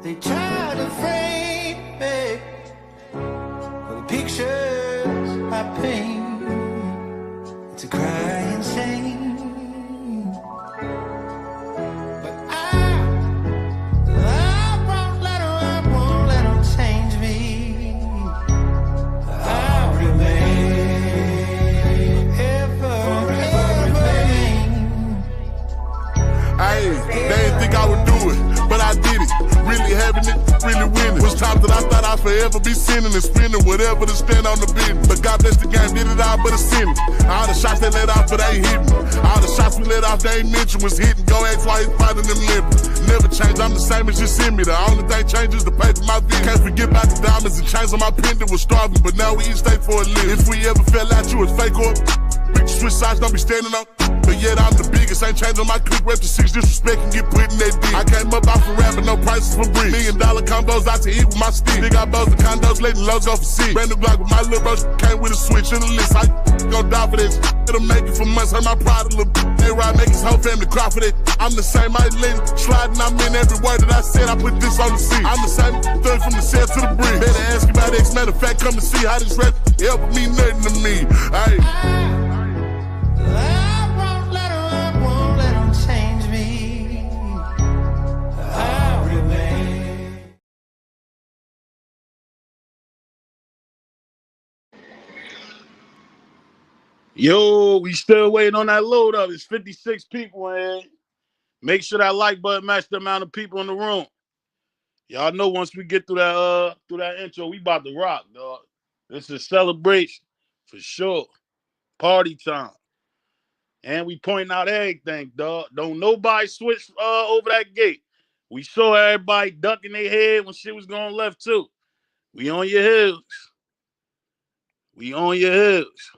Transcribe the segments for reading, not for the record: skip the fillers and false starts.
They try to frame me for the pictures I paint. It's a crying shame, but I won't let 'em change me. I'll remain, ever remain. Hey, they didn't think I would do it, but I did it. Really having it, really winning. Was times that I thought I'd forever be sinning and spending whatever to stand on the business. But God bless the game, did it all but a sinning. All the shots they let off, but they ain't hitting. All the shots we let off, they ain't mentioned was hitting. Go ask why he's fighting them limbs. Never change, I'm the same as you send me. The only thing changes the pay for my video. Can't forget about the diamonds and chains on my pendant was starving, but now we eat steak for a living. If we ever fell out, you was fake or bitch, switch sides, don't be standing on. But yet I'm the biggest, ain't changing my clique, rep to 6, disrespect and get put in that dick. I came up off of rapping, no prices for bricks. $1 million combos out to eat with my stick. Big got bows and condos, letting lows go for six. Brand new Glock with my little bro, came with a switch in the list. I gon' die for this. It'll make it for months, hurt my pride a little bit. They ride, make his whole family cry for that. I'm the same, I ain't sliding, I'm in every word that I said, I put this on the seat. I'm the same, third from the cell to the bridge. Better ask you about X, matter of fact, come and see how this rap help mean nothing to me. Hey. I won't let 'em change me. I'll remain. Yo, we still waiting on that load up. It's 56 people in. Make sure that like button match the amount of people in the room. Y'all know once we get through that intro, we about to rock, dog. This is a celebration for sure. Party time. And we pointing out everything, dog. Don't nobody switch over that gate. We saw everybody ducking their head when shit was going left too. We on your heels. We on your heels.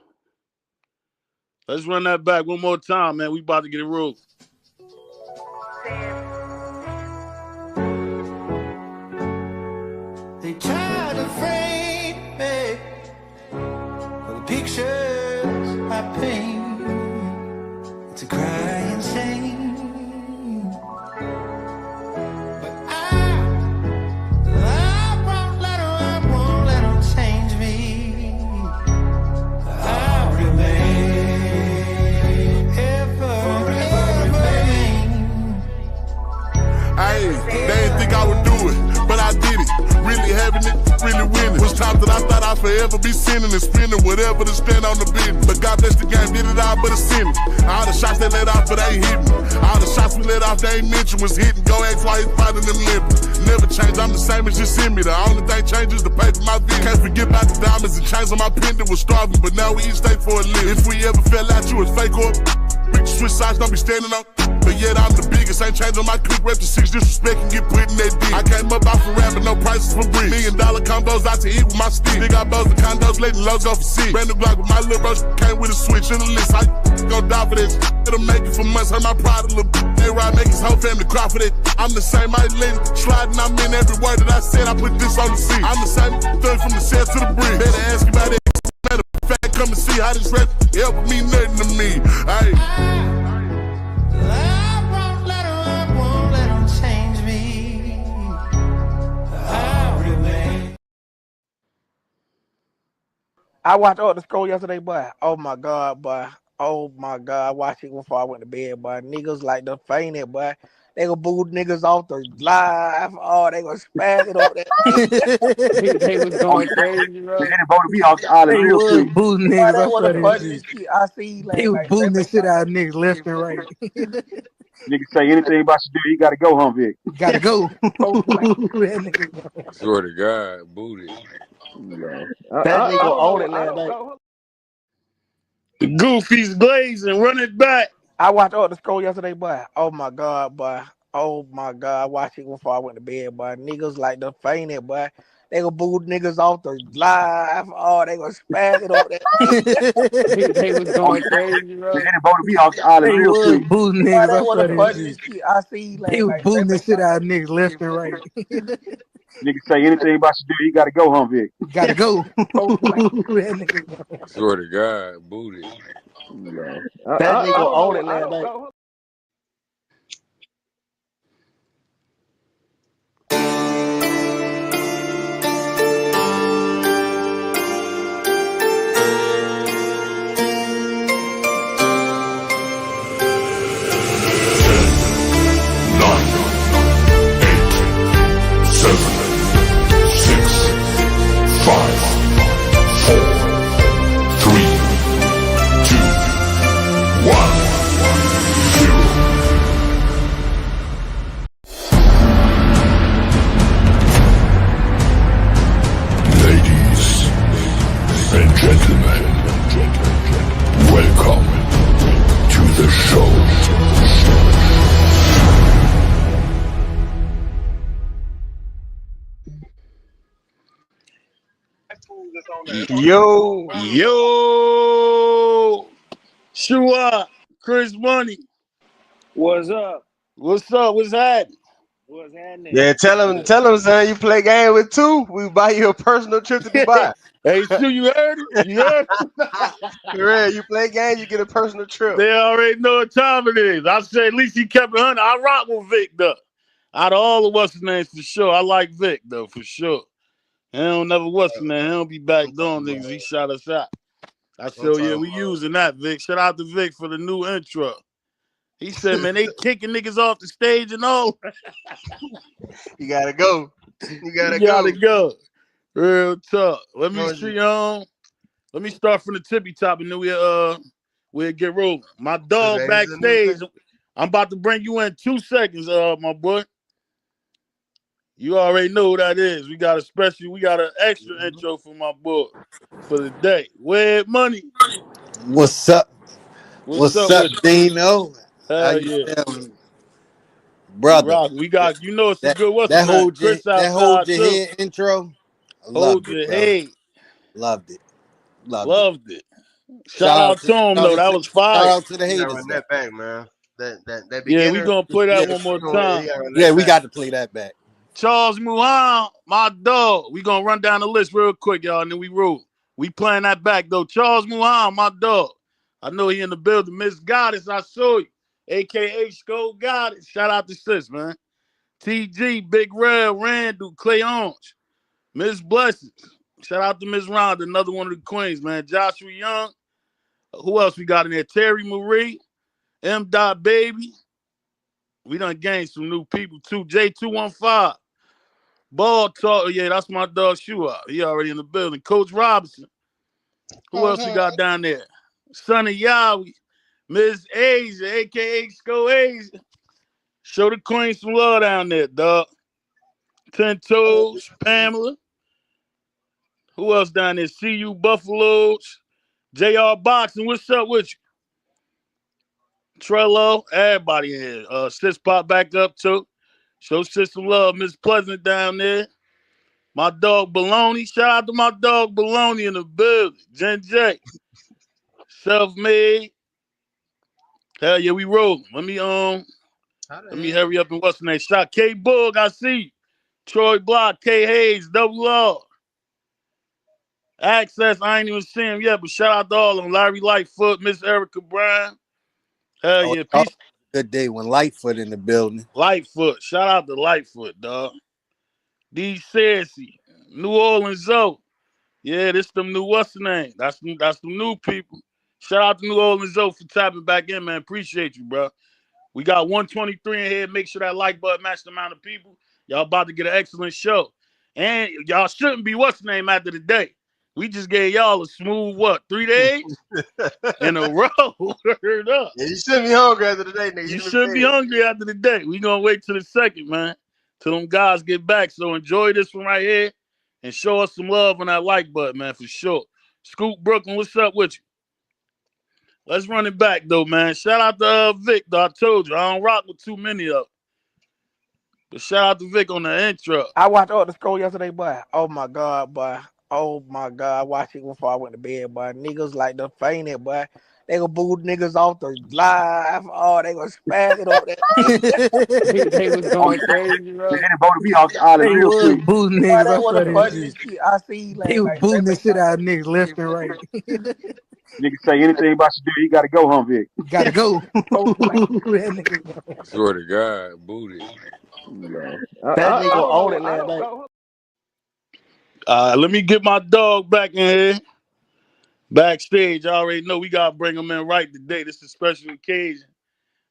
Let's run that back one more time, man. We about to get it rolling. They try to frame me for the pictures I paint. It's a crying shame, but I won't let 'em change me. I'll remain, ever remain. Hey, they didn't think I would do it, but I did it. Really having it, really winning. Was times that I thought I'd forever be sinning and spending whatever to stand on the business. But God bless the game, did it all but a sinning. All the shots they let off, but they ain't hitting. All the shots we let off, they ain't mentioned was hitting. Go ask why he's fighting them limbs. Never change, I'm the same as you send me. The only thing changes the pay for my video. Can't forget about the diamonds and chains on my pendant was starving, but now we eat steak for a living. If we ever fell out, you was fake or bitch, switch sides, don't be standing on. But yet I'm the biggest, ain't changing my clique, rep to 6, disrespect and get put in that dick. I came up off of rapping, no prices for bricks. $1 million combos out to eat with my stick. Big got bows and condos, letting lows go for six. Brand new Glock with my little bro, came with a switch in the list. I gon' die for this. It'll make it for months, hurt my pride a little bit. They ride, make his whole family cry for that. I'm the same, I ain't sliding, I'm in every word that I said, I put this on the seat. I'm the same, third from the cell to the bridge. Better ask you about it. Matter of fact, come and see how this rap help mean nothing to me. Hey. I won't let 'em change me. I'll remain. I watched Up the Scroll yesterday, boy. Oh my God, boy. Oh my God. I watched it before I went to bed, boy. Niggas like the fainted, boy. They gonna boo niggas off the live. Oh, they gonna spaz it up there. They was going crazy, bro. They voted me off all the They real was shit. booting Boy, niggas. that was I the saw that funniest shit. shit I see. They was booting the shit out of niggas left and right. Niggas say anything about you do, you gotta go home, Vic. Gotta go. That nigga go. Swear to God, booty. Yeah. That nigga own it last night. The Goofies blazing, run it back. I watched Up the Scroll yesterday, boy. Oh my God, boy. Oh my God. I watched it before I went to bed, boy. Niggas like the fainted, boy. They gonna boo niggas off the live. Oh, they gonna spaz it up there. They was going crazy, bro. They voted me off all the They real was shit. booting Boy, niggas. that I was saw the that funniest shit. shit I see. They was booting the shit out of niggas left and right. Niggas say anything about you do, you gotta go home, Vic. Gotta go. That nigga go. Swear to God, booty. Yeah. That nigga own it last night. Yo, Yo, Shua, Chris Money. What's up? What's up? What's happening? What's happening? yeah, tell him, son, you play game with two, we buy you a personal trip to Dubai. Hey, Shu, you heard it? You heard it? For real, you play games, you get a personal trip. They already know what time it is. I say at least he kept it 100. I rock with Vic, though. Out of all of what's his names, for sure. I like Vic, though, for sure. He don't never what's his name. He don't be back doing niggas. He shot us out. I said, oh, yeah, we using that, Vic. Shout out to Vic for the new intro. He said, man, they kicking niggas off the stage and all. You gotta go. You gotta go. Real talk. Let me see Let me start from the tippy top and then we'll get rolling. My dog backstage. I'm about to bring you in 2 seconds, my boy. You already know who that is. We got an extra intro for my boy for the day. Where money? What's up? What's up, Dino? How you feeling, brother? We got, it's a good that hold your head intro. Hold your head. Loved it. Shout out to him though. That was fire. Shout out to the haters. Run that back, man. That yeah, we gonna play that one more time. Yeah, we got to play that back. Charles Muhan, my dog. We gonna run down the list real quick, y'all, and then we roll. We playing that back though. Charles Muhan, my dog. I know he in the building. Miss Goddess, I saw you. AKA Skull Goddess. Shout out to sis, man. TG, Big Red, Randall, Clay Orange, Miss Blessings. Shout out to Miss Rhonda, another one of the queens, man. Joshua Young. Who else we got in there? Terry Marie, M. Dot Baby. We done gained some new people too. J215. Ball talk. Yeah, that's my dog Shua. He already in the building. Coach Robinson. Who else we got down there? Sonny Yowie. Miss Asia, aka Sco Asia. Show the queen some love down there, dog. 10 Toes, Pamela. Who else down there? CU Buffaloes. JR Boxing. What's up with you? Trello. Everybody in here. Sis pop back up too. Show sis some love. Miss Pleasant down there. My dog Baloney. Shout out to my dog Baloney in the building. Jen J. Self-made. Hell yeah, we rolling. Let me hurry up and what's the name? Shot K Bug, I see you. Troy Block, K Hayes, Double R. Access, I ain't even seen him yet, but shout out to all of them. Larry Lightfoot, Miss Erica Brown. Hell yeah, peace. Good day when Lightfoot in the building. Lightfoot, shout out to Lightfoot, dog. D. Sassy, New Orleans Zoe. Yeah, this them new what's the name? That's the new people. Shout out to New Orleans Zoe for tapping back in, man. Appreciate you, bro. We got 123 in here. Make sure that like button match the amount of people. Y'all about to get an excellent show. And y'all shouldn't be what's the name after the day. We just gave y'all a smooth, 3 days in a row. Heard up. Yeah, you shouldn't be hungry after the day, nigga. You shouldn't be hungry after the day. We gonna wait till the second, man. Till them guys get back. So enjoy this one right here and show us some love on that like button, man, for sure. Scoop Brooklyn, what's up with you? Let's run it back, though, man. Shout out to Vic, though. I told you, I don't rock with too many of them. But shout out to Vic on the intro. I watched all the scroll yesterday, boy. Oh, my God, boy. Oh, my God. I watched it before I went to bed, boy. Niggas like the fainted, boy. They gonna boo niggas off the live. Oh, they gonna spaz it on that. They was going crazy, bro. They voted me off the island real quick. Booting Boy, niggas they off wanna of punch that this shit. shit. I see They was booting the shit out of niggas left and right. Niggas say anything about you do, you gotta go, huh, Vic? Gotta go. That nigga go. Swear to God, booty. That nigga own it last night. Let me get my dog back in here. Backstage, I already know we gotta bring him in right today. This is a special occasion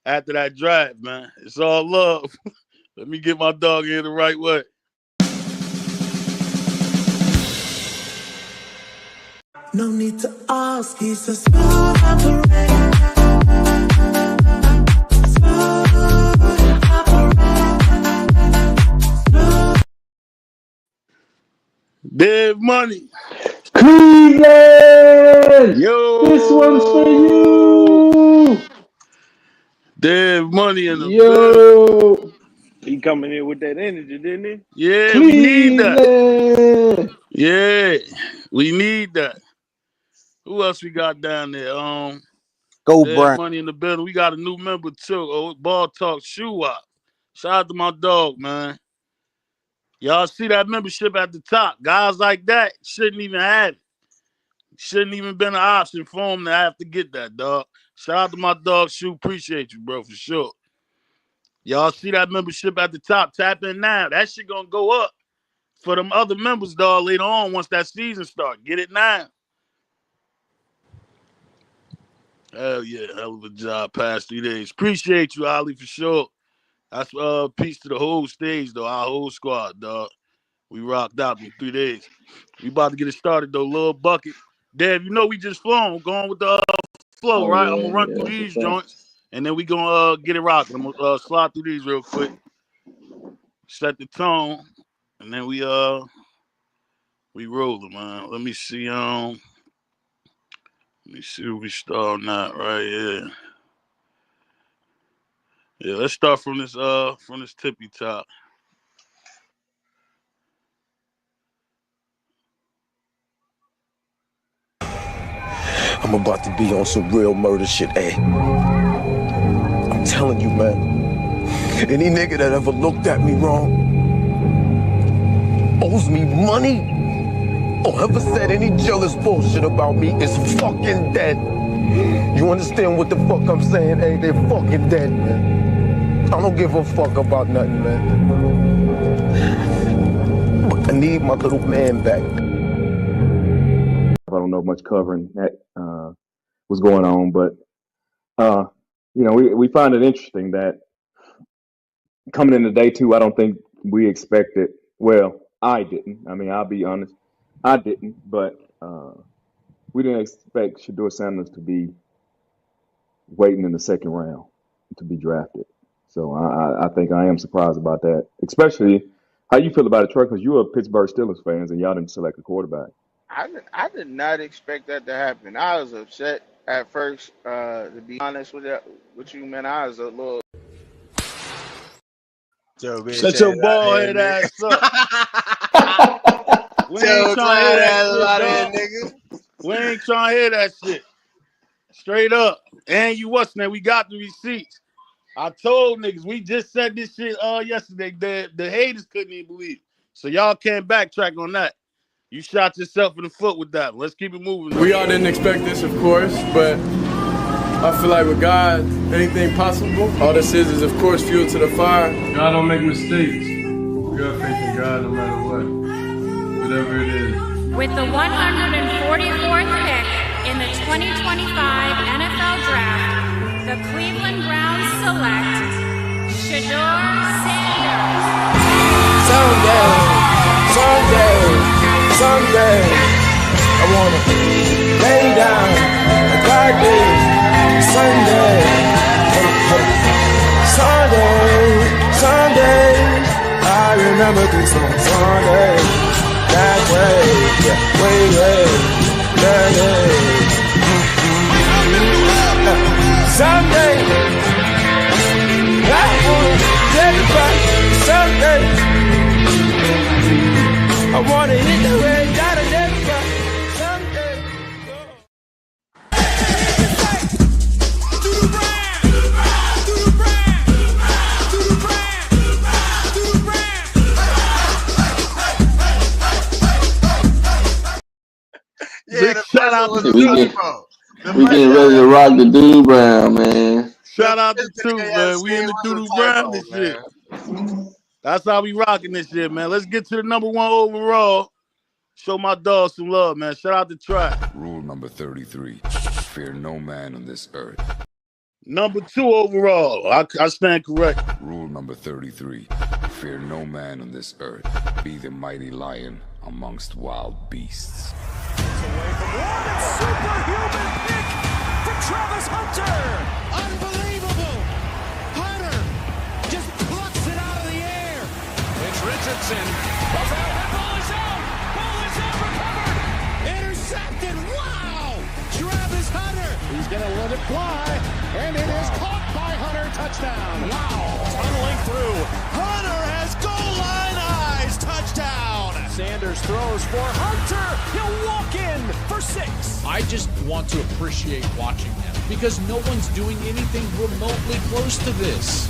after that drive, man. It's all love. Let me get my dog in the right way. No need to ask, he's a smooth operator. Dev Money. Cleveland! Yo! This one's for you! Dead money in the building. Yo, He coming in with that energy, didn't he? Yeah, we need that. Cleveland. Yeah, we need that. Who else we got down there? Go Dead Brown. money in the building. We got a new member too. Ball Talk Shoe Up. Shout out to my dog, man. Y'all see that membership at the top. Guys like that shouldn't even have it. Shouldn't even been an option for him to have to get that, dog. Shout out to my dog Shoe. Appreciate you, bro, for sure. Y'all see that membership at the top. Tap in now. That shit gonna go up for them other members, dog, later on once that season starts. Get it now. Hell yeah, hell of a job past 3 days. Appreciate you, Ali, for sure. That's peace to the whole stage, though, our whole squad, dog. We rocked out in 3 days. We about to get it started, though. Lil Bucket. Dave, you know we just flown. Going with the flow, right? I'm going to run through these joints, and then we going to get it rocking. I'm going to slide through these real quick. Set the tone, and then we rolling, man. Let me see, Let me see who we starting at right here. Yeah, let's start from this tippy top. I'm about to be on some real murder shit, eh? I'm telling you, man. Any nigga that ever looked at me wrong, owes me money, or ever said any jealous bullshit about me is fucking dead. You understand what the fuck I'm saying? Hey, they're fucking dead, man. I don't give a fuck about nothing, man. But I need my little man back. I don't know much covering that was going on, but you know, we find it interesting that coming into day two, I don't think we expected. Well, I didn't. I mean, I'll be honest, I didn't. But we didn't expect Shedeur Sanders to be waiting in the second round to be drafted. So I think I am surprised about that, especially how you feel about it, Troy, because you're a Pittsburgh Steelers fans and y'all didn't select a quarterback. I did not expect that to happen. I was upset at first. To be honest with you, man, I was a little. Shut your bald head ass up. We ain't trying to hear that shit, we ain't trying to hear that shit. Straight up. And you what's name? We got the receipts. I told niggas, we just said this shit yesterday. The haters couldn't even believe it. So y'all can't backtrack on that. You shot yourself in the foot with that. Let's keep it moving. We all didn't expect this, of course, but I feel like with God, anything possible. All this is of course, fuel to the fire. God don't make mistakes. We got faith in God no matter what. Whatever it is. With the 144th pick in the 2025 NFL Draft, the Cleveland Browns select Shedeur Sanders. Someday, I wanna lay down like I did Sunday. Sunday, I remember this on Sunday. That way, Someday, I wanna get it back. Someday, I wanna hit the way down and then someday. Big shout out to we getting ready to rock the Doodoo Brown, man. Shout out to Two, man. We in the Doodoo Brown this shit. That's how we rocking this shit, man. Let's get to the number one overall. Show my dog some love, man. Shout out to Track. Rule number 33. Fear no man on this earth. Number 2 overall. I stand correct. Rule number 33. Fear no man on this earth. Be the mighty lion amongst wild beasts. Superhuman pick from Travis Hunter. Unbelievable. Hunter just plucks it out of the air. It's Richardson. That ball is out. Ball is out, recovered. Intercepted. Wow. Travis Hunter. He's going to let it fly. And it is caught by Hunter. touchdown. Wow. Tunneling through. Hunter has goal line eyes. Touchdown. Sanders throws for Hunter. He'll walk in for 6. I just want to appreciate watching them because no one's doing anything remotely close to this.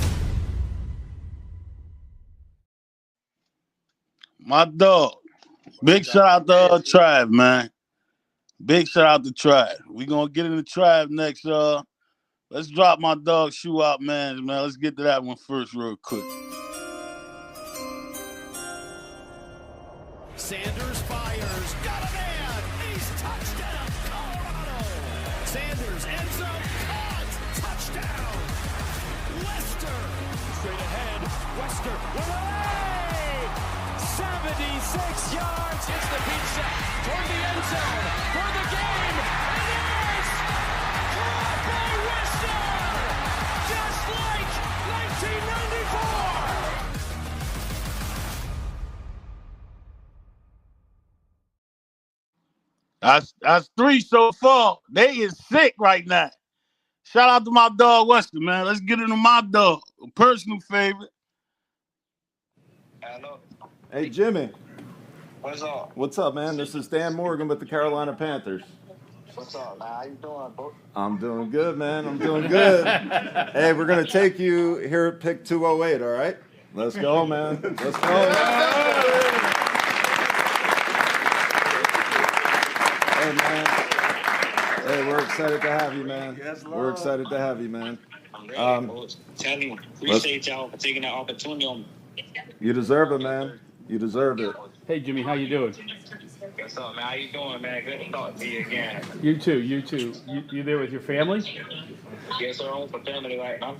My dog. Big shout out to Tribe, man. Big shout out to Tribe. We gonna get in the Tribe next. Let's drop my dog shoe out, man. Let's get to that one first, real quick. Sanders fires. Got a man. He's touchdown. Colorado. Sanders ends up caught. Touchdown. Lester. Straight ahead. Wester. Away. 76 yards. It's the beat set toward the end zone for the game. And yes! Caught by Wester. Just like 1994. That's 3 so far. They is sick right now. Shout out to my dog Wester, man. Let's get into my dog. A personal favorite. Hello. Hey, Jimmy. What's up? What's up, man? This is Dan Morgan with the Carolina Panthers. What's up, man? How you doing, bro? I'm doing good, man. I'm doing good. Hey, we're going to take you here at pick 208, all right? Let's go, man. Let's go. Hey, man. Hey, we're excited to have you, man. We're excited to have you, man. I'm ready, bro. Tell me, appreciate y'all for taking that opportunity on me. You deserve it, man. You deserve it. Hey, Jimmy, how you doing? What's up, man? How you doing, man? Good to talk to you again. You too. You there with your family? Yes, sir. I'm with family right now.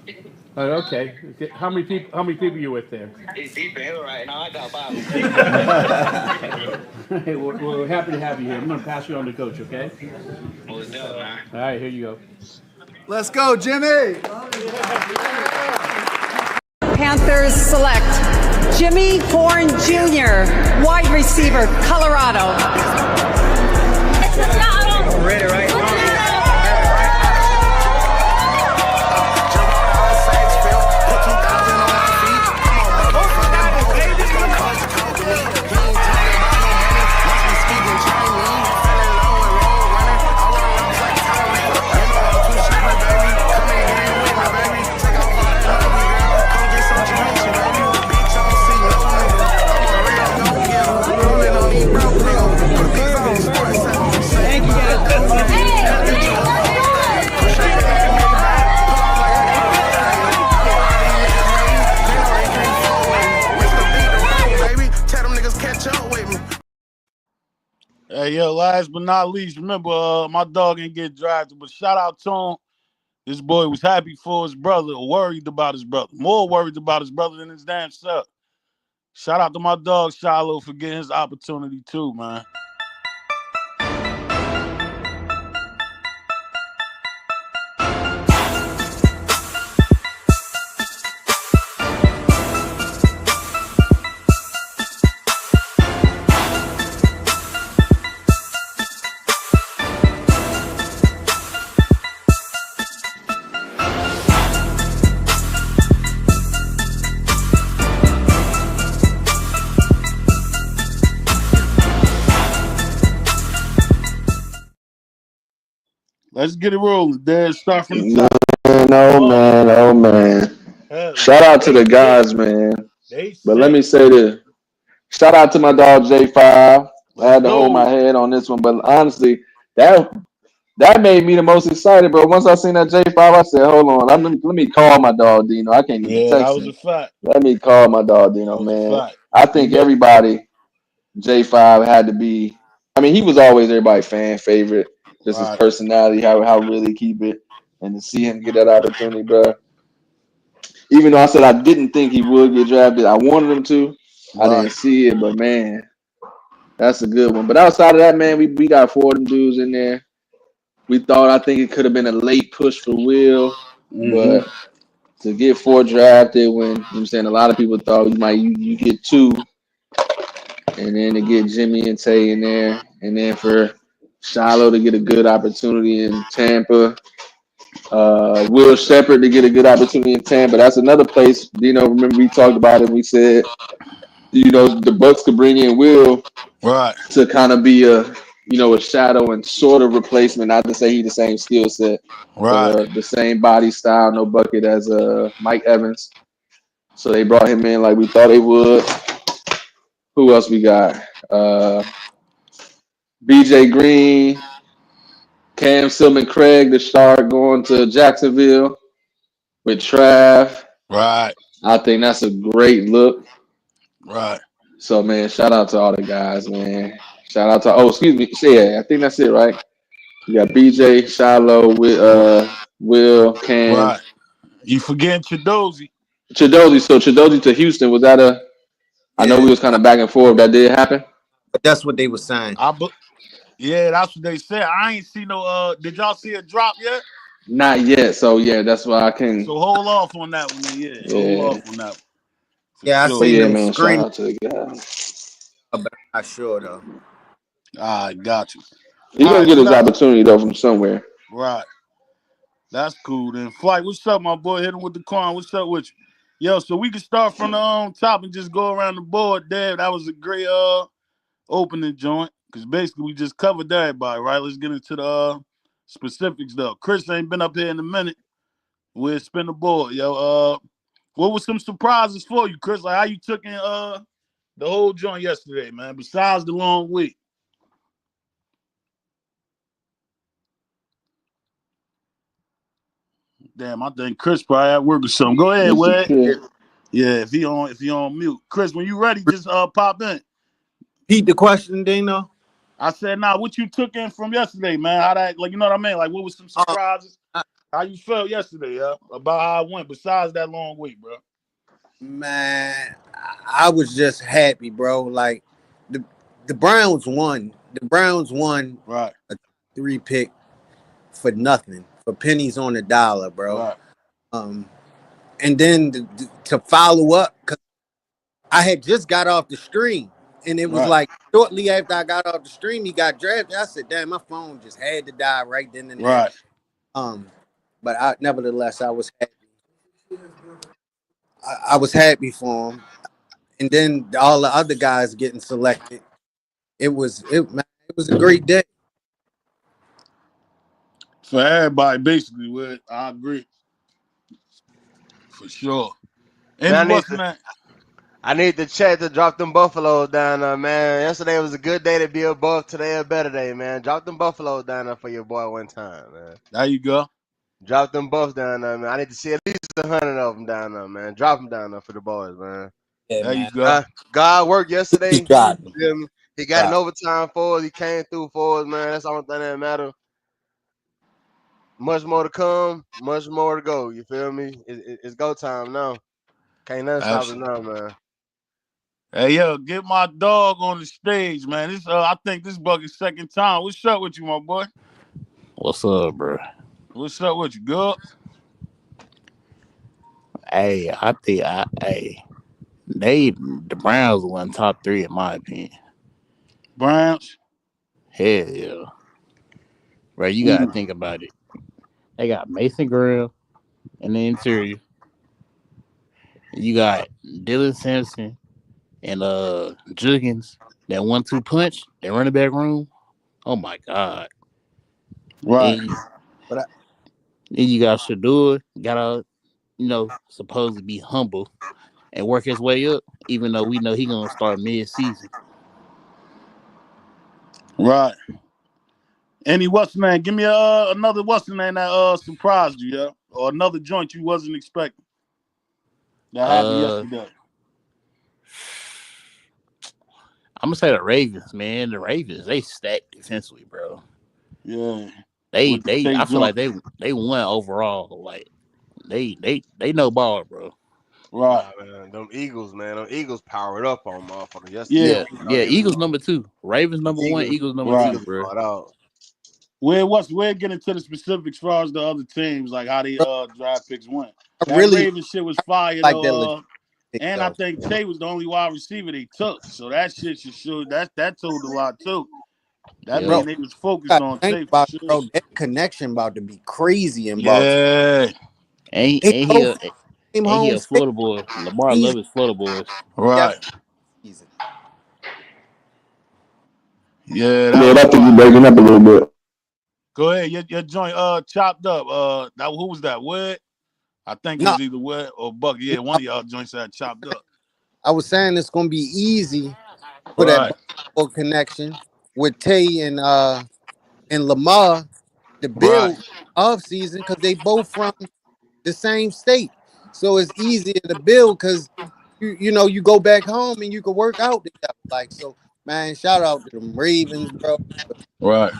Oh, okay. How many people you with there? It's deep in here right now. I got 5. Hey, we're happy to have you here. I'm going to pass you on to Coach, okay? What's up, man? All right, here you go. Let's go, Jimmy! Panthers select Jimmy Horn Jr., wide receiver, Colorado. Ready, right? Hey, yo, last but not least, remember, my dog didn't get drafted, but shout out to him. This boy was happy for his brother, worried about his brother, more worried about his brother than his damn self. Shout out to my dog, Shiloh, for getting his opportunity too, man. Let's get it rolling, Dad. Start from the top. Oh, man. Shout out to the guys, man. But let me say this. Shout out to my dog, J5. I had to hold my head on this one. But honestly, that made me the most excited, bro. Once I seen that J5, I said, hold on. Let me call my dog, Dino. I can't even text that was him. a fact. Let me call my dog, Dino, man. I think everybody, J5 had to be. I mean, he was always everybody's fan favorite. Just his personality, how really keep it, and to see him get that opportunity, bro. Even though I said I didn't think he would get drafted, I wanted him to. I didn't see it, but man, that's a good one. But outside of that, man, we got 4 of them dudes in there. I think it could have been a late push for Will, but to get 4 drafted when I'm saying a lot of people thought you get 2, and then to get Jimmy and Tay in there, and then for Shiloh to get a good opportunity in Tampa. Will Shepherd to get a good opportunity in Tampa. That's another place. Remember we talked about it. We said, the Bucks could bring in Will right to kind of be a shadow and sort of replacement. Not to say he's the same skill set, right. the same body style, no bucket as Mike Evans. So they brought him in like we thought they would. Who else we got? BJ Green, Cam Silman Craig to start going to Jacksonville with Trav. Right. I think that's a great look. Right. So, man, shout out to all the guys, man. Shout out to, excuse me. Yeah, I think that's it, right? You got BJ, Shiloh, with Will, Cam. Right. You forgetting Chidozie. Chidozie. So, Chidozie to Houston, was that I know we was kind of back and forth. That did happen? But that's what they were saying. Yeah, that's what they said. I ain't see no, did y'all see a drop yet? Not yet. So, yeah, that's why I can. So, hold off on that one. Yeah. Hold off on that one. Yeah, I But seen them man, screen. shout out to the guys. But I'm not sure, though. I got you. He's going to get his opportunity, though, from somewhere. Right. That's cool then. Flight, what's up, my boy? Hit him with the coin. What's up with you? Yo, so we can start from the top and just go around the board, Dave. That was a great opening joint. Because basically we just covered everybody, right? Let's get into the specifics though. Chris ain't been up here in a minute. We'll spin the board. Yo, what was some surprises for you, Chris? Like how you took in the whole joint yesterday, man, besides the long week? Damn, I think Chris probably at work or something. Go ahead, Wade. Yeah, if he on mute. Chris, when you ready, just pop in. Repeat the question, Dino. I said, what you took in from yesterday, man? How that, like, you know what I mean? Like, what was some surprises? How you felt yesterday, about how it went besides that long week, bro? Man, I was just happy, bro. Like the Browns won. The Browns won right a 3-pick for nothing, for pennies on the dollar, bro. Right. And then to follow up, because I had just got off the stream, and it was like shortly after I got off the stream, he got drafted. I said, "Damn, my phone just had to die right then and there." Right. But nevertheless, I was happy. I was happy for him, and then all the other guys getting selected. It was a great day for everybody. Basically, I agree for sure. I need the check to drop them Buffaloes down there, man. Yesterday was a good day to be above. Today a better day, man. Drop them Buffaloes down there for your boy one time, man. There you go. Drop them Buffs down there, man. I need to see at least 100 of them down there, man. Drop them down there for the boys, man. Yeah, there you go. God worked yesterday. He got an overtime for us. He came through for us, man. That's the only thing that matters. Much more to come, much more to go. You feel me? It's go time now. Can't nothing stop it now, man. Hey, yo, get my dog on the stage, man. This I think this bucket's second time. What's up with you, my boy? What's up, bro? What's up with you, good? Hey, I think the Browns won top 3 in my opinion. Browns? Hell yeah. Bro, you gotta think about it. They got Mason Graham in the interior. You got Dylan Sampson and Juggins, that 1-2 punch, that running back room. Oh my God. Right. Then you got Shador, gotta, supposed to be humble and work his way up, even though we know he gonna start mid-season. Right. Any what's name? Give me another what's the name that surprised you, yeah? Or another joint you wasn't expecting. That happened yesterday. I'm gonna say the Ravens, man. The Ravens, they stacked defensively, bro. Yeah. I feel like they won overall. Like they know ball, bro. Right. Man. Them Eagles, man. Them Eagles powered up on motherfuckers yesterday. Yeah. Eagles number 2. Ravens number 1. Eagles number 2, bro. We're getting to the specifics as far as the other teams, like how they draft picks went. That Ravens shit was fire, like though. And I think Tay was the only wide receiver they took. So that shit should show that told a lot too. That Bro, mean they was focused gotta on think Tay for about it, sure. bro. That connection about to be crazy in Baltimore. Yeah. And They he both a came and he home a sick. Florida boy. Lamar He's love his Florida boys. got Right. season. Yeah, that Yeah, was I think you wild. breaking up a little bit. Go ahead. Your joint chopped up. That who was that? Wed? I think it No, was either Wed or Buck. Yeah, one of y'all joints had chopped up. I was saying it's gonna be easy for that Right. Baltimore connection with Tay and Lamar to Right. build off season because they both from the same state. So it's easier to build because you know you go back home and you can work out together. Like so, man, shout out to them Ravens, bro, Right.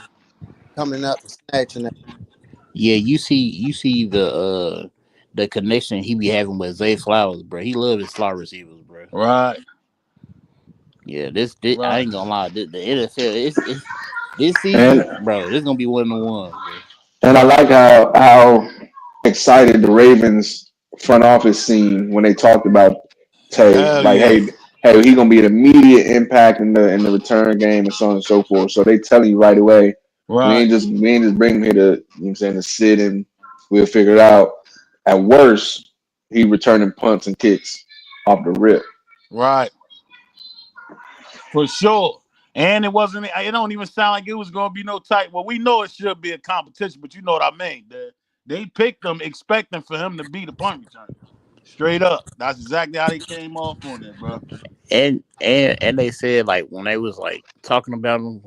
coming up and snatching that. Yeah, you see the connection he be having with Zay Flowers, bro. He love his slot receivers, bro. Right. Yeah, this I Right. ain't gonna lie. The NFL it's this season, And bro. This gonna be one of the ones, bro. and I like how excited the Ravens front office seemed when they talked about Tay. Hell Like, yeah. hey, he gonna be an immediate impact in the return game and so on and so forth. So they telling you right away, Right. we ain't just bring him here to, you know what I'm saying, to sit and we'll figure it out. At worst, he returning punts and kicks off the rip. Right. For sure. And it don't even sound like it was gonna be no tight. Well, we know it should be a competition, but you know what I mean. They picked him expecting for him to be the punt returner. Straight up. That's exactly how they came off on it, bro. And they said like when they was like talking about him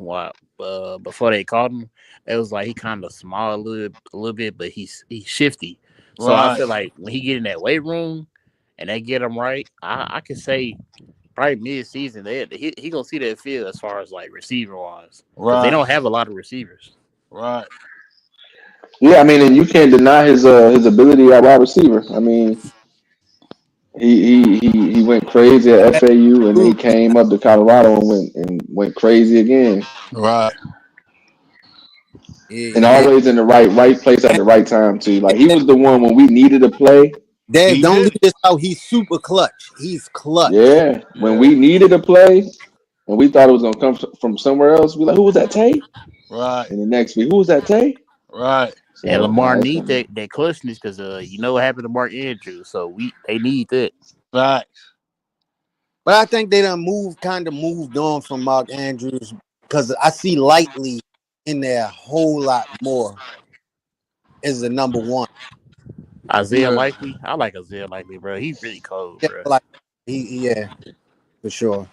before they called him, it was like he kind of small a little bit, but he's shifty. So I Right. feel like when he get in that weight room and they get him right, I could say probably mid-season he gonna see that field as far as like receiver wise because they Right. don't have a lot of receivers. Right. Yeah, I mean, and you can't deny his ability at wide receiver. I mean, he went crazy at FAU, and then he came up to Colorado and went crazy again. Right. And Yeah, always in the right place at the right time too. Like he was the one when we needed to play. Dad, He don't did. leave this out. He's super clutch. He's clutch. Yeah, when we needed to play, and we thought it was gonna come from somewhere else, we like, who was that Tay? Right. And the next week, who was that Tay? Right. So And Lamar it's need gonna be. that clutchness because you know what happened to Mark Andrews, so they need that. Facts. But I think they done moved on from Mark Andrews because I see Lightly in there a whole lot more as the number one. Isaiah Yeah. Likely, I like Isaiah Likely, bro. He's really cold, Yeah, bro. like yeah, for sure.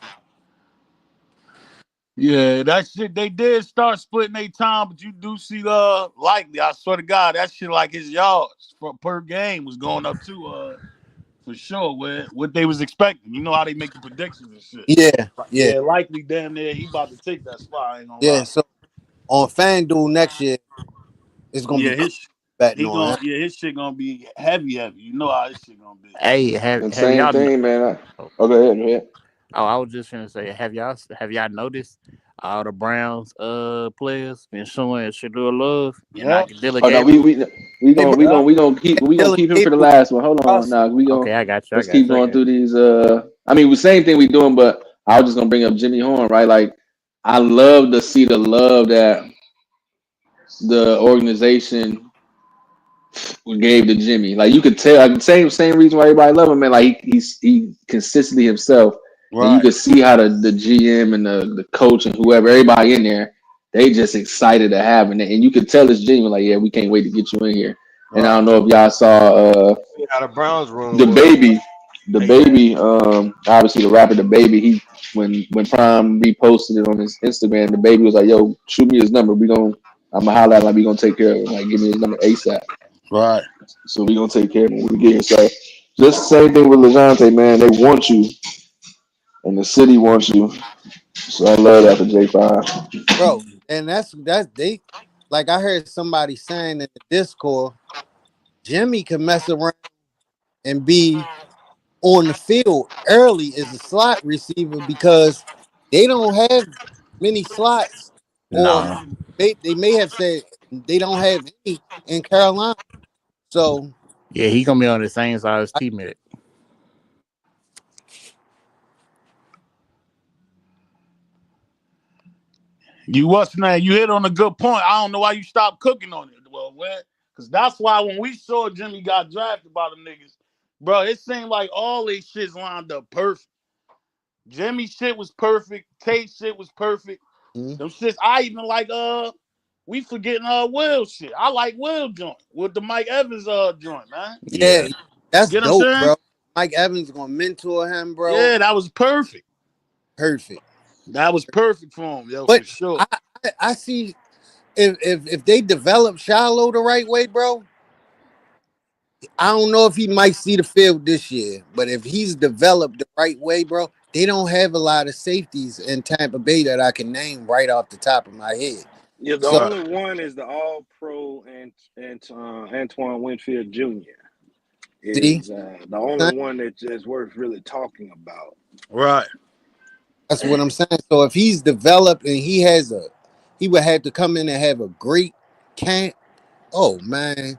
Yeah, that shit, they did start splitting their time, but you do see Likely. I swear to God, that shit like his yards per game was going up too, for sure, with what they was expecting. You know how they make the predictions and shit. Yeah. Yeah, Likely damn near he about to take that spot, I ain't gonna Yeah, lie. so on FanDuel next year, it's gonna Yeah, be betting on him. his shit gonna be heavy. You know how his shit gonna be. Hey, And have same y'all? thing, man. Go ahead. Oh, I was just gonna say, have y'all noticed all the Browns players been showing Shedeur love and Yeah. not Dylan Oh no, Gabriel? Hey, bro, we gonna Dylan keep him for the Gabriel last one. Hold on, awesome. now Okay, I got you. let's keep going Okay. through these. I mean, the same thing we doing, but I was just gonna bring up Jimmy Horn, right? Like, I love to see the love that the organization gave to Jimmy. Like, you could tell, like, same reason why everybody love him, man. Like, he consistently himself, and you Right. could see how the GM and the coach and whoever, everybody in there, they just excited to have him, and you could tell it's genuine. Like, yeah, we can't wait to get you in here. And I Right. don't know if y'all saw See how the Browns room the was. baby, obviously the rapper the baby. He when Prime reposted it on his Instagram, the baby was like, "Yo, shoot me his number. I'm gonna holler at him. Like, we gonna take care of him. Like, give me his number ASAP." Right. So we gonna take care of him when we get here. So just the same thing with Lejante, man. They want you, and the city wants you. So I love that for J5. Bro, and that's they like I heard somebody saying in the Discord, Jimmy can mess around and be on the field early as a slot receiver because they don't have many slots, or No. they may have said they don't have any in Carolina. So Yeah, he gonna be on the same side as T-Mac. You what's name? You hit on a good point. I don't know why you stopped cooking on it. Well, because that's why when we saw Jimmy got drafted by the niggas, bro, it seemed like all these shits lined up perfect. Jimmy shit was perfect. Tate shit was perfect. Mm-hmm. Them shits I even like. We forgetting Will shit. I like Will joint with the Mike Evans joint, man. Yeah, that's Get dope, what I'm saying? bro. Mike Evans gonna mentor him, bro. Yeah, that was perfect. Perfect. That was perfect for him, yo, But for sure. I see if they develop Shiloh the right way, bro. I don't know if he might see the field this year, but if he's developed the right way, bro, they don't have a lot of safeties in Tampa Bay that I can name right off the top of my head. Yeah, the only one is the All-Pro and Antoine Winfield Jr. is the only one that's worth really talking about. Right. That's what I'm saying. So if he's developed and he would have to come in and have a great camp. Oh man,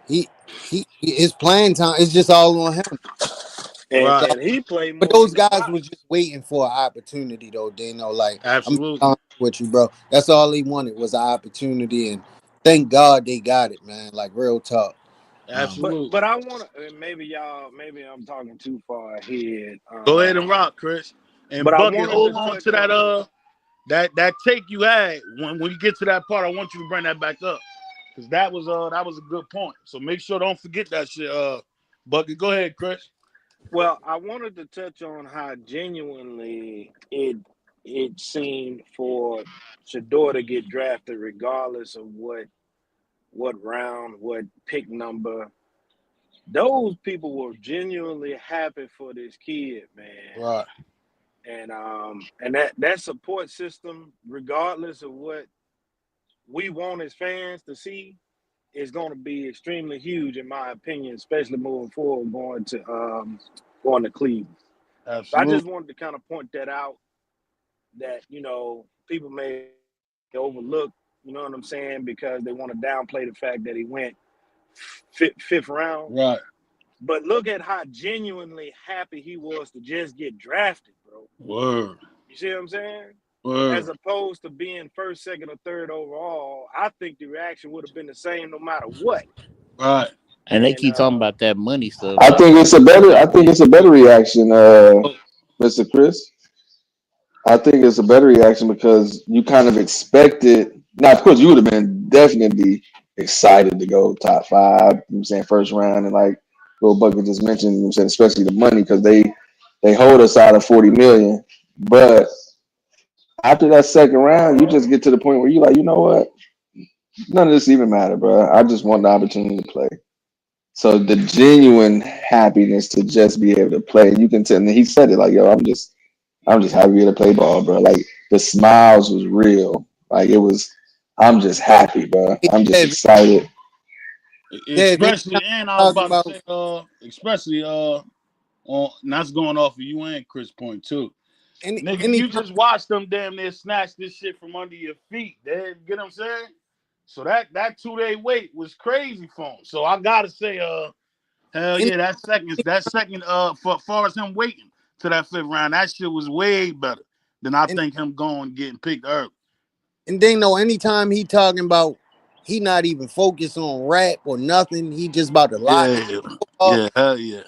his playing time is just all on him. And he played more. But those guys was just waiting for an opportunity, though. Dano, like, absolutely, I'm with you, bro. That's all they wanted was an opportunity, and thank God they got it, man. Like real talk. Absolutely. But I want to. Maybe I'm talking too far ahead. Go ahead and rock, Chris. And Bucket, hold on to that take you had when you get to that part. I want you to bring that back up because that was a good point. So make sure don't forget that shit. Bucket, go ahead, Chris. Well, I wanted to touch on how genuinely it seemed for Shedeur to get drafted, regardless of what round, what pick number. Those people were genuinely happy for this kid, man. Right. And that support system, regardless of what we want as fans to see, is going to be extremely huge, in my opinion, especially moving forward, going to Cleveland. Absolutely. So I just wanted to kind of point that out, that, people may overlook, you know what I'm saying, because they want to downplay the fact that he went fifth round. Right. But look at how genuinely happy he was to just get drafted, bro. Word. You see what I'm saying? Word. As opposed to being first, second, or third overall, I think the reaction would have been the same no matter what. Right. And they keep talking about that money stuff. I think it's a better reaction, Mr. Chris. I think it's a better reaction because you kind of expected. Now, of course, you would have been definitely excited to go top 5. You know what I'm saying, first round, and like Lil Bucket just mentioned, you know what I'm saying, especially the money because they hold us out of $40 million. But after that second round, you just get to the point where you're like, you know what? None of this even matter, bro. I just want the opportunity to play. So the genuine happiness to just be able to play, you can tell. And he said it like, yo, I'm just happy to play ball, bro. Like the smiles was real. Like it was. I'm just happy, bro. I'm just excited. Especially, and I was about to say, especially on that's going off of you and Chris' point too. Nigga, you just watch them damn near snatch this shit from under your feet. They get what I'm saying? So that 2-day wait was crazy for him. So I gotta say, hell yeah, that second for far as him waiting to that 5th round, that shit was way better than I think him going getting picked early. And they know anytime he talking about he not even focused on rap or nothing, he just about to lie. Yeah, hell yeah.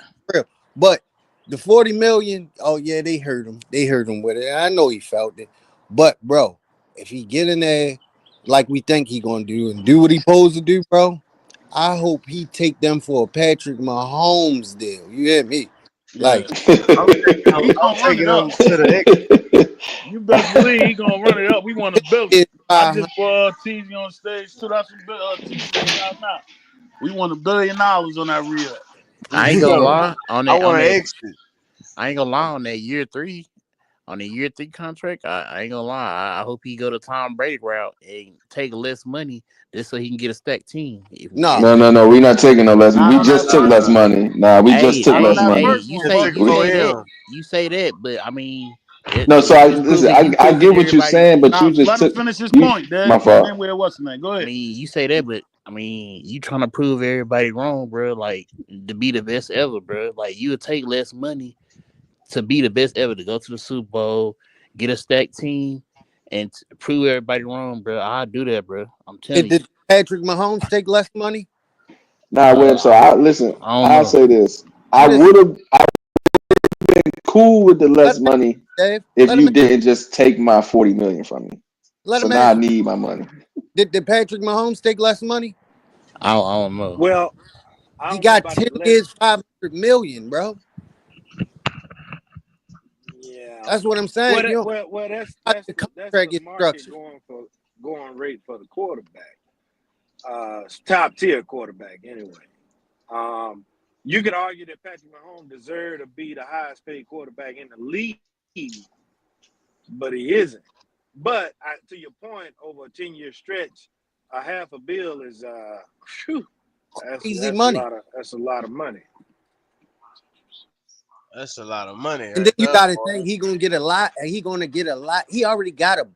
But the 40 million, oh yeah, they hurt him. They hurt him with it. I know he felt it. But bro, if he get in there like we think he gonna do and do what he supposed to do, bro, I hope he take them for a Patrick Mahomes deal. You hear me? Like I'm taking them to the You best believe he gonna run it up. We want to build it. I just teased you on stage too. That's some teasing out now. We want $1 billion on that reel. I ain't gonna lie on that. I want to exit. I ain't gonna lie on that year 3. On the year 3 contract, I ain't gonna lie. I hope he go to Tom Brady route and take less money just so he can get a stacked team. No. We're not taking no less. We just took less money. We just took less money. You say that, but I mean, I get what you're saying, but you just let him finish his point. My fault. What's the name? Go ahead. I mean, you say that, but I mean, you trying to prove everybody wrong, bro. Like to be the best ever, bro. Like you would take less money to be the best ever, to go to the Super Bowl, get a stacked team, and prove everybody wrong, bro. I'll do that, bro. I'm telling you. Did Patrick Mahomes take less money? Nah, Webb. So listen. I don't I'll know. say this. I would have been cool with the less money Dave, if you didn't just take my $40 million from me. Let So him now I answer. need my money. Did Patrick Mahomes take less money? I don't know. Well, He got 10 years, $500 million, bro. Yeah, that's what I'm saying. Well, that's the market going rate for the quarterback. Top tier quarterback, anyway. You could argue that Patrick Mahomes deserved to be the highest paid quarterback in the league, but he isn't. But to your point, over a 10-year stretch, $500 million is easy money. That's a lot of money. That's a lot of money. And then you got to think he gonna get a lot. And he gonna get a lot. He already got a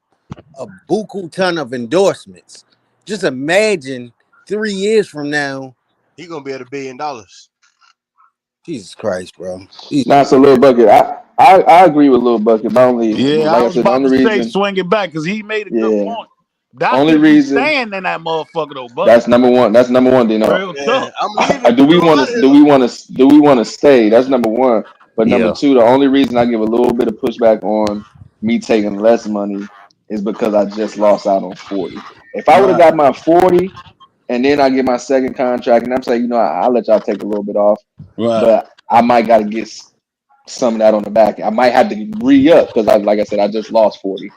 buku ton of endorsements. Just imagine 3 years from now, he gonna be at $1 billion. Jesus Christ, bro. Nah, so Lil Bucket, I agree with Lil Bucket. But only, Yeah, like I was about to say swing it back because he made a good point. Only reason staying in that motherfucker though, Bucket. That's number one. That's number one, Dino. Do we want to stay? That's number one. But number two, the only reason I give a little bit of pushback on me taking less money is because I just lost out on 40. If I would have got my 40 and then I get my second contract, and I'm saying, I'll let y'all take a little bit off, but I might got to get some of that on the back. I might have to re-up because, like I said, I just lost 40.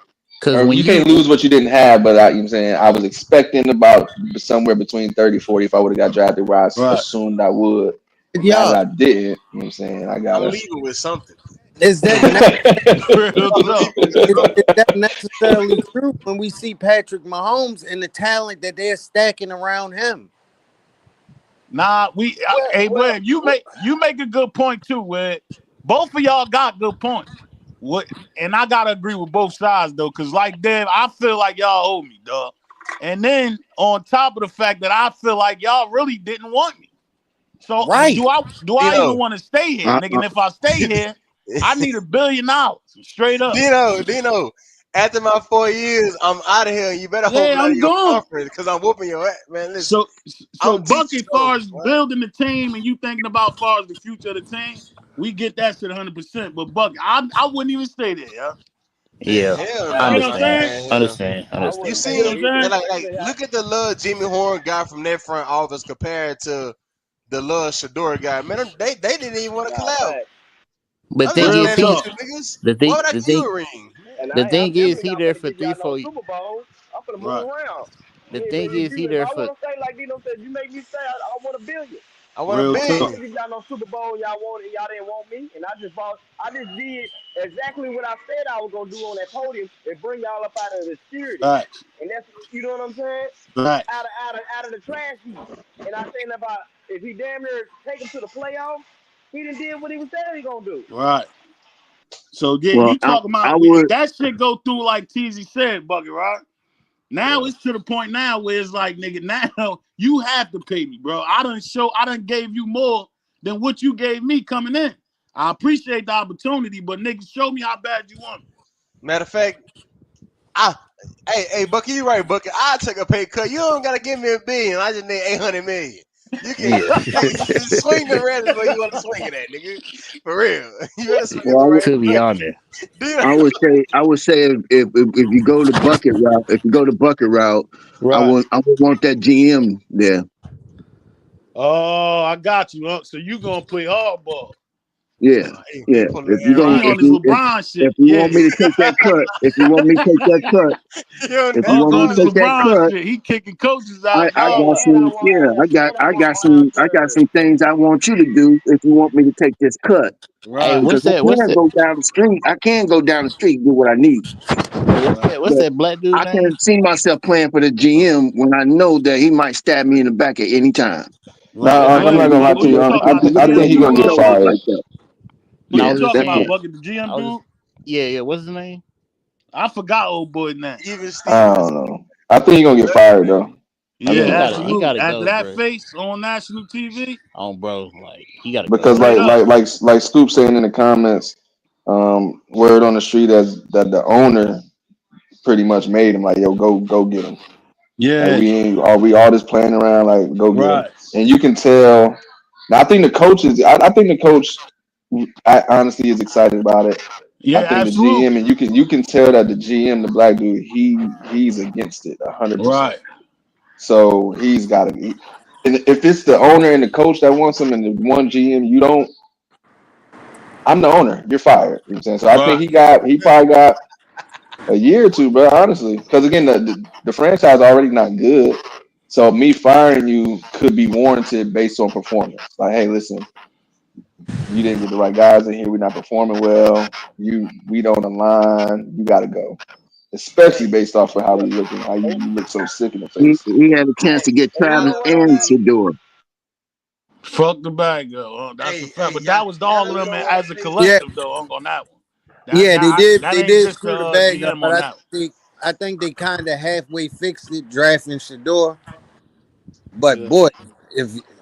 Or you can't lose what you didn't have, but you know what I'm saying, I was expecting about somewhere between 30, 40 if I would have got drafted where I assumed I would. Yeah, I didn't. You know what I'm saying? I'm leaving with something. Is that necessarily true when we see Patrick Mahomes and the talent that they're stacking around him? Nah, Webb, you make a good point too, Webb. Both of y'all got good points. And I gotta agree with both sides though, because like Dev, I feel like y'all owe me, dog. And then on top of the fact that I feel like y'all really didn't want me. So do I even want to stay here, nigga? And if I stay here, I need $1 billion straight up. Dino, after my 4 years, I'm out of here. You better hope I'm your conference because I'm whooping your ass, man. Listen, so Bucky, as far as building the team and you thinking about as far as the future of the team, we get that shit 100%. But Bucky, I wouldn't even stay there, yeah. Yeah, you know what I'm understand. You see, like, look at the love Jimmy Horn got from their front office compared to the love Shador guy. Man, they didn't even want to collab. But thing is, the thing is, he there for 3-4 years. I'm gonna move around. The thing is, he there for. I want to say like Dino said, you make me say I want $1 billion. I want $1 billion. You got no Super Bowl, y'all wanted, y'all didn't want me, and I just did exactly what I said I was gonna do on that podium and bring y'all up out of the obscurity. Right. And that's, you know what I'm saying? Right. Out of the trash heap. And I'm saying about if he damn near take him to the playoffs, he done did what he was saying he gonna do. Right. So yeah, you talking about that shit go through like TZ said, Bucky, right? Now it's to the point now where it's like, nigga, now you have to pay me, bro. I done gave you more than what you gave me coming in. I appreciate the opportunity, but nigga, show me how bad you want me. Matter of fact, hey, Bucky, you right, Bucky. I take a pay cut. You don't gotta give me $1 billion. I just need $800 million. You can swing the red is where you want to swing it at, nigga. For real. You gotta swing it to be honest. I would say if you go the bucket route, I would want that GM there. Oh, I got you. So you gonna play hardball? Yeah. If you want me to take that cut, he kicking coaches out. I got some things I want you to do if you want me to take this cut. Right. I can go down the street and do what I need. What's that black dude? I can't see myself playing for the GM when I know that he might stab me in the back at any time. No, I'm not gonna lie to you. I think he's gonna get fired. What you talking about, Bucket? The GM dude? Yeah. What's his name? I forgot old boy name. I don't know. I think he's gonna get fired though. Yeah, he gotta after go, that bro. Face on national TV. Oh, bro, like he gotta because go. like Scoop saying in the comments, word on the street that the owner pretty much made him like, yo, go get him. Yeah. Like we all just playing around, like go get him. Right. And you can tell. Now I think the coach honestly is excited about it. Yeah, I think absolutely. the GM, and you can tell that the GM, the black dude, he's against it 100%. Right. So he's got to be. And if it's the owner and the coach that wants him, and the one GM you don't, I'm the owner. You're fired. You know what I'm saying? So I think he probably got a year or two, bro. Honestly, because again, the franchise already not good. So me firing you could be warranted based on performance. Like, hey, listen, you didn't get the right guys in here. We're not performing well. We don't align. You got to go. Especially based off of how we looking, how you look so sick in the face. He had a chance to get Travis and Shador. Fuck the bag, though. That's a fact. But that was all of them as a collective, though. On that one. They did screw the bag GM up, but I think they kind of halfway fixed it, drafting Shador. But boy,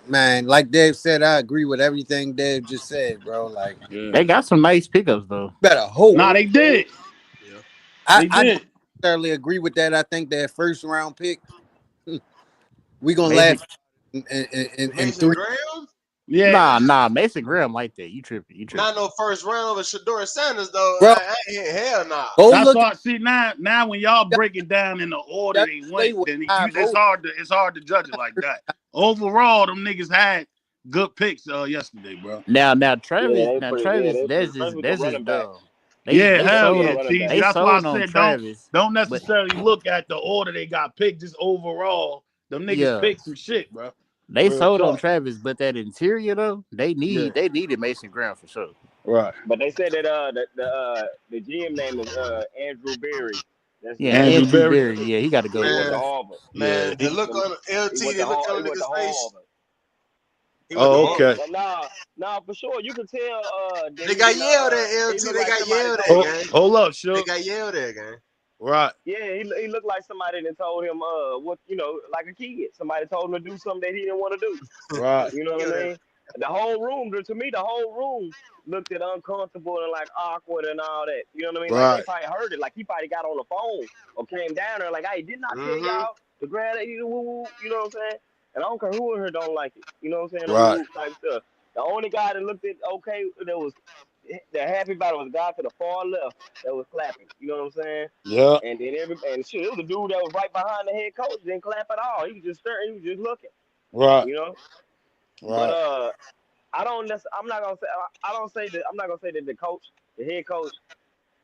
like Dave said, I agree with everything Dave just said, bro. Like they got some nice pickups though. Better hope. Nah, they did. Yeah. I don't necessarily agree with that. I think that first round pick, we gonna laugh in 3. Graham? Yeah. Nah, Mason Graham like that. You tripping. Not no first round over Shador Sanders though. Bro, hell nah. That's why. See now when y'all break it down in the order they went, then it's hard to judge it like that. Overall, them niggas had good picks yesterday, bro. Now Travis, that's his dog. That's why I said don't necessarily look at the order they got picked. Just overall, them niggas picked some shit, bro. They sold on Travis, but that interior though, they needed Mason Graham for sure. Right. But they said that the GM name is Andrew Berry. Andrew Berry. Yeah, he got to go. He went to Harvard. Man, the look on LT, they look on niggas' face. Oh, okay. Nah, for sure. You can tell. They got yelled at LT. They got yelled at, gang. Hold up, sure. They got yelled at, gang. Right. Yeah, he looked like somebody that told him what like a kid. Somebody told him to do something that he didn't want to do. Right. You know what I mean? The whole room, to me, looked at uncomfortable and like awkward and all that. You know what I mean? Right. Like they probably heard it. Like he probably got on the phone or came down there like, hey, didn't I tell y'all to grab that? You know what I'm saying? And I don't care who in here don't like it. You know what I'm saying? Right. Type stuff. The only guy that looked at that happy about it was a guy to the far left that was clapping. You know what I'm saying? Yeah. And then it was a dude that was right behind the head coach, didn't clap at all. He was just staring, he was just looking. Right. You know? Right. But I'm not gonna say that the coach, the head coach,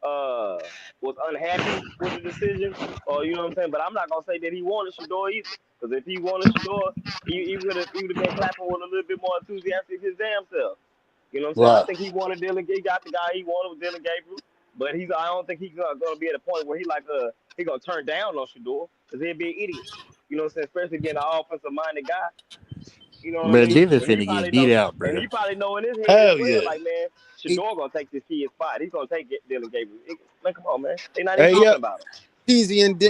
was unhappy with the decision, or you know what I'm saying. But I'm not gonna say that he wanted Shador either, because if he wanted Shador, he would have been clapping with a little bit more enthusiastic his damn self. You know what I'm saying? Right. I think he wanted Dylan. He got the guy he wanted with Dylan Gabriel, but I don't think he's gonna be at a point where he gonna turn down on Shador, because he'd be an idiot. You know what I'm saying? Especially being an offensive minded guy. You know what I mean? Dylan finna get beat out, bro. And he probably know in his head, hell yeah, like, man, Shador gonna take this kid's spot. He's gonna take Dylan Gabriel. Man, come on, man. They not even talking about him. Easy and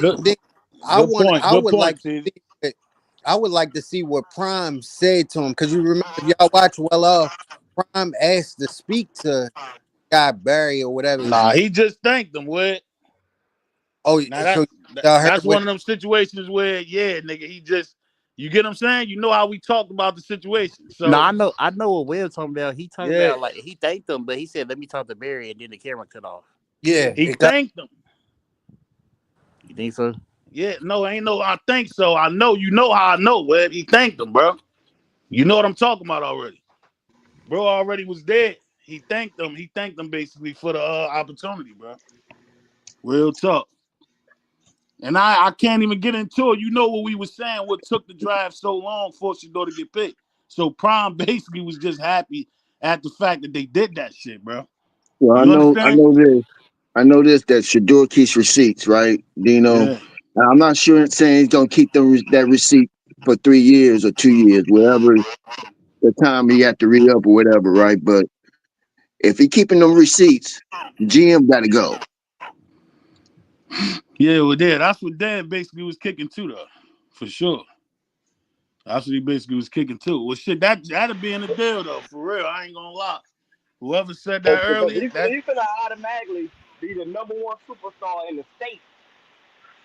I would like to see what Prime said to him, because you remember, if y'all watch Well Off, Prime asked to speak to Guy Barry or whatever. Nah, he just thanked him. What? Oh, now that's one of them situations where, nigga, he just. You get what I'm saying? You know how we talked about the situation. So no, I know what Will's talking about. He talking about like he thanked them, but he said, "Let me talk to Barry," and then the camera cut off. Yeah, he thanked them. You think so? Yeah, no, ain't no. I think so. I know. You know how I know. Where he thanked them, bro. You know what I'm talking about already. Bro already was dead. He thanked them. He thanked them basically for the opportunity, bro. Real talk. And I can't even get into it. You know what we were saying, what took the drive so long for Shador to get picked. So Prime basically was just happy at the fact that they did that shit, bro. Well, I know this, that Shador keeps receipts, right? Dino. Yeah. I'm not sure saying he's gonna keep that receipt for 3 years or 2 years, whatever the time he had to re-up or whatever, right? But if he keeping them receipts, GM gotta go. Yeah, well, that's what Dan basically was kicking too, though, for sure. That's what he basically was kicking too. Well, shit, that'd be in the deal, though, for real. I ain't gonna lie. Whoever said that earlier, he's gonna automatically be the #1 superstar in the state.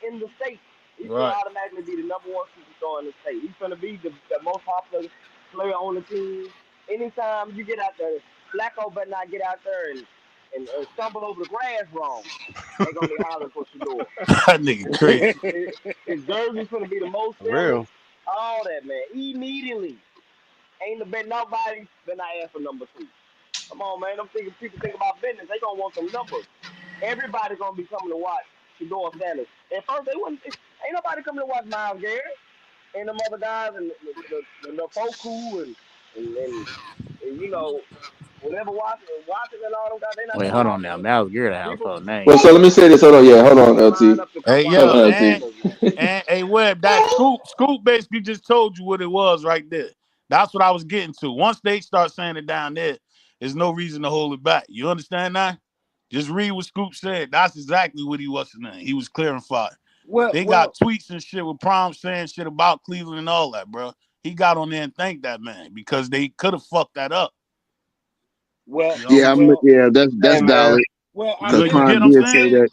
in the state. He's Right. gonna automatically be the number one superstar in the state. He's gonna be the most popular player on the team. Anytime you get out there, Flacco better not get out there and stumble over the grass wrong. They gonna be hollering for Shador. That nigga crazy. His jersey's gonna be the most For real. all that, man. Immediately. Ain't been nobody been not asked for number 2. Come on, man. People think about business. They gonna want some numbers. Everybody gonna be coming to watch Shador Sanders. At first, they wouldn't. Ain't nobody coming to watch Myles Garrett and them other guys and the Foku and you know whatever Watson and all them guys. They not. Wait, hold on now. Myles Garrett, a household name. Well, so let me say this. Hold on, LT. Hey, Hold on, LT. and hey, Webb, that Scoop basically just told you what it was right there. That's what I was getting to. Once they start saying it down there, there's no reason to hold it back. You understand that? Just read what Scoop said. That's exactly what he was saying. He was clear and fire. They got tweets and shit with Prom saying shit about Cleveland and all that, bro. He got on there and thanked that man because they could have fucked that up. Well, that's valid. Well, because Prime did say that.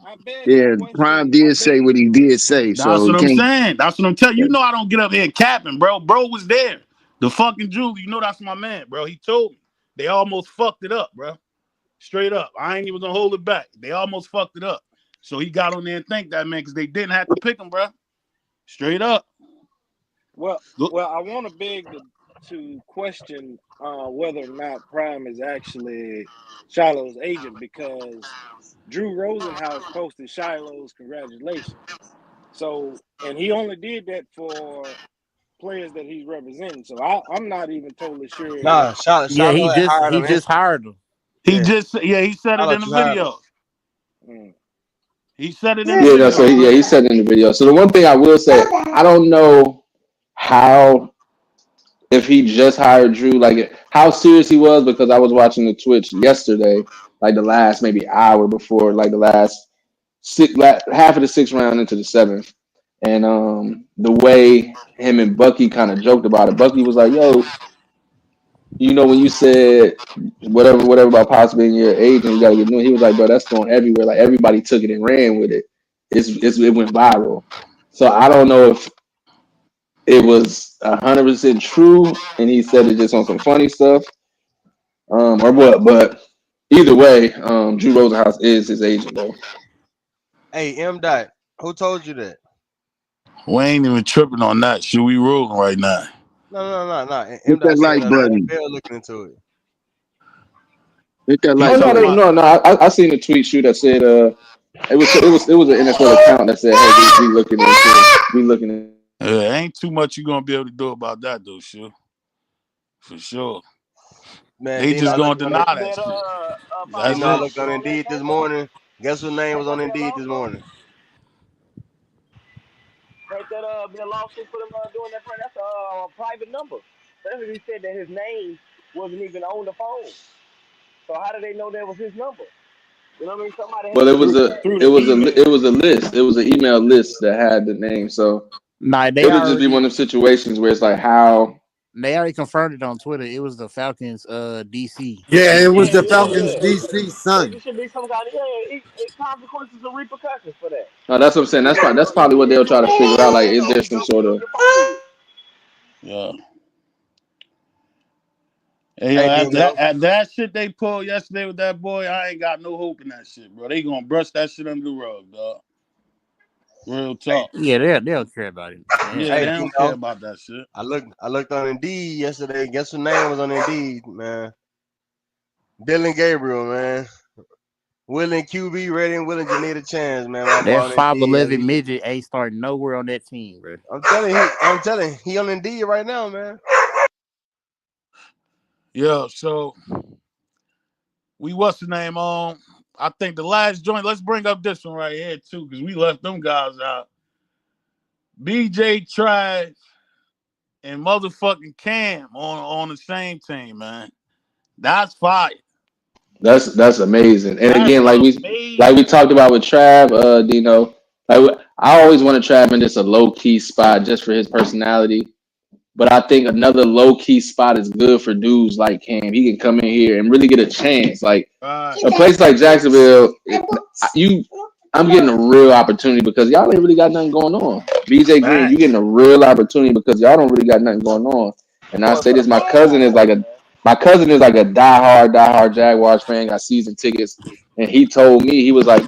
Yeah, Prime did say what he did say. That's so what I'm saying. That's what I'm telling you. You know I don't get up here capping, bro. Bro was there. The fucking Julie, you know that's my man, bro. He told me. They almost fucked it up, bro. Straight up. I ain't even gonna hold it back. They almost fucked it up. So he got on there and thanked that man because they didn't have to pick him, bro. Straight up. Well, I want to beg to question whether or not Prime is actually Shiloh's agent because Drew Rosenhaus posted Shiloh's congratulations. So, and he only did that for players that he's representing. So I'm not even totally sure. Nah, Shiloh he just hired him. He said it in the video. He said it in the video. He said it in the video. So the one thing I will say, I don't know if he just hired Drew, like how serious he was, because I was watching the Twitch yesterday, like the last maybe hour before, like the last half of the 6th round into the 7th. And the way him and Bucky kind of joked about it, Bucky was like, yo, you know, when you said whatever about possibly being your agent, you gotta get new. He was like, bro, that's going everywhere. Like everybody took it and ran with it. It went viral. So I don't know if it was 100% true, and he said it just on some funny stuff, or what. But either way, Drew Rosenhaus is his agent, though. Hey, M. Dot, who told you that? We ain't even tripping on that. Should we rolling right now? No. Hit that like button. Looking into it. Hit that like button. No. I seen a tweet that said it was an NFL account that said, hey, we looking into it. We looking at. Ain't too much you gonna be able to do about that though, sure. For sure. Man, they just gonna deny that shit. That's I looked on Indeed this morning. Guess what name was on Indeed this morning? Ain't that be a lawsuit for them doing that? That's a private number. Especially he said that his name wasn't even on the phone. So how did they know that was his number? You know what I mean? Somebody. Well, it was a list. It was an email list that had the name. So it would just be one of the situations where it's like how. They already confirmed it on Twitter. It was the Falcons DC. Yeah, it was the Falcons DC son. There should be some kind of consequences and repercussions for that. No, that's what I'm saying. That's probably what they'll try to figure out. Like, is there some sort of yeah. Hey, that shit they pulled yesterday with that boy, I ain't got no hope in that shit, bro. They gonna brush that shit under the rug, dog. Real talk. Yeah, they don't care about it. Yeah, they don't care about that shit. I looked on Indeed yesterday. Guess what name was on Indeed, man? Dylan Gabriel, man. Willing QB, ready and willing to need a chance, man. That 5'11" midget ain't starting nowhere on that team, bro. I'm telling you, he on Indeed right now, man. Yeah, so what's the name on? I think the last joint, let's bring up this one right here too, because we left them guys out. BJ Trash and motherfucking Cam on the same team, man. That's fire. That's amazing. And again, like we talked about with Trav, Dino, like I always want Trav in just a low key spot just for his personality. But I think another low key spot is good for dudes like Cam. He can come in here and really get a chance. Like a place like Jacksonville, I'm getting a real opportunity because y'all ain't really got nothing going on. BJ Green, you getting a real opportunity because y'all don't really got nothing going on. And I say this, my cousin is like a diehard Jaguars fan, got season tickets, and he told me, he was like,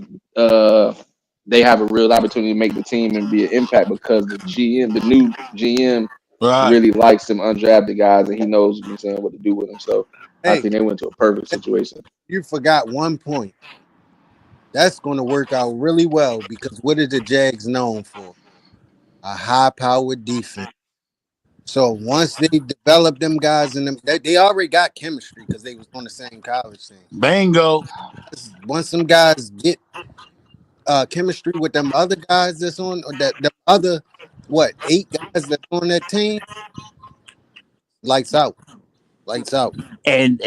they have a real opportunity to make the team and be an impact because the new GM really likes some undrafted guys, and he knows, you know what I'm saying, what to do with them. So I think they went to a perfect situation. You forgot one point. That's going to work out really well because what are the Jags known for? A high-powered defense. So once they develop them guys in them, they already got chemistry because they was on the same college team. Bingo. Once some guys get chemistry with them other guys that's on, or the other 8 guys that's on that team, lights out. And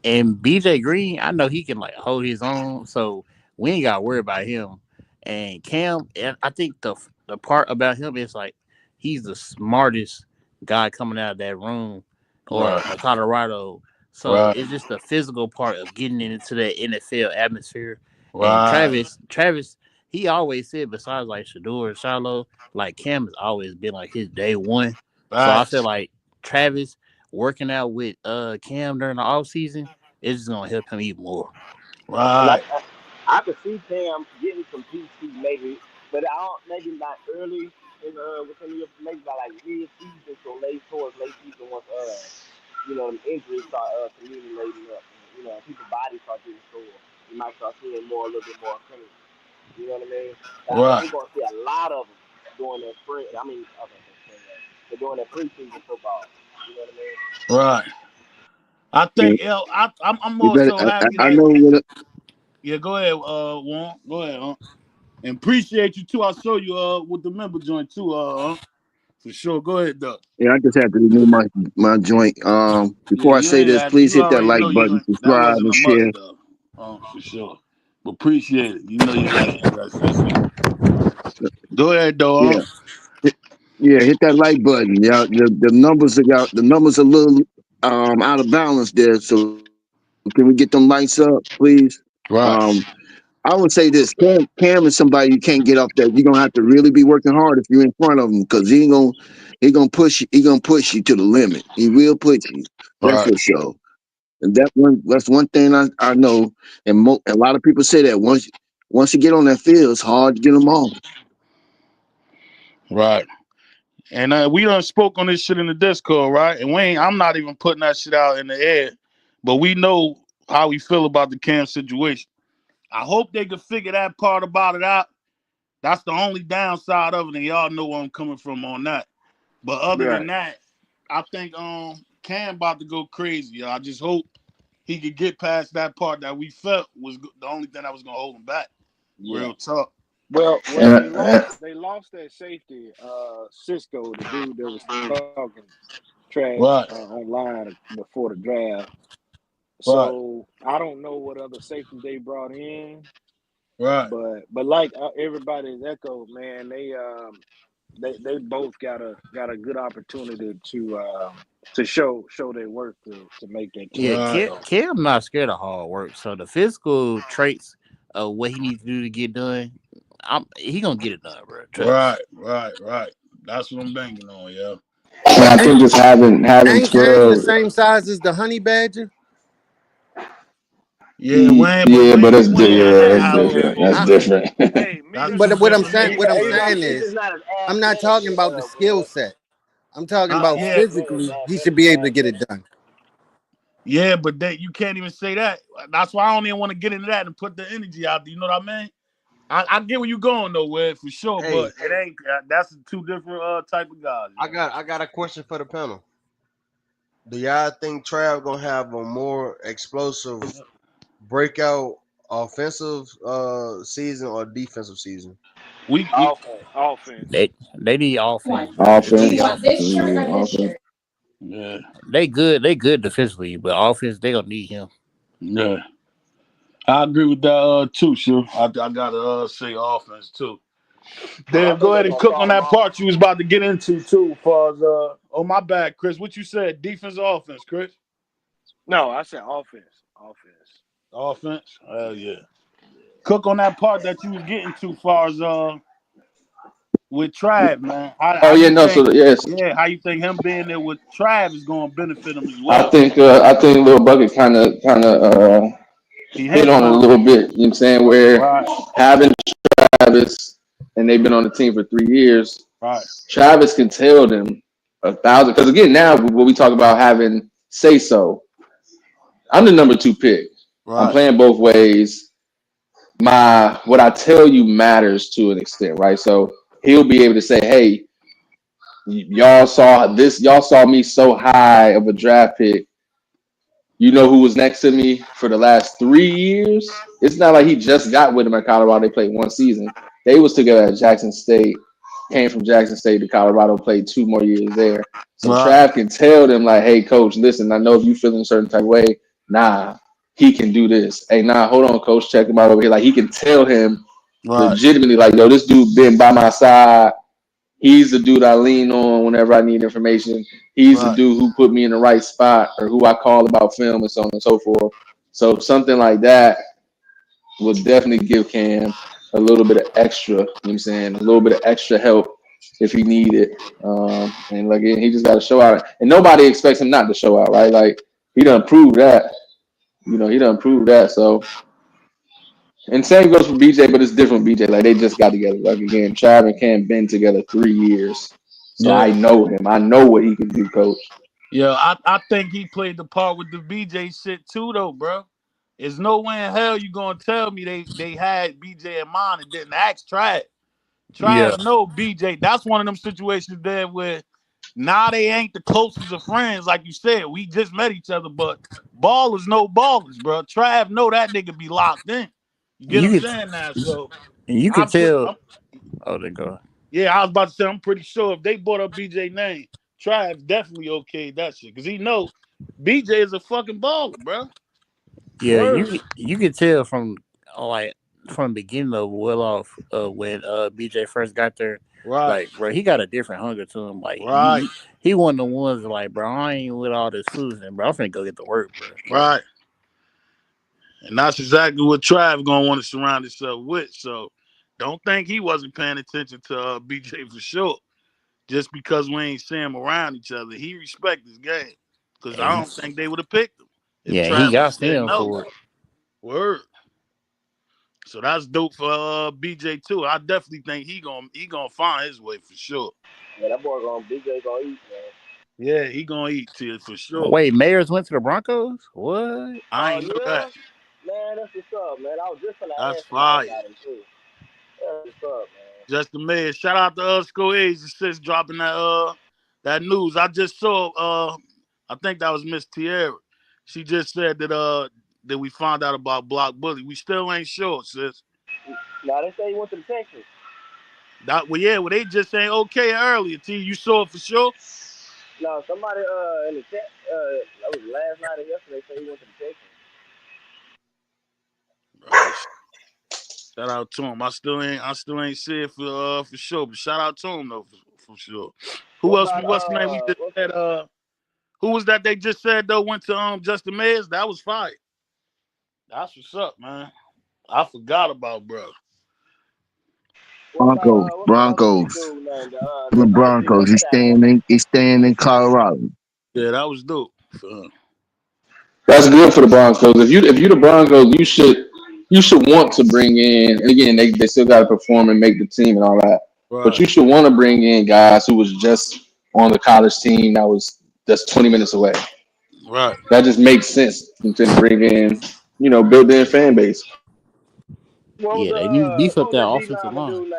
BJ Green, I know he can like hold his own, so we ain't gotta worry about him. And Cam, I think the part about him is like he's the smartest guy coming out of that room or Colorado. So it's just the physical part of getting into that NFL atmosphere. And Travis, he always said, besides like Shedeur and Shiloh, like Cam has always been like his day one. So I feel like Travis working out with Cam during the offseason is just gonna help him even more. Right. I could see Cam getting some PC maybe, but maybe not early in within the year, maybe by like mid-season, so towards late season once them injuries start accumulating up, people's bodies start getting sore. You might start seeing a little bit more clean. You know what I mean? I think we're gonna see a lot of them during that spring. They're doing that preseason football. You know what I mean? Right. I think I'm also happy that. Yeah, go ahead, Juan. Go ahead, and appreciate you too. I'll show you with the member joint too, for sure. Go ahead, Doug. Yeah, I just had to renew my joint. Before I say this, please hit that like button, subscribe, and share. For sure. But appreciate it. You know you got that. Go ahead, Doug. Yeah, hit that like button. Yeah, the numbers are a little out of balance there. So can we get them lights up, please? Right. I would say this: Cam is somebody you can't get off that. You're gonna have to really be working hard if you're in front of him because he gonna push you to the limit. He will push you. That's for sure. And that's one thing I know. And a lot of people say that once you get on that field, it's hard to get them off. Right. And we done spoke on this shit in the Discord, right? And I'm not even putting that shit out in the air, but we know how we feel about the Cam situation. I hope they can figure that part about it out. That's the only downside of it, and y'all know where I'm coming from on that. But other than that, I think Cam about to go crazy. Y'all. I just hope he could get past that part that we felt was the only thing that was gonna hold him back. Yeah. Real tough. Well, they lost that safety, Cisco, the dude that was talking trash online before the draft. So I don't know what other safety they brought in. Right. But like everybody's echoed, man, they both got a good opportunity to show their worth to make that team. Yeah, Cam not scared of hard work. So the physical traits of what he needs to do to get done, he gonna get it done, bro. Right. That's what I'm banking on, yeah. I think just having ain't Cam the same size as the honey badger? Yeah, but it's different. That's different. But what I'm saying is, I'm not talking about the skill set. I'm talking about physically, he should be able to get it done. Yeah, but you can't even say that. That's why I don't even want to get into that and put the energy out there. You know what I mean? I get where you're going though, Wed, for sure. But it ain't. That's two different type of guys. I got a question for the panel. Do y'all think Trav gonna have a more explosive breakout offensive season or defensive season? Offense. They need offense. Offense. Yeah. They good defensively, but offense they gonna need him. Yeah. I agree with that too, sure. I gotta say offense too. Dave, go ahead and cook on that part you was about to get into too. Oh my bad, Chris. What you said? Defense or offense, Chris? No, I said offense. Offense? Hell yeah. Cook on that part that you was getting too far as with Trav, man. Oh yeah, no. So yes, yeah, how you think him being there with Trav is going to benefit him as I well? think Lil Bucket kind of hit on it a little bit. You know what I'm saying? Where having Travis and they've been on the team for 3 years. Right. Travis can tell them 1,000. Because again, now when we talk about having say so, I'm the number 2 pick. Right. I'm playing both ways. What I tell you matters to an extent, right? So he'll be able to say, "Hey, y'all saw this. Y'all saw me so high of a draft pick. You know who was next to me for the last 3 years? It's not like he just got with him at Colorado. They played 1 season. They was together at Jackson State. Came from Jackson State to Colorado, played 2 more years there. So Trav can tell them like, hey, coach, listen, I know if you feeling a certain type of way, nah, he can do this. Hey, nah, hold on, coach, check him out over here. Like he can tell him legitimately, like, yo, this dude been by my side. He's the dude I lean on whenever I need information. He's the dude who put me in the right spot or who I call about film and so on and so forth. So something like that would definitely give Cam a little bit of extra, you know what I'm saying, a little bit of extra help if he needed. And like he just got to show out. And nobody expects him not to show out, right? Like he done proved that. You know, he done proved that. So, and same goes for BJ, but it's different with BJ. Like they just got together. Like again, Trav and Cam been together 3 years. So I know him. I know what he can do, coach. Yeah, I think he played the part with the BJ shit too, though, bro. There's no way in hell you gonna tell me they had BJ in mind and didn't ask Trav. Trav know BJ. That's one of them situations there where now they ain't the closest of friends, like you said. We just met each other, but ballers know ballers, bro. Trav know that nigga be locked in. You get what I'm saying now? So you can tell. Oh, they go. Yeah, I was about to say, I'm pretty sure if they brought up BJ name, Trav definitely okayed that shit because he know BJ is a fucking baller, bro. Yeah, you can tell from the beginning of Willoff when BJ first got there. Right. Like, bro, he got a different hunger to him. Like, he one of the ones like, bro, I ain't with all this losing, bro. I'm finna go get to work, bro. Right. And that's exactly what Trav gonna want to surround himself with. So don't think he wasn't paying attention to BJ for sure. Just because we ain't seeing him around each other, he respect his game. Because I don't think they would have picked him. Yeah, he got him for it. Word. So that's dope for BJ too. I definitely think he gonna find his way for sure. Yeah, that boy BJ gonna eat, man. Yeah, he gonna eat too for sure. Wait, Mayers went to the Broncos? What? I ain't know that. Man, that's what's up, man. I was just gonna ask fire. About him too. That's what's up, man. Justin Mayers. Shout out to School Agency dropping that news. I just saw I think that was Miss Tierra. She just said that we found out about Block Bully. We still ain't sure, sis. Now they say he went to the Texans. They just saying okay earlier. T, you saw it for sure? No, somebody in the chat that was last night or yesterday said he went to the Texans. Shout out to him. I still ain't see it for sure, but shout out to him though for sure. What's the name we just said? Who was that they just said though went to Justin Mayers? That was fire. That's what's up, man. I forgot about bro. Broncos. The Broncos. He's staying in Colorado. Yeah, that was dope. That's good for the Broncos. If you the Broncos, you should want to bring in. And again, they still got to perform and make the team and all that. Right. But you should want to bring in guys who was just on the college team that's 20 minutes away. Right. That just makes sense to bring in, build their fan base. Yeah, they need to beef up that offensive line.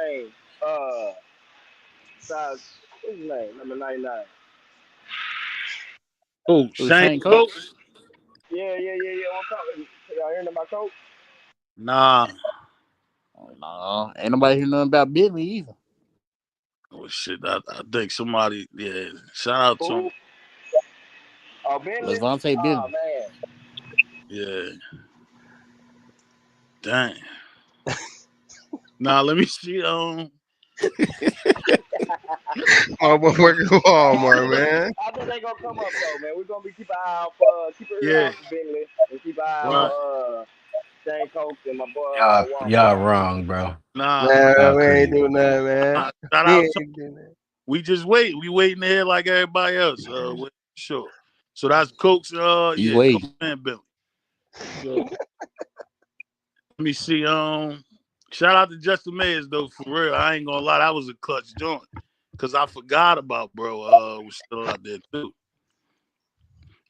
What's his name? Number 99. Oh, Shane Coach? Yeah. What coach? Y'all hearing about Coach? Nah. Ain't nobody hear nothing about Billy either. Oh shit! I think somebody. Yeah. Shout out to him. Oh, Billy. Levante Billy. Oh man. Yeah. Dang. Now let me see. Oh, but working Walmart, man. I think they gonna come up though, man. We're gonna be keep an eye out for Billy and keep an eye out Shane Coke and my boy Y'all Wamba. wrong, bro. Nah, Man, Y'all we ain't crazy. doing nothing, man. shout He out ain't to doing that. we just wait. We waiting to hear like everybody else. Sure. So that's Coach. You Yeah, Coach wait. and Billy. So let me see. Shout out to Justin Mayers though, for real. I ain't gonna lie, that was a clutch joint. Cause I forgot about bro. Was still out there too.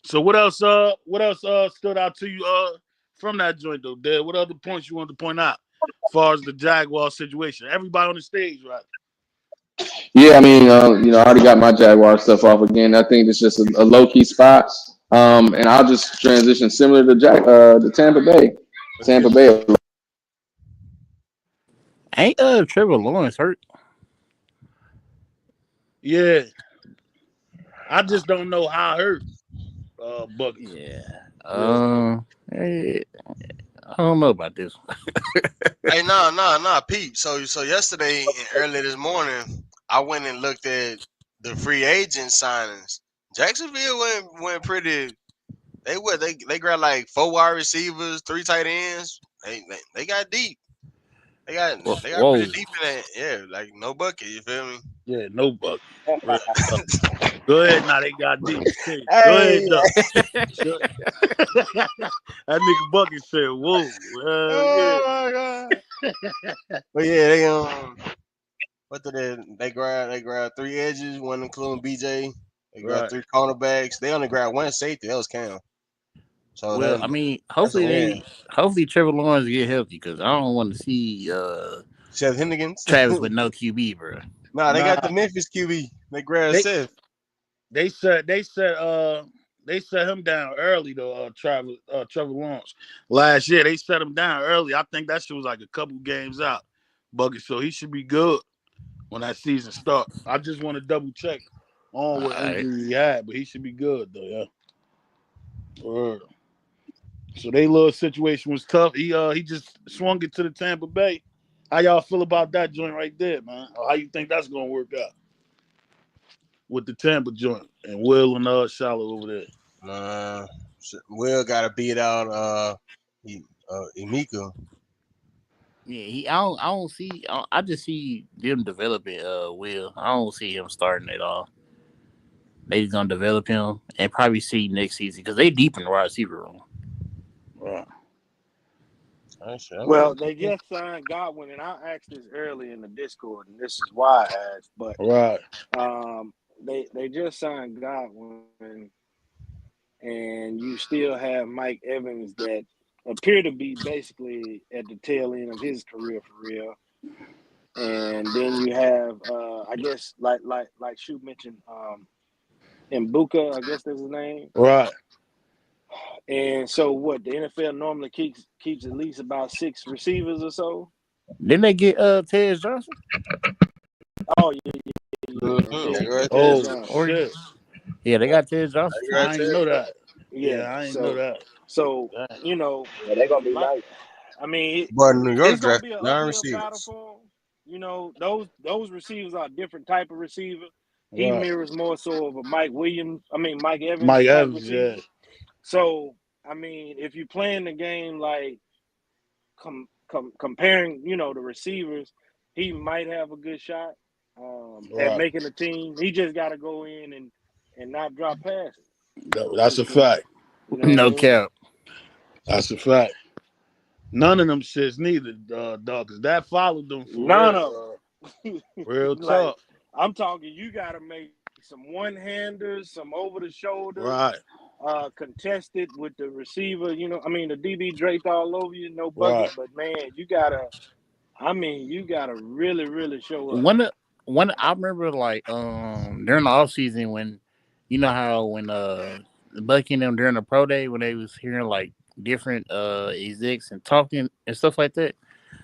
So what else stood out to you from that joint though, Dad? What other points you wanted to point out as far as the Jaguar situation? Everybody on the stage, right? Yeah, I mean, I already got my Jaguar stuff off again. I think it's just a low key spot. And I'll just transition similar to Tampa Bay. Tampa Bay. Ain't Trevor Lawrence hurt? Yeah. I just don't know how hurt. Buckets. Yeah. I don't know about this. Hey, nah, Pete. So yesterday and early this morning, I went and looked at the free agent signings. Jacksonville went pretty. They grabbed like 4 wide receivers, 3 tight ends. They got deep. They got pretty deep in that. Yeah, like no bucket. You feel me? Yeah, no bucket. Go ahead. Now they got deep. Go Hey. ahead, though. That nigga Bucket said, "Whoa, my god!" But yeah, they what did they grab 3 edges, one including BJ. They grabbed 3 cornerbacks. They only grabbed 1 safety. That was Cam. So well, I mean, hopefully Trevor Lawrence get healthy because I don't want to see Seth Hennigan's Travis with no QB, bro. Nah, they got the Memphis QB. They grabbed Seth. They set him down early though. Trevor Lawrence last year they set him down early. I think that shit was like a couple games out, Bucket. So he should be good when that season starts. I just want to double check on what injury he had, but he should be good though. Yeah. So their little situation was tough. He just swung it to the Tampa Bay. How y'all feel about that joint right there, man? Or how you think that's gonna work out with the Tampa joint and Will and Shallow over there? Will got to beat out Emeka. Yeah, I don't see. I just see them developing Will. I don't see him starting at all. They just gonna develop him and probably see next season because they deep in the wide receiver room. Right. Well, they just signed Godwin, and I asked this early in the Discord, and this is why I asked. But they just signed Godwin, and you still have Mike Evans that appear to be basically at the tail end of his career for real. And then you have, I guess, like Shu mentioned, Mbuka, I guess that's his name. Right. And so what? The NFL normally keeps at least about 6 receivers or so. Didn't they get Ted Johnson? Oh yeah. Shit. Yeah, they got Ted Johnson. I didn't know that. Yeah, I didn't know that. So they're gonna be nice. I mean, New York it's gonna be an uphill receivers. battle for them. Those receivers are a different type of receiver. He Right. mirrors more so of a Mike Evans. Mike type Evans, receiver. yeah. So I mean, if you're playing the game like comparing, the receivers, he might have a good shot at making the team. He just got to go in and not drop passes. That's a fact. No cap. That's a fact. None of them shits neither, dog, because that followed them for None real. of Real like, tough. I'm talking, you got to make some one-handers, some over-the-shoulder, Right. Contested with the receiver. The DB draped all over you, no bucket. Right. But man, you gotta really, really show up. One I remember like during the offseason when when Bucky and them during the pro day when they was hearing like different execs and talking and stuff like that.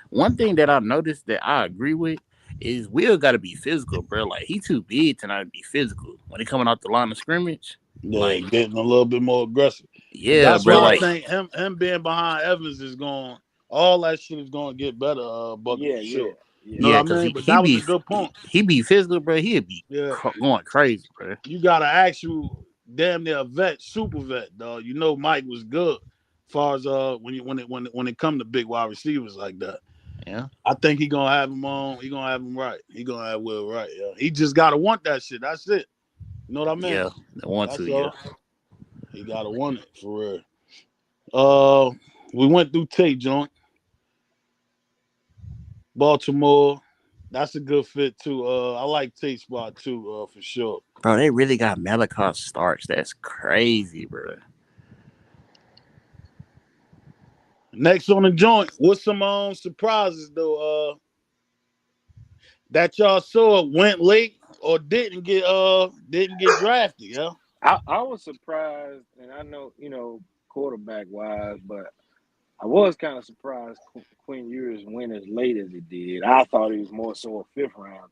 One thing that I noticed that I agree with is Will got to be physical, bro. Like he too big to not be physical when he coming out the line of scrimmage. Yeah, like getting a little bit more aggressive. Yeah, that's bro. why I think him being behind Evans is going. All that shit is going to get better. Bucket, sure. You know what I mean? But that was a good point. He be physical, bro. He'd be going crazy, bro. You got an actual damn near vet, super vet, dog. Mike was good far as when it come to big wide receivers like that. Yeah. I think he gonna have him on. He gonna have him right. He gonna have Will right. Yeah. He just gotta want that shit. That's it. You know what I mean? Yeah. They want That's to. all. Yeah. He gotta want it for real. We went through Tate joint. Baltimore. That's a good fit too. I like Tate spot too, for sure. Bro, they really got Malachi Starks. That's crazy, bro. Next on the joint, what's some surprises though? That y'all saw went late or didn't get drafted, yeah. I was surprised, and I know, quarterback wise, but I was kind of surprised Quinn Ewers went as late as he did. I thought he was more so a fifth round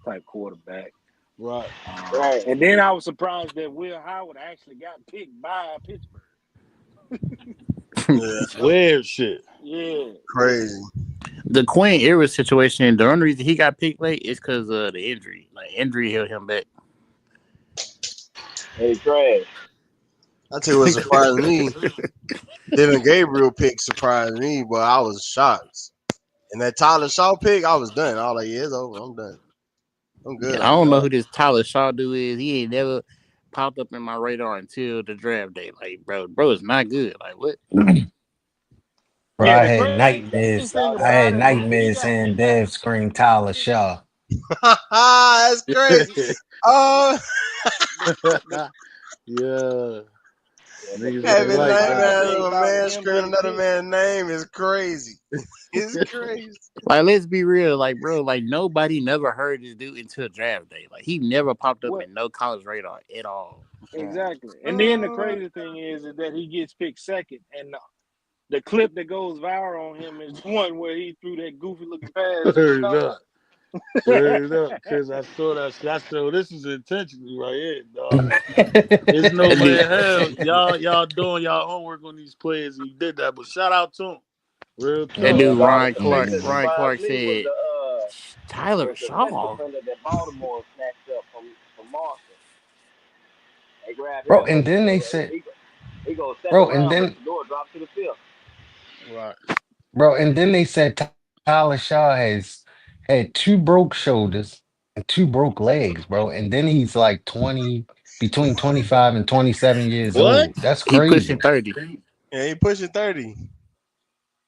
type quarterback. Right. Right. And then I was surprised that Will Howard actually got picked by Pittsburgh. Yeah, weird shit. Yeah. Crazy. The Quinn Ewers situation, the only reason he got picked late is because of the injury. Like, injury held him back. Hey, Trash. I tell you what surprised me. Devin Gabriel pick surprised me, but I was shocked. And that Tyler Shaw pick, I was done. I was like, yeah, it's over. I'm done. I'm good. Yeah, I don't know who this Tyler Shaw dude is. He ain't never popped up in my radar until the draft day. Like, bro is not good. Like, what? Bro, I had nightmares saying Dev screamed Tyler Shaw. That's crazy. Yeah. Having nightmares of a man screaming another man's name is crazy. It's crazy. Like, let's be real. Like, bro, like, nobody never heard this dude until draft day. Like, he never popped up in no college radar at all. Exactly. And then the crazy thing is that he gets picked second, and the clip that goes viral on him is the one where he threw that goofy looking pass. Because I saw that shit. So this is intentional right here, dog. There's no way in hell y'all doing y'all homework on these players and you did that. But shout out to him. Real talk. That dude Ryan Clark said Tyler Shaw. That Baltimore snatched up from Marshall. They grabbed bro, and then they said, he goes bro, and then the door dropped to the field. Right. Bro, and then they said Tyler Shaw has had 2 broke shoulders and 2 broke legs, bro. And then he's like between 25 and 27 years old. That's crazy. He pushing 30. Yeah, he pushing 30.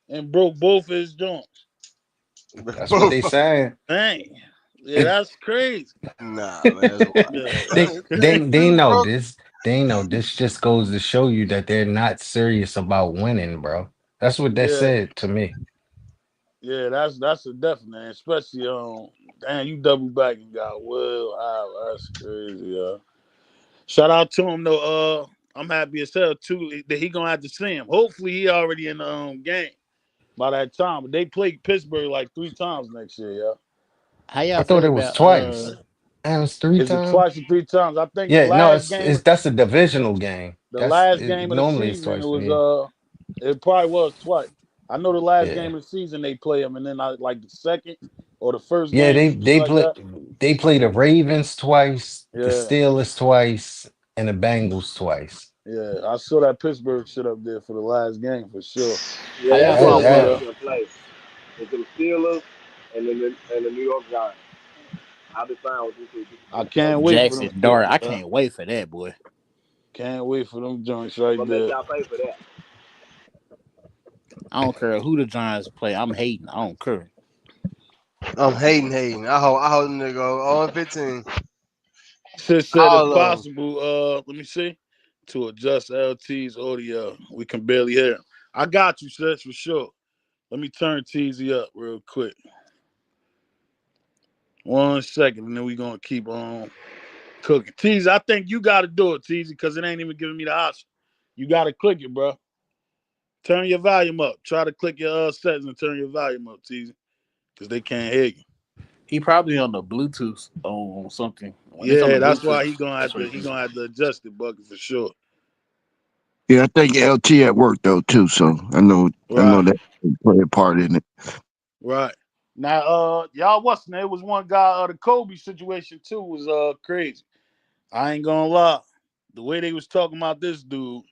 And broke both his joints. That's what they saying. Dang. Yeah, that's crazy. Nah, man. They know this. They know this just goes to show you that they're not serious about winning, bro. That's what they said to me. Yeah, that's a definite, especially damn, you double back and got Will Howard. That's crazy, Shout out to him though. I'm happy as hell too that he gonna have to see him. Hopefully he already in the game by that time. But they played Pittsburgh like 3 times next year, yeah. How y'all I thought it was twice. And it was 3 times. It twice or 3 times? I think. Yeah, no, that's a divisional game. Last game of the season, it was it probably was twice. I know the last game of the season they play them, and then like the second or the first. Yeah, game, they play the Ravens twice, Yeah. the Steelers twice, and the Bengals twice. Yeah, I saw that Pittsburgh shit up there for the last game for sure. Yeah, that's what I'm gonna play. It's the Steelers and the New York Giants. I'll be fine with this. I can't wait Jackson for them. Dart. I can't wait for that, boy. Can't wait for them joints right there. Y'all pay for that. I don't care who the Giants play. I'm hating. I don't care. I'm hating. I hope them to go 0-15. Just said if possible, let me see. To adjust LT's audio. We can barely hear him. I got you, sis, for sure. Let me turn TZ up real quick. 1 second, and then we're going to keep on cooking. TZ, I think you got to do it, TZ, because it ain't even giving me the option. You got to click it, bro. Turn your volume up. Try to click your settings and turn your volume up, TZ, because they can't hear you. He probably on the Bluetooth on something. Yeah, that's why he gonna have to adjust it, Bucket, for sure. Yeah, I think LT at work though too, so I know that play a part in it. Right. Now, y'all wasn't there. It was one guy, the Kobe situation too was crazy. I ain't gonna lie. The way they was talking about this dude,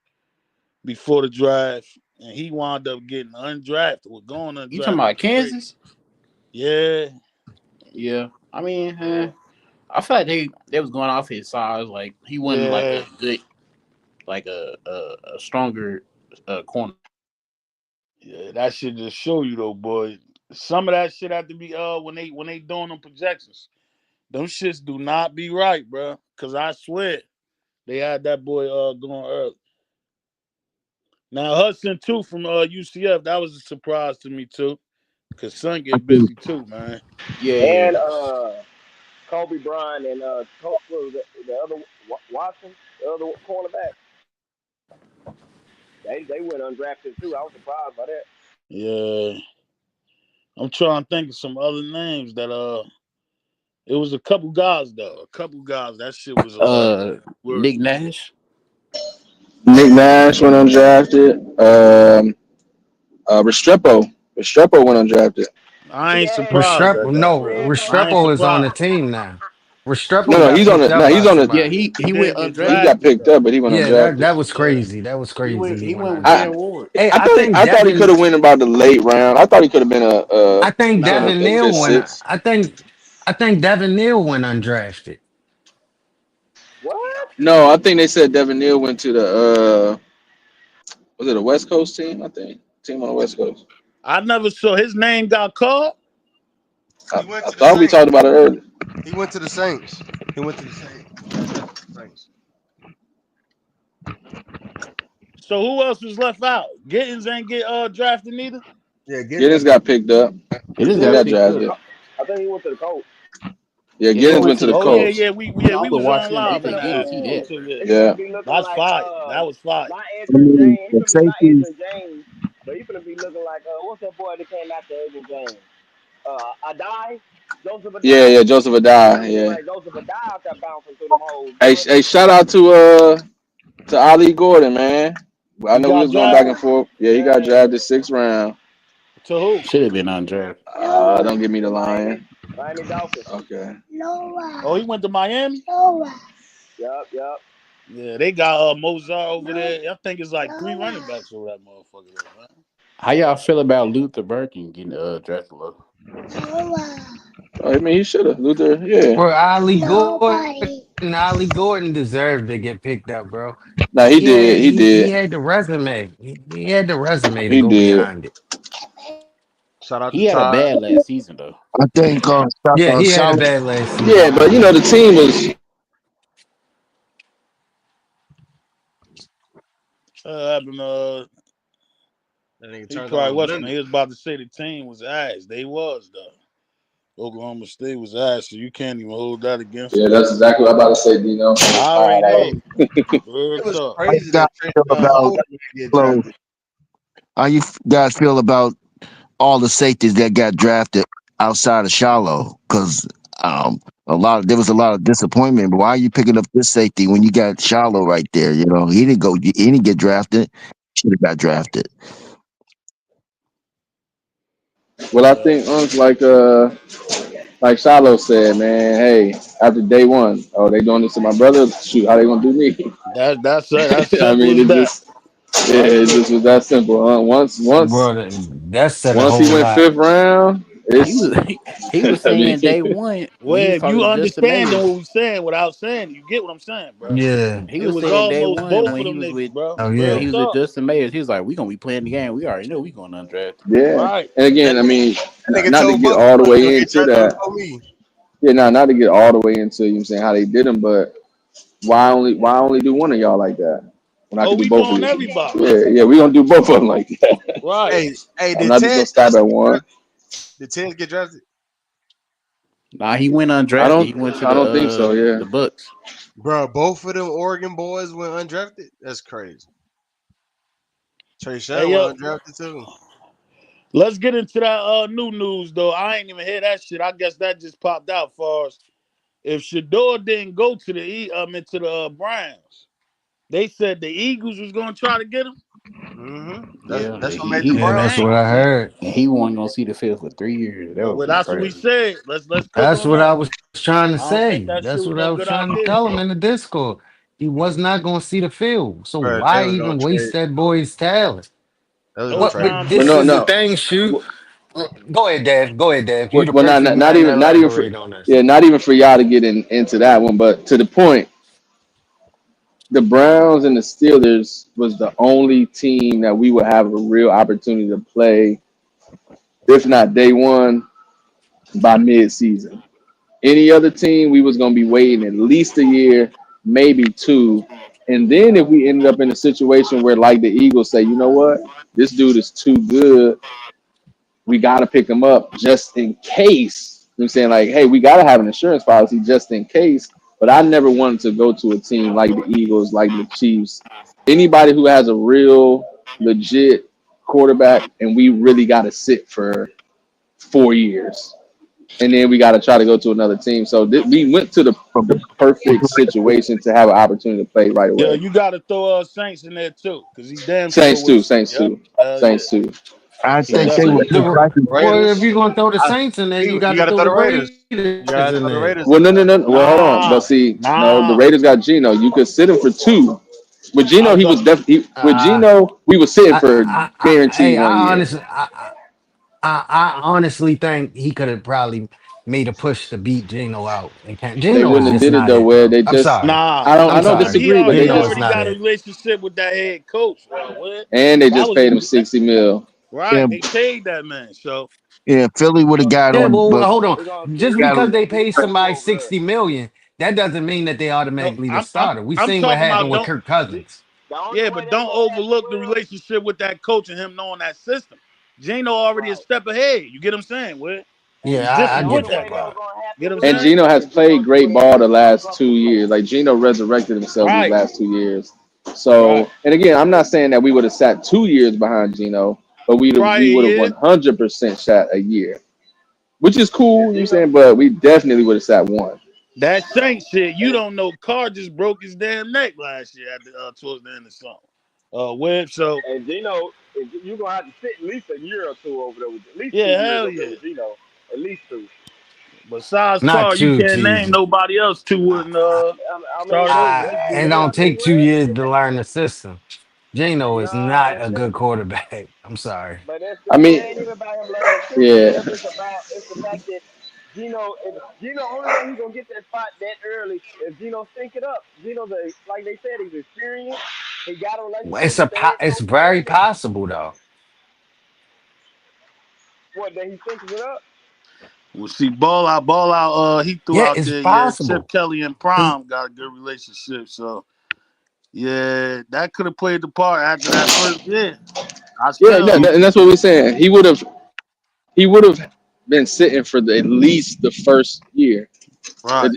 before the draft, and he wound up getting undrafted. We're going undrafted. You talking about Kansas? Yeah. Yeah. I mean, I feel like they was going off his size. Like he wasn't like a good, like a stronger corner. Yeah, that shit just show you though, boy. Some of that shit have to be when they doing them projections. Them shits do not be right, bro. Cause I swear they had that boy going early. Now Hudson too from UCF, that was a surprise to me too. Cause son get busy too, man. And Kobe Bryant and what was the other Watson, the other cornerback. They went undrafted too. I was surprised by that. Yeah. I'm trying to think of some other names that it was a couple guys though. A couple guys. That shit was Nick Nash. Nick Nash went undrafted. Restrepo went undrafted. I ain't surprised. Restrepo is on the team now. Restrepo. No, he's on the. No, he's on the. Yeah, he went undrafted. He got picked up, but he went undrafted. That was crazy. That was crazy. He went with Dan Ward. Hey, I thought he could have went about the late round. I thought he could have been a. I think Devin Neal went. I think Devin Neal went undrafted. What? No, I think they said Devin Neal went to the. Was it a West Coast team? I think team on the West Coast. I never saw his name got called. I thought we talked about it earlier. He went to the Saints. So who else was left out? Giddens ain't get drafted neither. Yeah, Giddens got picked up. Giddens got drafted. I think he went to the Colts. Yeah, Giddens went to the Colts. Yeah, we was on live. Yeah, that's fire. That was fire. Not Adrian James. Not Adrian James, but he's gonna be looking like what's that boy that came after Adrian James? Adai. Joseph Adai. Yeah, Joseph Adai. Yeah. Like Joseph Adai out there bouncing through them holes. Hey, shout out to Ali Gordon, man. I know we was going back and forth. Yeah, he got drafted 6th round. To who? Should have been undrafted. Don't give me the Lion. Miami Dolphins. Okay. Oh, he went to Miami? Yup. Yeah, they got Mozart over there. I think it's like 3 running backs over that motherfucker there, man. How y'all feel about Luther Burden getting drafted low? I mean, he should have. Luther, yeah. Well, Ali Gordon deserved to get picked up, bro. Nah, he did. He had the resume. He had the resume to go behind it. Shout out he had a bad last season though. I think. He had a bad last season. Yeah, but the team was. He probably wasn't. He was about to say the team was ass. They was though. Oklahoma State was ass, so you can't even hold that against them. Yeah, that's exactly what I'm about to say, Dino. I already know. It was crazy. How you guys feel about all the safeties that got drafted outside of Shiloh? Because there was a lot of disappointment. But why are you picking up this safety when you got Shiloh right there? He didn't get drafted. Should have got drafted. Well, I think like Shiloh said, man. Hey, after day one, they doing this to my brother. Shoot, how they gonna do me? That's it. I mean, it just was that simple. Once he went 5th round, he was saying day one. Well, you understand what we're saying without saying. You get what I'm saying, bro. Yeah, he was saying day one both when of them niggas, bro. Oh yeah, he was with Justin Mayers. He was like, "We gonna be playing the game. We already know we going undrafted." Yeah, right. And again, I mean, not to get all the way into that. Yeah, not to get all the way into how they did them, but why only do one of y'all like that? When I can do both of you. Everybody. Yeah, we gonna do both of them like that. Right. Hey, I'm not just gonna stab at one. Did Tens get drafted? Nah, he went undrafted. I don't think so. Yeah, the Bucks. Bro, both of them Oregon boys went undrafted. That's crazy. Trey Shell went undrafted too. Let's get into that new news though. I ain't even hear that shit. I guess that just popped out for us. If Shedeur didn't go to the Browns, they said the Eagles was gonna try to get him. Mm-hmm. That's what made the Browns. That's what I heard. And he wasn't gonna see the field for 3 years. That's what we said. Let's. That's what I was trying to say. That's what I was trying to tell him in the Discord. he was not going to see the field. So Bro, they why was even gonna waste trade. that boy's talent? They was gonna No But trade. time But this no, is the no. thing, shoot. Go ahead, Dave. Go ahead, Dave. You the Well, perfect not man to even for elaborate on this. not even for y'all to get into that one. But to the point, the Browns and the Steelers was the only team that we would have a real opportunity to play, if not day one, by mid-season. Any other team, we was gonna be waiting at least a year, maybe two. And then if we ended up in a situation where, like the Eagles say, you know what, this dude is too good, we got to pick him up just in case. You know what I'm saying? Like, hey, we got to have an insurance policy just in case. But I never wanted to go to a team like the Eagles, like the Chiefs. Anybody who has a real, legit quarterback, and we really got to sit for 4 years. And then we got to try to go to another team. So we went to the perfect situation to have an opportunity to play right Yeah, away. you got to throw Saints in there too, because he damn sure Saints would too, have. Saints Yep. too, Yeah. Saints too, I He think Saints they definitely too. were would have. Well, if Raiders. you're going to throw the Saints in there, you got You to gotta throw throw the the Raiders. Raiders You gotta in throw the there. Raiders Well, in no, there. no, no. Well, hold on. But see, no, the Raiders got Geno. You could sit him for two. With Geno, I'm he was talking. definitely with Uh, Geno. We was sitting for hey, guaranteed 1 year. I honestly think he could have probably made a push to beat Geno out. And They Geno is wouldn't have just did it not though. it, Where bro. they I'm just, sorry. I I'm don't sorry. disagree, but they He Geno is just already not got a it. relationship with that head coach. What? and they That just was paid him 60 mil. yeah, right. They paid that man. So yeah. Philly would have got Yeah, on, well, but hold on. We're gonna see. Just We're got gonna because see they if he pay can somebody go over there. 60 million, that doesn't mean that they no, automatically the I'm starter. We I'm seen what talking happened about with don't. Kirk Cousins. The only Yeah, way but that's don't gonna happen, overlook the Will. relationship with that coach and him knowing that system. Geno already a Right. step ahead. You get what I'm saying? Will? And He's Yeah, I the different with only get that way that that guy. was part. gonna Get happen, what I'm And Will, saying? Geno has if Geno played stay great ball the healthy and last up to 2 years. play. Like Geno resurrected himself these Right, last 2 years. right, So, and again, I'm not saying that we would have sat 2 years behind Geno, but right. we would have Yeah, 100% sat a year, which is cool. You know And what I'm Geno, saying? But we definitely would have sat one. that Saint shit. You don't know. Carr just broke his damn neck last year at the towards the end of summer. Webb. So and Geno, you're gonna have to sit at least a year or two over there with at least 2 yeah, years hell over there yeah. with Geno. At least two. Besides Not Carr, you too, can't name TJ. nobody else who wouldn't I mean, start over. we It we don't got to be take 2 years realistic, to man. learn the system. Geno is Nah, not a good quarterback. I'm sorry. but I it mean, ain't even about him learning the system, yeah, Will. It's the fact that Geno, only way he gonna get that spot that early if Geno sync it up. Like they said, he's experienced. He got a relationship with the head It's coach very already. possible though. What, that he syncs it up? We'll see. Ball out, ball out. He threw Yeah, out it's there. Yeah, possible. Chip Kelly and Prime got a good relationship. So yeah, that could have played the part after that first year. I yeah, still and that's what we're saying. He would have been sitting for at least the first year. right.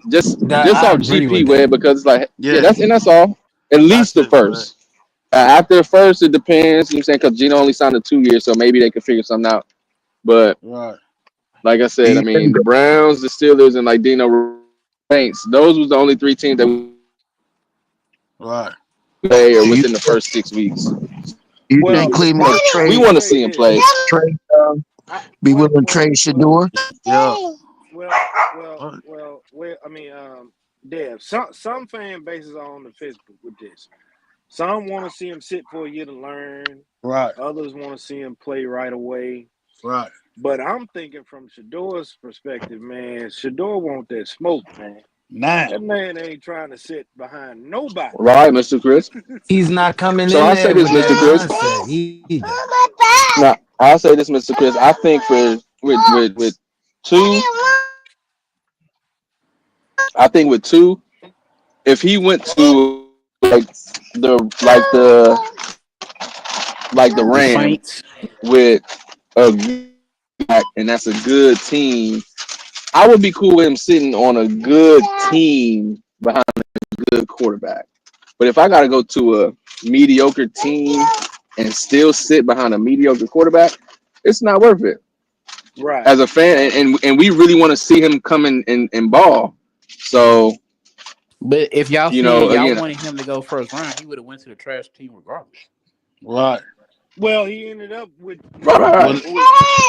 Just I off agree with GP way that. because like yeah, Yeah, that's all. At least that's the it, man. first. After the first, it depends. You know what I'm saying? Because Gino only signed a 2 years, so maybe they could figure something out. But Right, like I do said, I you think mean, the Browns, the Steelers, and like Dino Saints, those was the only three teams that we right. play or do you within the first 6 weeks. you think Well, Cleveland I would will We trade want to say see him this. play. trade I be willing to trade Shador? Yeah. I mean, Dev. Some fan bases are on the fence with this. Some want to see him sit for a year to learn. Right, Others want to see him play right away. right. But I'm thinking from Shador's perspective, man. Shador want that smoke, man. Now, That man ain't trying to sit behind nobody. Right, Mr. Chris. He's not coming So in I'll say there this, with that Mr. Chris. mindset either. No, I'll say this, Mr. Chris. I think with two, I think with two, if he went to the The Rams Saints. with a back, and that's a good team, I would be cool with him sitting on a good team behind a good quarterback. But if I got to go to a mediocre team and still sit behind a mediocre quarterback, it's not worth it. Right. As a fan, and we really want to see him come in and ball. So, But if y'all you said know, y'all again, wanted him to go first round, he would have went to the trash team regardless. right. Well, he ended up with right.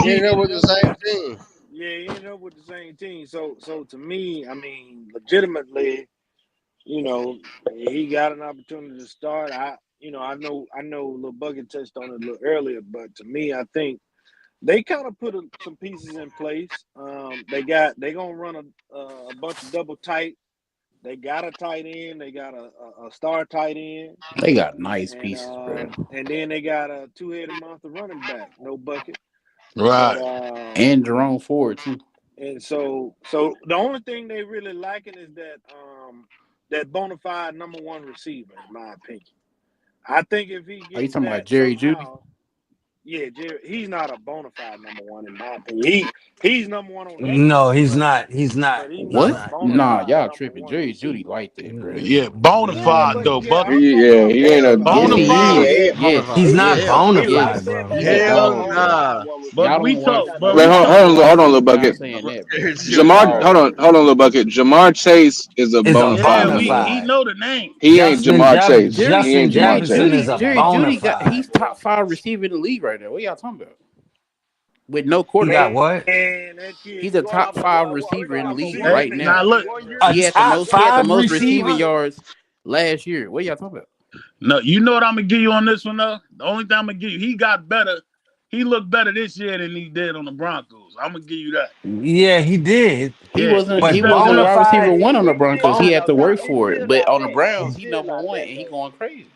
He ended up with the same team. Yeah, he ended up with the same team. So to me, I mean, legitimately, you know, he got an opportunity to start. I know Lil Bucket touched on it a little earlier, but to me, I think they kind of put some pieces in place. They gonna run a bunch of double tight. They got a tight end. They got a star tight end. They got nice pieces, bro. And then they got a two-headed monster running back, no Bucket. Right. But, and Jerome Ford too. And so the only thing they really liking is that bona fide number one receiver, in my opinion. I think if he gets Are you talking about Jerry Jeudy? Yeah, Jerry, he's not a bona fide number one in my opinion. He's number one on that. No, he's not. He's not. What? Nah, y'all tripping. Jerry Jeudy like that, bro. Yeah, bona fide though, Bucky. Yeah, he ain't a bona fide. Yes, he's not bona fide, bro. Hell nah. But we talk. Hold on, Lil Bucket. Jamar, hold on, Lil Bucket. Jamar Chase is a bona fide. He know the name. He ain't Jamar Chase. He ain't Jamar Chase. Jerry Jeudy he's top 5 receiver in the league right now. What y'all talking about? With no quarterback. He got what? He's a top 5 receiver in the league right now. Now look, he had the most receiving yards last year. What y'all talking about? No, you know what I'm gonna give you on this one though. The only thing I'm gonna give you, he got better. He looked better this year than he did on the Broncos. I'm gonna give you that. Yeah, he did. He wasn't wide receiver 1 on the Broncos. He had to work for it. But on the Browns, he number 1 and he going crazy.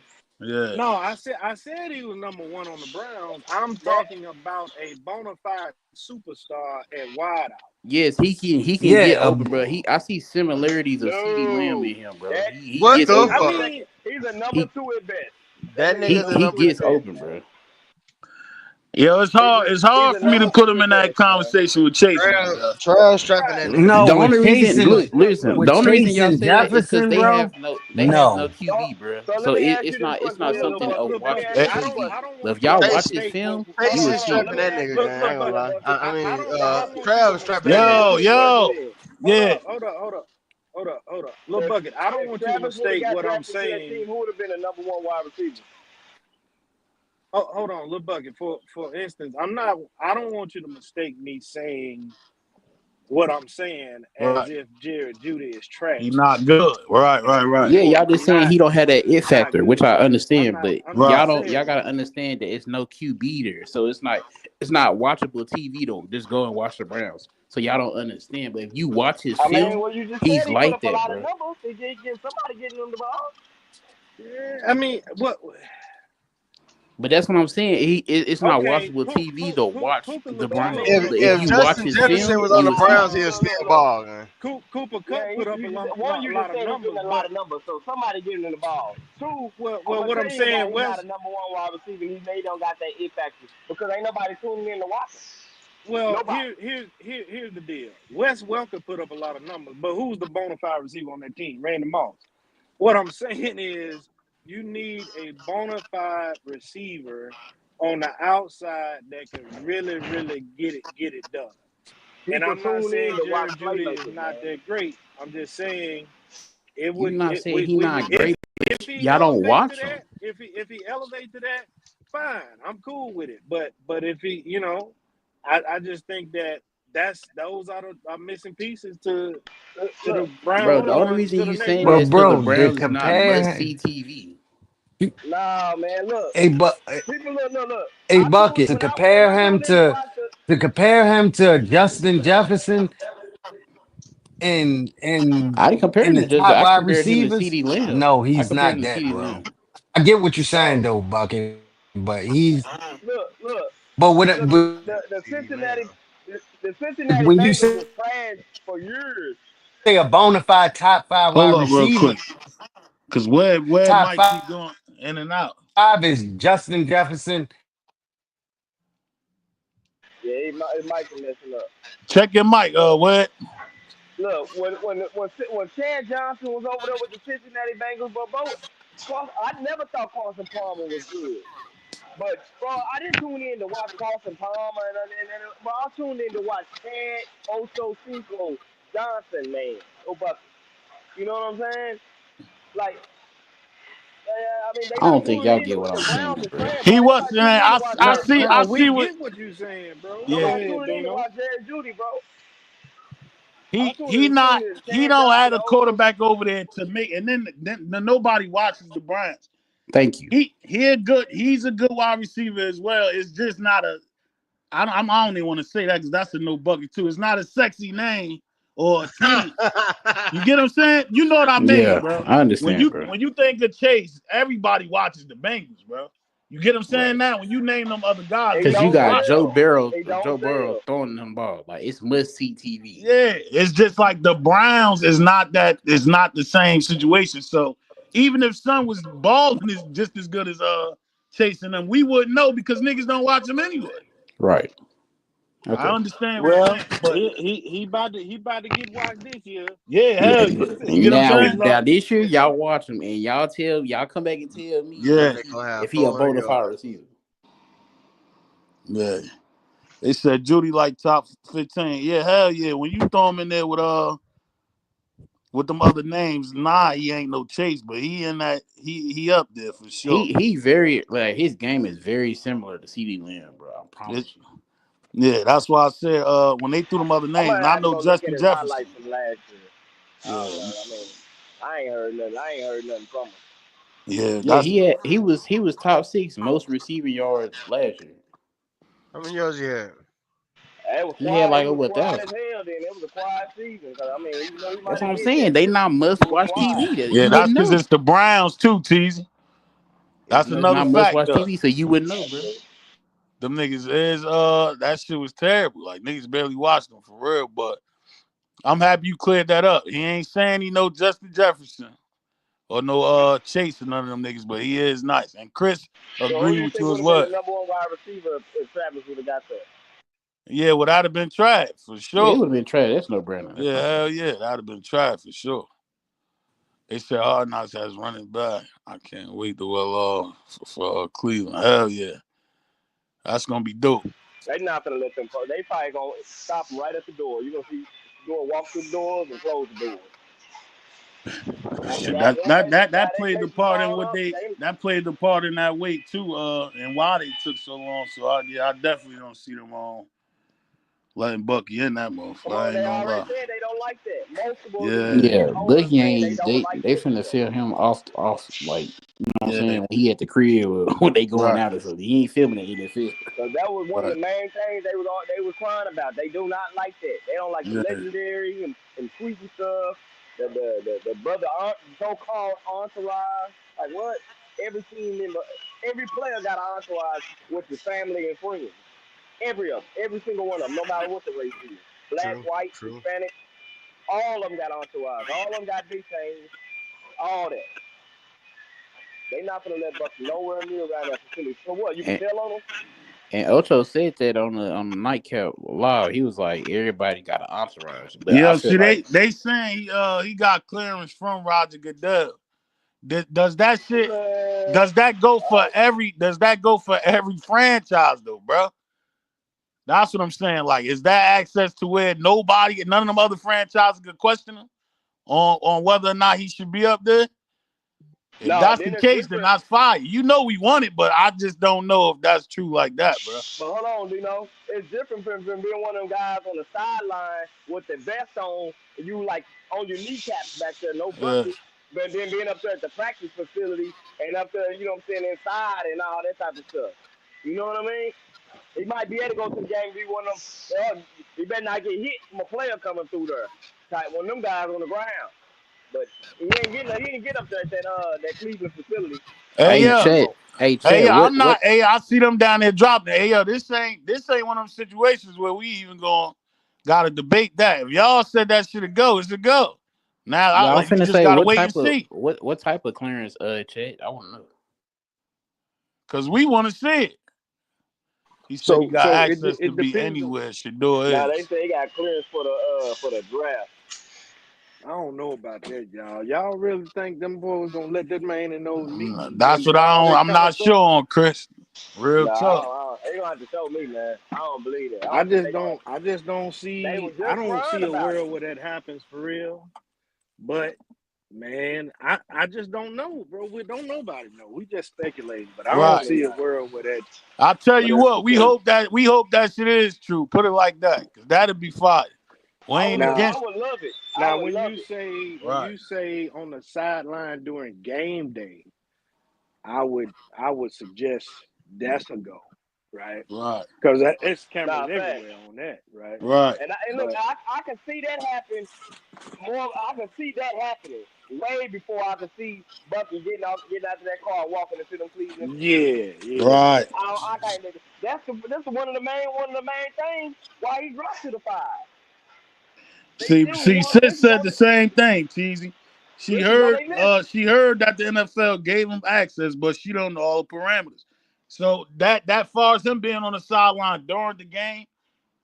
Yeah. No, I said he was number 1 on the Browns. I'm talking about a bona fide superstar at wideout. Yes, he can get open, bro. I see similarities of CeeDee Lamb in him, bro. He gets open. I mean, he's a number 2 at best. That nigga's he gets open, bro. Yeah, it's hard for me to put him in that conversation with Chase. Trail strapping that nigga. No, the only reason, listen, the only reason y'all say that is because Jefferson, they bro? have no QB, bro. So it's not something of watching TV. If y'all watch this film, Chase is strapping that nigga, man. I ain't gonna lie. I mean, Trail strapping that nigga. Yeah. Hold up. Lil Bucket, I don't want you to mistake what I'm saying. Who would have been a number 1 wide receiver? Oh, hold on, Lil Bucket. For instance, I don't want you to mistake me saying what I'm saying as if Jerry Jeudy is trash. He's not good. Right. Yeah, y'all just saying he don't have that it factor, which I understand, but y'all gotta understand that it's no QB there. So it's not watchable TV though. Just go and watch the Browns. So y'all don't understand. But if you watch his film, he's like that, bro. Somebody getting him the ball. Yeah, I mean, what? But that's what I'm saying. It's not watchable TV to watch the Browns. If you Justin watch his Jefferson film, was on the Browns, he'll still ball, man. Cooper Kupp put up a lot of numbers. So somebody getting in the ball. 2, well, what I'm saying, he's not a number 1 wide receiver. He don't got that it factor because ain't nobody tuning in to watch him. Well, here's the deal. Wes Welker put up a lot of numbers, but who's the bona fide receiver on that team? Randy Moss. What I'm saying is, you need a bona fide receiver on the outside that can really, really get it done. And I'm not saying Jerry Jeudy is not that great. I'm just saying it would. You're not saying he's not great. Y'all don't watch him. If he elevates to that, fine. I'm cool with it. But if he, I just think those are the missing pieces to the Browns. Bro, the only reason you saying that is because the Browns is not must-see TV. Nah, man, look. Hey, look. Hey, Bucket, to compare him to Justin Jefferson and I didn't compare him the to just top wide receivers. receivers. Lamb. No, he's not that, bro. I get what you're saying though, Bucket, but he's look. But with the Cincinnati when you Bengals say was trash for years. a bona fide top 5 wide Hold up real receiver, quick. Because where top Mike keep going in and out. 5 is Justin Jefferson. Yeah, it might be messing up. Check your mic, what? Look, when Chad Johnson was over there with the Cincinnati Bengals, I never thought Carson Palmer was good. But I didn't tune in to watch Carson Palmer, but I tuned in to watch Chad Ochocinco Johnson, man. You know what I'm saying? Like, I don't think y'all get what I'm saying, bro. He was saying, I see what you're saying, bro. Yeah. I tuned in to watch Jerry Jeudy, bro. He don't have a quarterback over there to make, and then nobody watches the Browns. Thank you. He's a good wide receiver as well. It's just not a. I don't even want to say that because that's a no bucket too. It's not a sexy name or a team. You get what I'm saying? You know what I mean, bro. I understand, bro. When you think of Chase, everybody watches the Bengals, bro. You get what I'm saying now? When you name them other guys, because you got Joe Burrow throwing them balls. Like it's must-see TV. Yeah, it's just like the Browns is not the same situation. So even if Son was balling is just as good as chasing them, we wouldn't know because niggas don't watch them anyway. Right. Okay. I understand. Well, he about to get watched this year. Yeah, hell yeah. Now this year y'all watch him and y'all come back and tell me if he a bona fide receiver. Yeah. They said Judy like top 15. Yeah, hell yeah. When you throw him in there with them other names, he ain't no Chase, but he in that he up there for sure. He very his game is very similar to CeeDee Lamb, bro. I promise you. Yeah, that's why I said when they threw them other names, I know Justin Jefferson. From last year. I ain't heard nothing from him. Yeah, he was top 6 most receiving yards last year. How many yards you had? He had like over 1,000. It was a quiet season. That's what I'm saying. They not must watch TV. Yeah, that's because it's the Browns too, Teasy. That's another fact. Must watch TV, so you wouldn't know, bro. Them niggas is that shit was terrible. Like niggas barely watched them for real. But I'm happy you cleared that up. He ain't saying he know Justin Jefferson or no Chase or none of them niggas, but he is nice. And Chris agreed with you as well. Number one wide receiver if Travis would have got that. Yeah, well, that'd have been tried for sure. Yeah, it would have been tried. That's no brainer. Yeah, hell yeah, that'd have been tried for sure. They said Hard Knocks has running back. I can't wait to for Cleveland. Hell yeah. That's gonna be dope. They're not gonna let them. They probably gonna stop them right at the door. You're gonna see walk through the doors and close the doors. That played the part in what that played the part in that weight too. And why they took so long. So I definitely don't see them on letting Bucky in that motherfucker. I ain't gonna lie. Said they don't like that. Bucky ain't. They finna feel him off. Like you know what I'm saying. When he at the crib, when they going out or something, he ain't filming it in the field. So that was one of the main things they was crying about. They do not like that. They don't like the legendary and freaky stuff. The brother so-called entourage. Like what? Every team member, every player got an entourage with the family and friends. Every single one of them, no matter what the race is. Black, white, Hispanic, all of them got entourage. All of them got big things. All that. They not gonna let Bucky nowhere near around that facility. So what? You can tell on them? And Ocho said that on the nightcap live. He was like, everybody got an entourage. But yeah, see, they saying he got clearance from Roger Goodell. Does that shit? Does that go for every franchise though, bro? That's what I'm saying. Like, is that access to where none of them other franchises could question him on whether or not he should be up there? If that's the case, then that's fine. You know we want it, but I just don't know if that's true like that, bro. But hold on, Dino. It's different from being one of them guys on the sideline with the vest on, and you like on your kneecaps back there, no bucket. But then being up there at the practice facility and up there, you know what I'm saying, inside and all that type of stuff. You know what I mean? He might be able to go to the game, be one of them. He better not get hit from a player coming through there. Type one of them guys on the ground. But he didn't get up there at that Cleveland facility. I see them down there dropping. Hey, yo, this ain't one of them situations where we even gotta debate that. If y'all said that should go, it should go. Now I'm finna say what type of clearance, Chet? I want to know. Cause we want to see it. He said he got access to be anywhere. Shador is. Now they say he got clearance for the draft. I don't know about that, y'all. Y'all really think them boys gonna let that man in those meetings? That's what I'm not sure on, Chris. Real talk. They gonna have to show me, man. I don't believe that. I just don't see. I don't see a world where that happens for real. But man, I just don't know, bro. We don't nobody know. We just speculating. But I don't see a world where that. I'll tell you what. We hope that shit is true. Put it like that, because that'd be fire. Wayne Now, against. I would love it. now would when love you it. say Right. on the sideline during game day, I would suggest that's a go, right? Right. Because it's cameras Nah, facts. everywhere on that, right? Right. And look, But I can see that happen more. I can see that happening way before I can see Bucky getting out of that car, and walking into them Cleveland. yeah. Right. I can't. That's one of the main things why he dropped to the 5. See, Sis said the same thing, Cheesy. She heard that the NFL gave him access, but she don't know all the parameters. So that far as him being on the sideline during the game,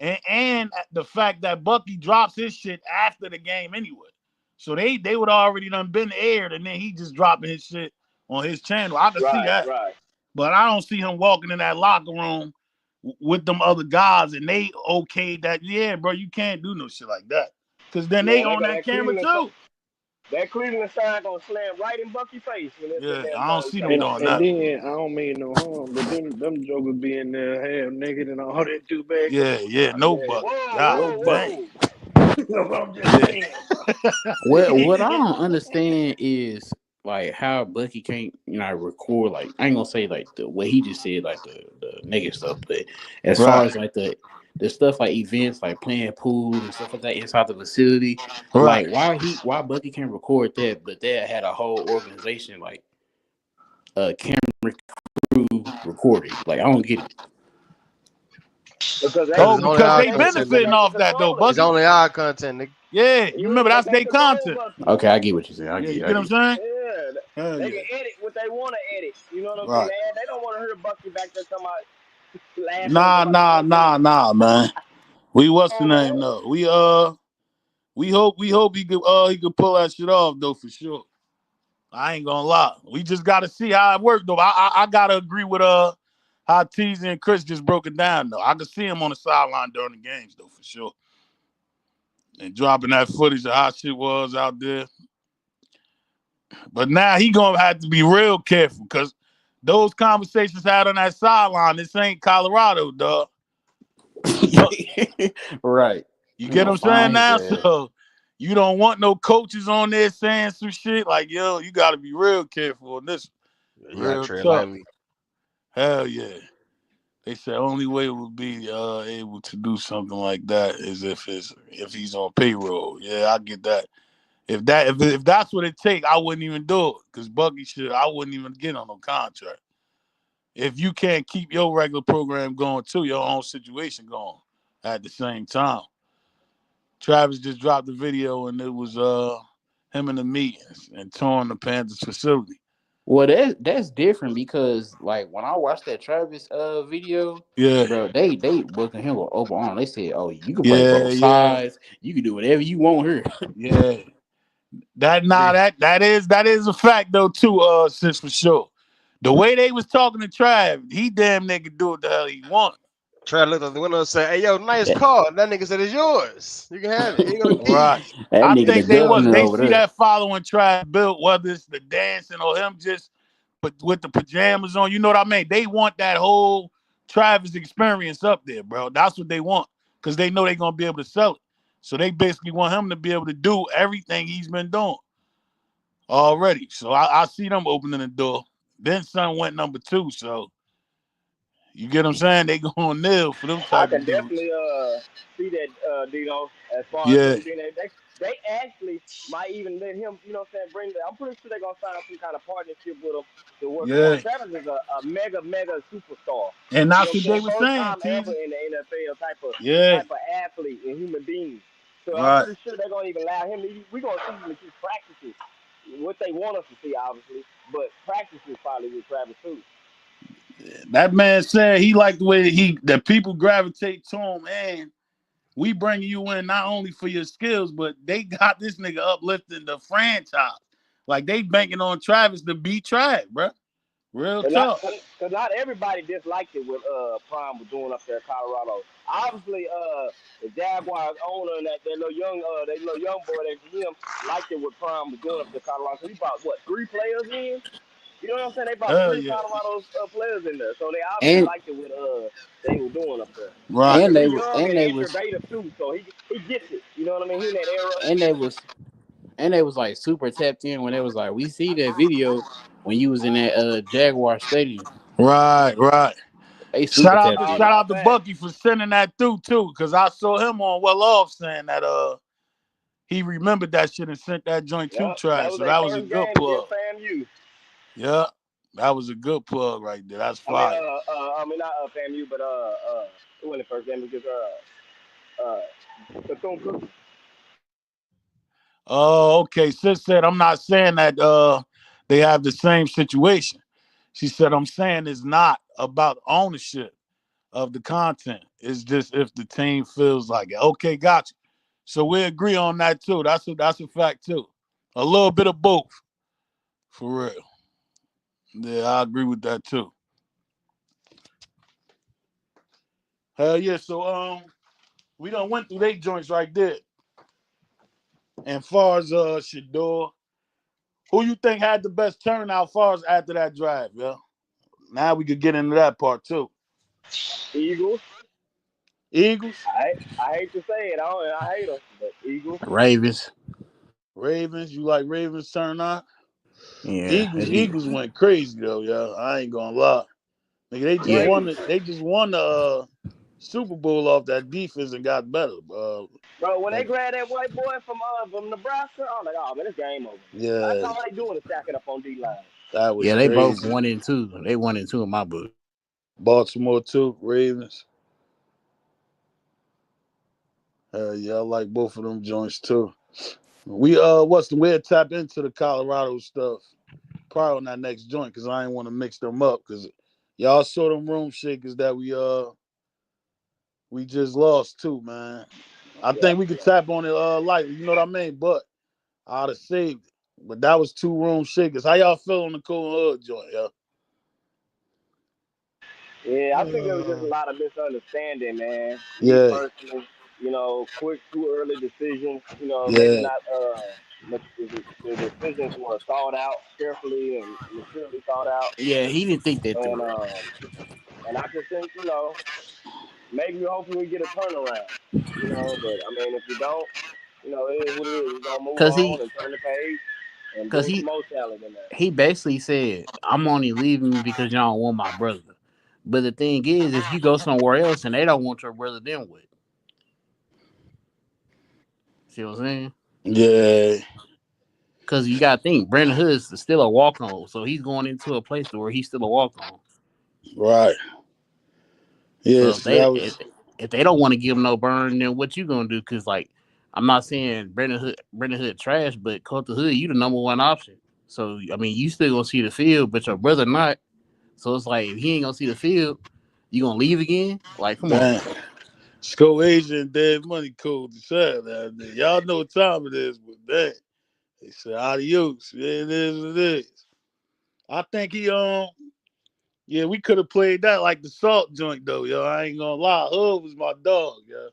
and the fact that Bucky drops his shit after the game anyway. So they would already done been aired, and then he just dropping his shit on his channel. I can see that. Right. But I don't see him walking in that locker room with them other guys and they okayed that, yeah, bro, you can't do no shit like that. Because then they on that camera too. That Cleveland sign gonna slam right in Bucky's face. Yeah, I don't see them doing and that. then I don't mean no harm, but them jokers be in there half naked and all that too bad. Yeah, no Bucky. God dang. I'm just saying. What I don't understand is like how Bucky can't, record, like, I ain't gonna say like the way he just said, like the negative stuff, but as far as like the stuff like events like playing pool and stuff like that inside the facility, like why Bucky can't record that, but that had a whole organization like camera crew recording. Like, I don't get it. Because they benefiting off that though, Bucky. It's only our content, nigga. Yeah, you remember that's their content. Okay, I get what you're saying. You get what I'm saying? Yeah, they can edit what they want to edit. You know what I'm saying? They don't want to hear Bucky back there talking about. Nah, man. What's the name though? We hope he could pull that shit off though, for sure. I ain't gonna lie. We just gotta see how it worked though. I gotta agree with how Teasy and Chris just broke it down though. I could see him on the sideline during the games though, for sure. And dropping that footage of how shit was out there. But now he gonna have to be real careful because those conversations had on that sideline, this ain't Colorado, dog. Right. You get what I'm saying now? So you don't want no coaches on there saying some shit like, yo, you gotta be real careful on this. Real tough. Hell yeah. They said only way we'll be able to do something like that is if he's on payroll. Yeah, I get that. If that's what it takes, I wouldn't even do it. Because Bucky I wouldn't even get on no contract. If you can't keep your regular program going too, your own situation going at the same time. Travis just dropped the video and it was him in the meetings and touring the Panthers facility. Well, that's different because like when I watched that Travis video, bro, they booking him with open arm. They said, "Oh, you can play both sides. You can do whatever you want here." Yeah, that is a fact though too. Since for sure, the way they was talking to Trav, he damn near could do what the hell he want. Trav looked out the window and said, "Hey, yo, nice car." That nigga said, "It's yours. You can have it." Right. I think they see that following Trav built, whether it's the dancing or him just with the pajamas on. You know what I mean? They want that whole Travis experience up there, bro. That's what they want because they know they're gonna be able to sell it. So they basically want him to be able to do everything he's been doing already. So I see them opening the door. Then son went number 2, so. You get what I'm saying? They going nil for them type of dudes. I can definitely see that, Dino, as far as they actually might even let him, you know what I'm saying, I'm pretty sure they're going to sign up some kind of partnership with him to work on. Travis is a mega superstar. And that's what they were saying. First time ever in the NFL type of athlete and human being. So I'm pretty sure they're going to even allow him. We're going to see him in his practices, what they want us to see, obviously, but practices probably with Travis too. That man said he liked the way that people gravitate to him, and we bringing you in not only for your skills, but they got this nigga uplifting the franchise. Like they banking on Travis to beat Trav, bro. Real tough. Because not everybody disliked it with Prime was doing up there in Colorado. Obviously, the Jaguars owner and that little young boy that him liked it what Prime was doing up there in Colorado. So he brought 3 players in. You know what I'm saying? They brought Hell 3 yeah. Colorado players in there, so they obviously And liked it what they were doing up there. Right. and they He was young and and they was innovative too, so he gets it. You know what I mean? He in that era. and they was and they was like super tapped in when they was like, we see that video when you was in that Jaguar Stadium. Right. They Shout super tapped in. out to Bucky for sending that through too, because I saw him on Well Off saying that he remembered that shit and sent that joint to Trash. That was So their that was a first good game plug. against FAMU. Yeah, that was a good plug right there. That's fire. I mean not FAMU, but who won the first game against Bethune-Cookman. Oh, okay. Sis said I'm not saying that they have the same situation. She said I'm saying it's not about ownership of the content. It's just if the team feels like it. Okay, gotcha. So we agree on that too. That's a fact too. A little bit of both. For real. Yeah, I agree with that too. Hell yeah. So we done went through they joints right there. And far as Shedeur, who you think had the best turnout far as after that drive, yeah? Now we could get into that part too. Eagles. I hate to say it. I hate them, but Eagles. Ravens. You like Ravens turnout? Yeah. Eagles went crazy though, yeah. I ain't gonna lie. Nigga, they just won the Super Bowl off that defense and got better. Bro, when they grabbed that white boy from Nebraska, I was like, oh man, this game over. Yeah. That's all they doing is stacking up on D-line. That was they crazy. both 1-2. They 1-2 in my book. Baltimore too, Ravens. Yeah, I like both of them joints too. We'll tap into the Colorado stuff probably on that next joint because I ain't want to mix them up because y'all saw them room shakers that we just lost too, man. I think we could tap on it lightly, you know what I mean? But I'd have saved it. But that was 2 room shakers. How y'all feel on the Cool Hood joint, yeah? Yeah, I think there was just a lot of misunderstanding, man. Yeah. Personally, you know, quick, too early decisions. You know, Yeah. maybe not. The decisions were thought out carefully and maturely thought out. Yeah, he didn't think that through. And I just think, you know, maybe hopefully we get a turnaround. You know, but I mean, if you don't, you know, it is what it is. We're gonna move on and turn the page and bring some more talent in there. He basically said, "I'm only leaving because y'all don't want my brother." But the thing is, if you go somewhere else and they don't want your brother, then what? See what I'm saying? Yeah. Because you got to think, Brandon Hood's still a walk-on, so he's going into a place where he's still a walk-on. Right. Yeah. So if they don't want to give him no burn, then what you gonna do? Because like, I'm not saying Brandon Hood trash, but Colter Hood, you the number 1 option. So I mean, you still gonna see the field, but your brother not. So it's like, if he ain't gonna see the field, you gonna leave again? Like, come on. Sco Asia and Dead Money code to say that. Y'all know what time it is, but that they said adios. Yeah, it is what it is. I think yeah, we could have played that like the Salt joint though, yo. I ain't gonna lie. Hood was my dog, yo.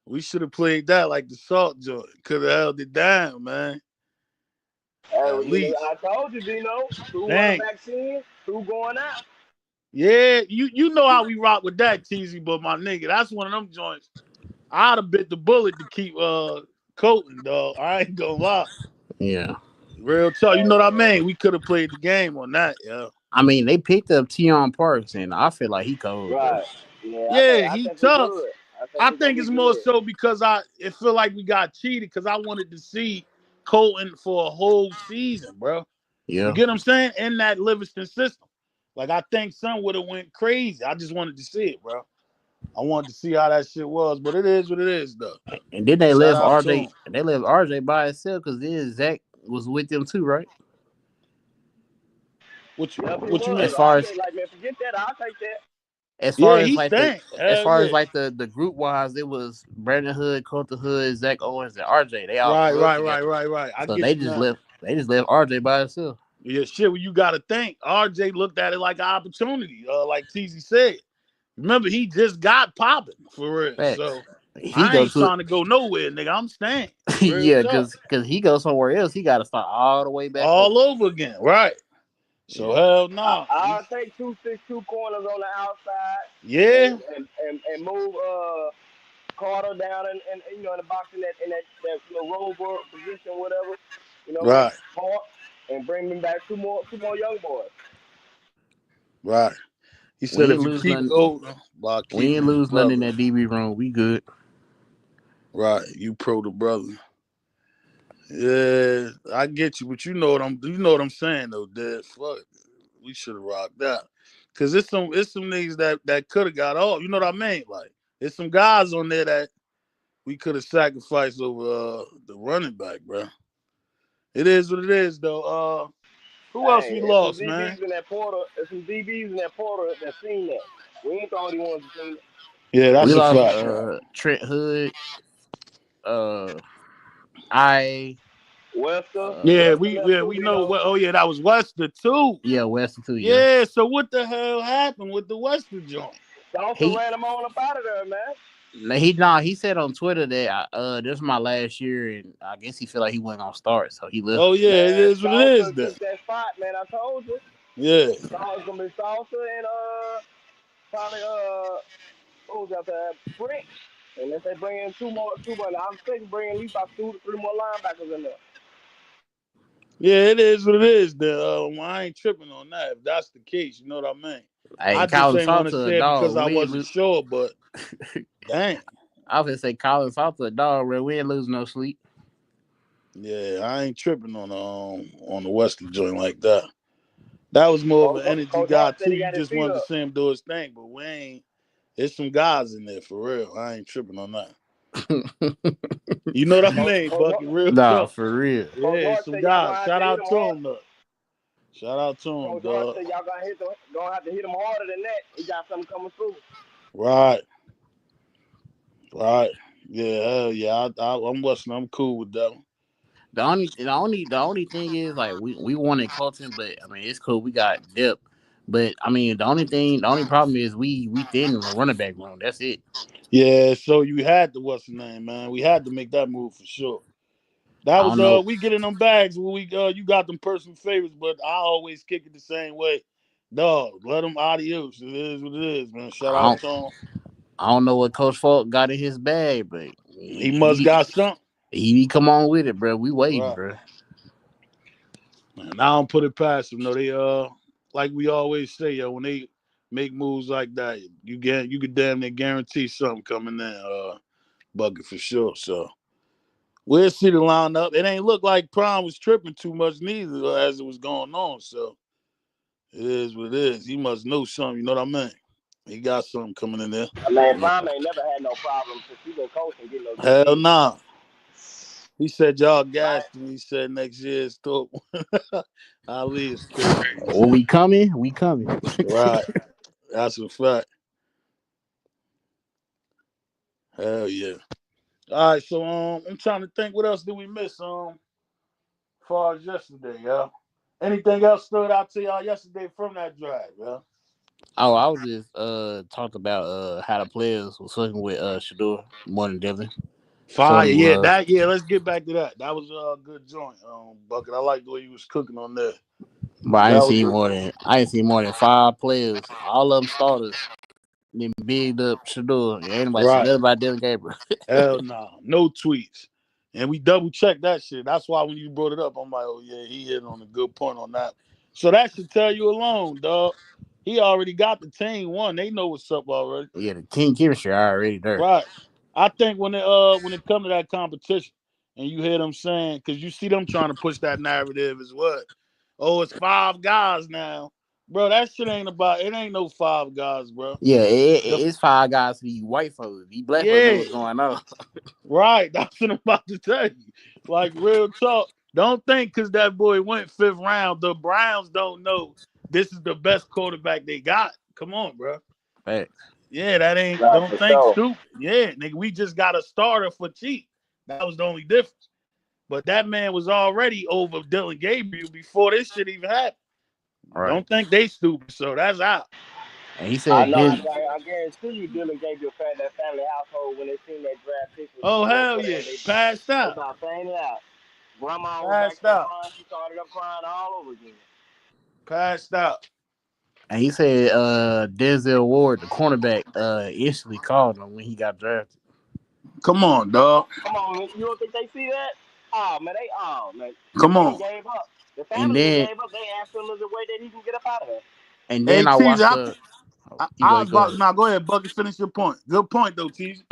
We should have played that like the Salt joint. Could have held it down, man. At least. I told you, Dino. 2 on the vaccine, 2 going out. Yeah, you know how we rock with that, TZ, but my nigga, that's one of them joints. I'd have bit the bullet to keep Colton, dog. I ain't gonna lie. Yeah. Real talk. You know what I mean? We could have played the game on that, yeah. I mean, they picked up Tion Parks, and I feel like he cold. Right. Yeah, he tough. I think it's more so because it feel like we got cheated because I wanted to see Colton for a whole season, bro. Yeah. You get what I'm saying? In that Livingston system. Like, I think some would have went crazy. I just wanted to see it, bro. I wanted to see how that shit was, but it is what it is, though. And then they left RJ. They left RJ by itself because then Zach was with them too, right? What you mean? As far as like, man, forget that, I'll take that. As far as like the the group wise, it was Brandon Hood, Colter Hood, Zach Owens, and RJ. They all right. So they just left RJ by himself. Yeah, shit. Well, you got to think RJ looked at it like an opportunity, like TZ said. Remember, he just got popping for real. Facts. So I ain't trying to go nowhere, nigga. I'm staying. Yeah, because he goes somewhere else, he got to start all the way back all over again, right? So hell nah. I'll take 2-6-2 corners on the outside. Yeah. And move Carter down and in the box in that roll board position, whatever. Right. And bring them back two more young boys. Right. He said if you keep Golden, we ain't lose nothing in that DB room. We good. Right. You pro the brother. Yeah, I get you, but you know what I'm saying though, Dad. Fuck. We should have rocked out. Cause it's some niggas that could have got off. You know what I mean? Like, there's some guys on there that we could have sacrificed over the running back, bro. It is what it is, though. Who else we lost, man? There's some DBs in that portal that seen that. We ain't the only ones that seen it. Yeah, that's we a lost, fact. Trent Hood. Wester. Yeah, we know. Oh yeah, that was Wester too. Yeah, Wester too. Yeah. So what the hell happened with the Wester joint? Salsa ran him on up out of there, man. He said on Twitter that this is my last year, and I guess he felt like he wasn't gonna start, so he left. Oh yeah, man, it is what it is. Then that spot, man. I told you. Yeah. It's gonna be Salsa and probably who's out there? Brick. And if they bring in two more, I'm thinking bring at least about 2 to 3 more linebackers in there. Yeah, it is what it is. I ain't tripping on that. If that's the case, you know what I mean. I just ain't want to say it because I wasn't sure, but dang. I was gonna say Colin Salter a dog, bro. We ain't losing no sleep. Yeah, I ain't tripping on the Western joint like that. That was more of an energy guy too. You just wanted to see him do his thing, but we ain't. There's some guys in there for real. I ain't tripping on that. You know what I mean, Bucky? Real talk. For real. Yeah, some guys. Shout out to him, though. Shout out to him, dog. Y'all gonna have to hit him harder than that. He got something coming through. Right. Yeah, hell yeah. I'm Western. I'm cool with that one. The only thing is, like, we wanted Colton, but I mean it's cool. We got depth. But I mean the only problem is we thin in the running back room. That's it. Yeah, so you had the what's the name, man. We had to make that move for sure. That was we get in them bags when you got them personal favorites, but I always kick it the same way. Dog, let them adios. It is what it is, man. Shout out to him. I don't know what Coach Falk got in his bag, but he must got something. He come on with it, bro. We waiting, right, bro. Man, I don't put it past them. No, they like we always say, yo, when they make moves like that, you could damn near guarantee something coming in, Bucket for sure. So we'll see the lineup. It ain't look like Prime was tripping too much neither as it was going on. So it is what it is. He must know something. You know what I mean? He got something coming in there. I mean, Prime ain't never had no problem since he been coaching getting those. Hell nah. He said y'all gassed him. He said next year's top. Ali is crazy. Well, we coming. Right. That's a fact. Hell yeah. All right, so I'm trying to think what else did we miss as far as yesterday, y'all. Anything else stood out to y'all yesterday from that drive, y'all? Oh, I was just talking about how the players was fucking with Shedeur more than Devin. Fire, yeah, let's get back to that. That was a good joint, Bucket. I like the way you was cooking on that. But I ain't seen more than 5 players, all of them starters. Then bigged up Shedeur. Anybody said nothing about Dylan Gabriel. Hell no. No tweets. And we double checked that shit. That's why when you brought it up, I'm like, oh yeah, he hit on a good point on that. So that should tell you alone, dog. He already got the team won. They know what's up already. Yeah, the team chemistry already there. Right. I think when it comes to that competition, and you hear them saying, because you see them trying to push that narrative as what? Oh, it's 5 guys now. Bro, that shit ain't no 5 guys, bro. Yeah, it's 5 guys for these white folks. These black folks know what's going on. Right, that's what I'm about to tell you. Like, real talk. Don't think because that boy went 5th round, the Browns don't know this is the best quarterback they got. Come on, bro. Right. Yeah, that ain't, don't think stupid. Yeah, nigga, we just got a starter for cheap. That was the only difference. But that man was already over Dylan Gabriel before this shit even happened. Right. Don't think they stupid, so that's out. And he said, I guarantee you, Dylan Gabriel fed that family household when they seen that draft pick. Oh, hell yeah. Passed out. About saying it out. Grandma was back crying. She started up crying all over again. Passed out. And he said Denzel Ward, the cornerback, instantly called him when he got drafted. Come on, dog. Come on, you don't think they see that? Oh man, Come he on. gave up. The And family then gave up. They asked him as a way that he can get up out of there. and Hey, then I Teasy, watched the. I was about now. Go ahead, Bucky. Finish your point. Good point, though, Teasy.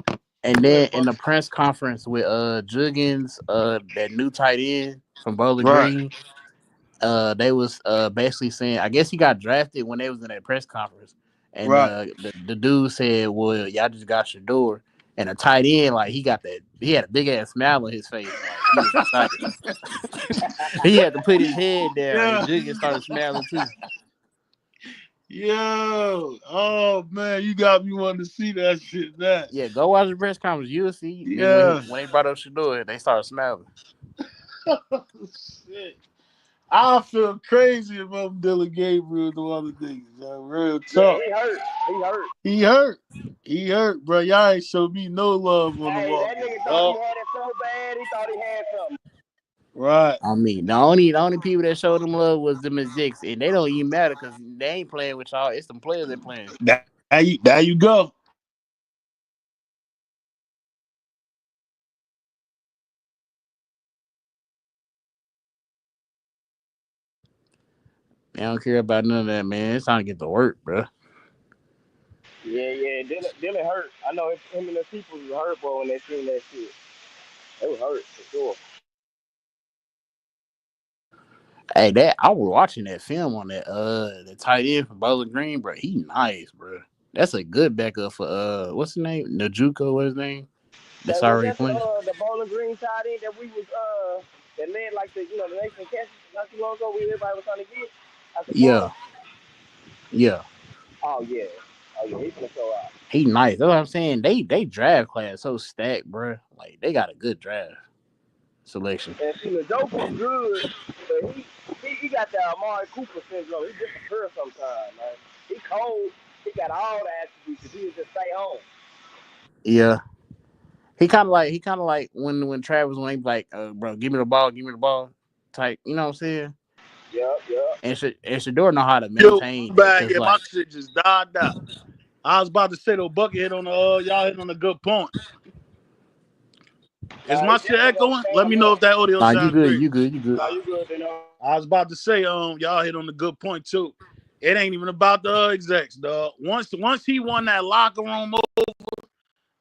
And then in the press conference with Juggins, that new tight end from Bowling Green, they was basically saying, I guess he got drafted when they was in that press conference, and the dude said, "Well, y'all just got Shedeur." And a tight end, like he had a big ass smile on his face, like he was excited. He had to put his head down, and Juggins started smiling too. Yo, oh man, you got me wanting to see that shit. That yeah, go watch the press conference. You'll see. Yeah, when they brought up Shedeur, they started smiling. Shit. I feel crazy about Dylan Gabriel and the other niggas. Real talk. Yeah, He hurt, bro. Y'all ain't showed me no love on the wall. That nigga thought he had it so bad. He thought he had something. Right. I mean, the only people that showed them love was them execs, and they don't even matter because they ain't playing with y'all. It's them players that playing. There you go. They don't care about none of that, man. It's time to get to work, bro. Yeah. Dylan hurt. I know him and the people was hurt, bro, when they seen that shit. They was hurt for sure. Hey, I was watching that film on that the tight end from Bowling Green, bro. He nice, bro. That's a good backup for what's his name? Njoku, what's his name? That's already playing. The Bowling Green tight end that we was that led like the nation catch not too long ago. Everybody was trying to get. Yeah. Oh yeah, he's gonna show out. He nice. That's what I'm saying. They draft class so stacked, bro. Like they got a good draft selection. And see, Njoku's good, but he got the Amari Cooper syndrome. He disappears sometimes, man. He cold. He got all the attributes. He just stay home. Yeah. He kind of like when Travis went like, bro, give me the ball type. You know what I'm saying? Yeah. And Shedeur know how to maintain. My shit just died out. I was about to say though, Bucky hit on y'all hit on a good point. Is my shit echoing? Let me know if that audio sounds great. You good. Nah, you good, I was about to say, y'all hit on a good point too. It ain't even about the execs, dog. Once he won that locker room over,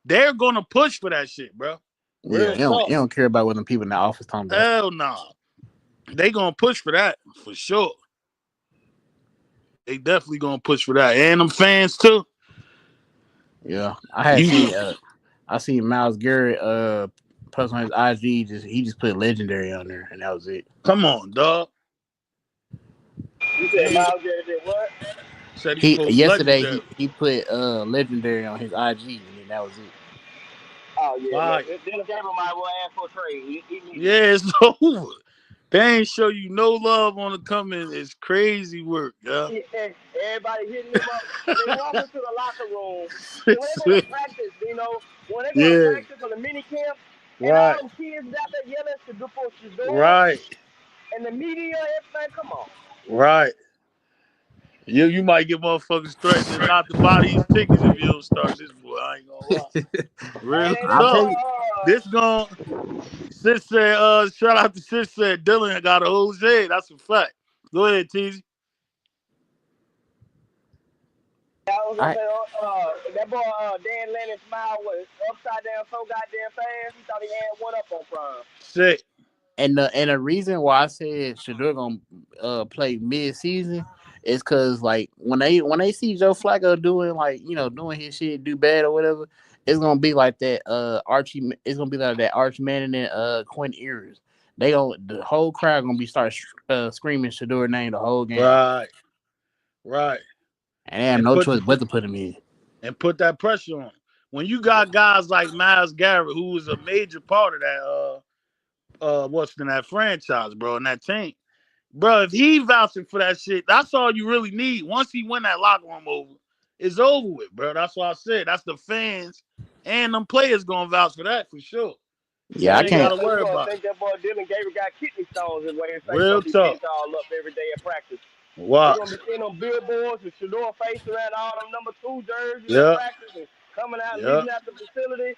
they're gonna push for that shit, bro. Yeah, you don't care about what them people in the office talking about. Hell no. Nah. They gonna push for that for sure. They definitely gonna push for that, and them fans too. Yeah, I seen Myles Garrett post on his IG. He just put legendary on there, and that was it. Come on, dog. You said Myles Garrett did what? Said yesterday he put legendary on his IG, and then that was it. Oh yeah, Dylan Gabriel might well ask for a trade. Yeah, it's over. They ain't show you no love on the coming. It's crazy work, yeah. Everybody hitting them up. They walk into the locker room. When they go to practice, when they go to practice on the mini camp, and all them kids out there yelling to do for Shedeur. Right. And the media, everything, come on. Right. You might get motherfuckers threatening not to buy these tickets if you don't start this boy. I ain't gonna lie. Real talk. This Sis said, shout out to Sis said Dylan got a whole head. That's a fact. Go ahead, Teasy. I was gonna say, that boy Dan Lennon smile was upside down so goddamn fast. He thought he had one up on Prime. Sick. And the reason why I said Shedeur gonna play mid-season is because like when they see Joe Flacco doing his shit, do bad or whatever, it's gonna be like that Archie. It's gonna be like that Arch Manning and Quentin Ewers. The whole crowd gonna be screaming Shedeur name the whole game. Right. And they have no choice but to put him in. And put that pressure on. When you got guys like Myles Garrett, who was a major part of that what's in that franchise, bro, and that team. Bro, if he vouching for that shit, that's all you really need. Once he win that locker room over, it's over with, bro. That's what I said. That's the fans and them players gonna vouch for that for sure. Yeah, I can't. Gotta worry about. I think that boy Dylan Gabriel got kidney stones in way. Real talk. All up every day at practice. Watch. They're gonna be seeing them billboards with Shador face around all them number 2 jerseys at Yeah. practice and coming out, Yeah. leaving out the facility.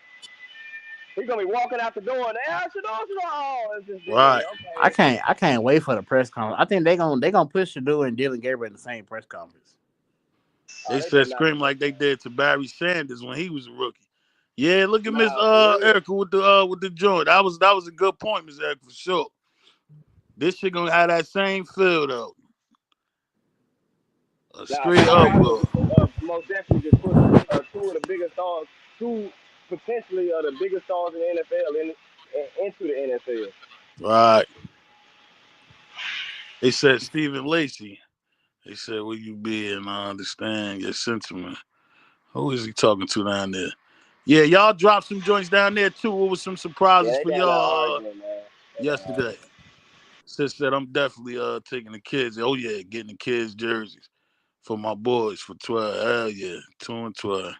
He's gonna be walking out the door and Shador. Oh, it's just Right. okay. I can't wait for the press conference. I think they gonna push Shador and Dylan Gabriel in the same press conference. They said scream like they did to Barry Sanders when he was a rookie. Yeah, look at Miss for real. Erica with the joint. That was a good point, Miss Erica, for sure. This shit gonna have that same feel though. Straight up, most definitely just put two of the biggest stars, two potentially the biggest stars in the NFL into the NFL. Right. They said Stephen Lacey. They said, "Will you be?" And I understand your sentiment. Who is he talking to down there? Yeah, y'all dropped some joints down there too. What was some surprises for y'all yesterday? Sis said, "I'm definitely taking the kids. Oh yeah, getting the kids jerseys for my boys for 12. Hell yeah, 2 and 12.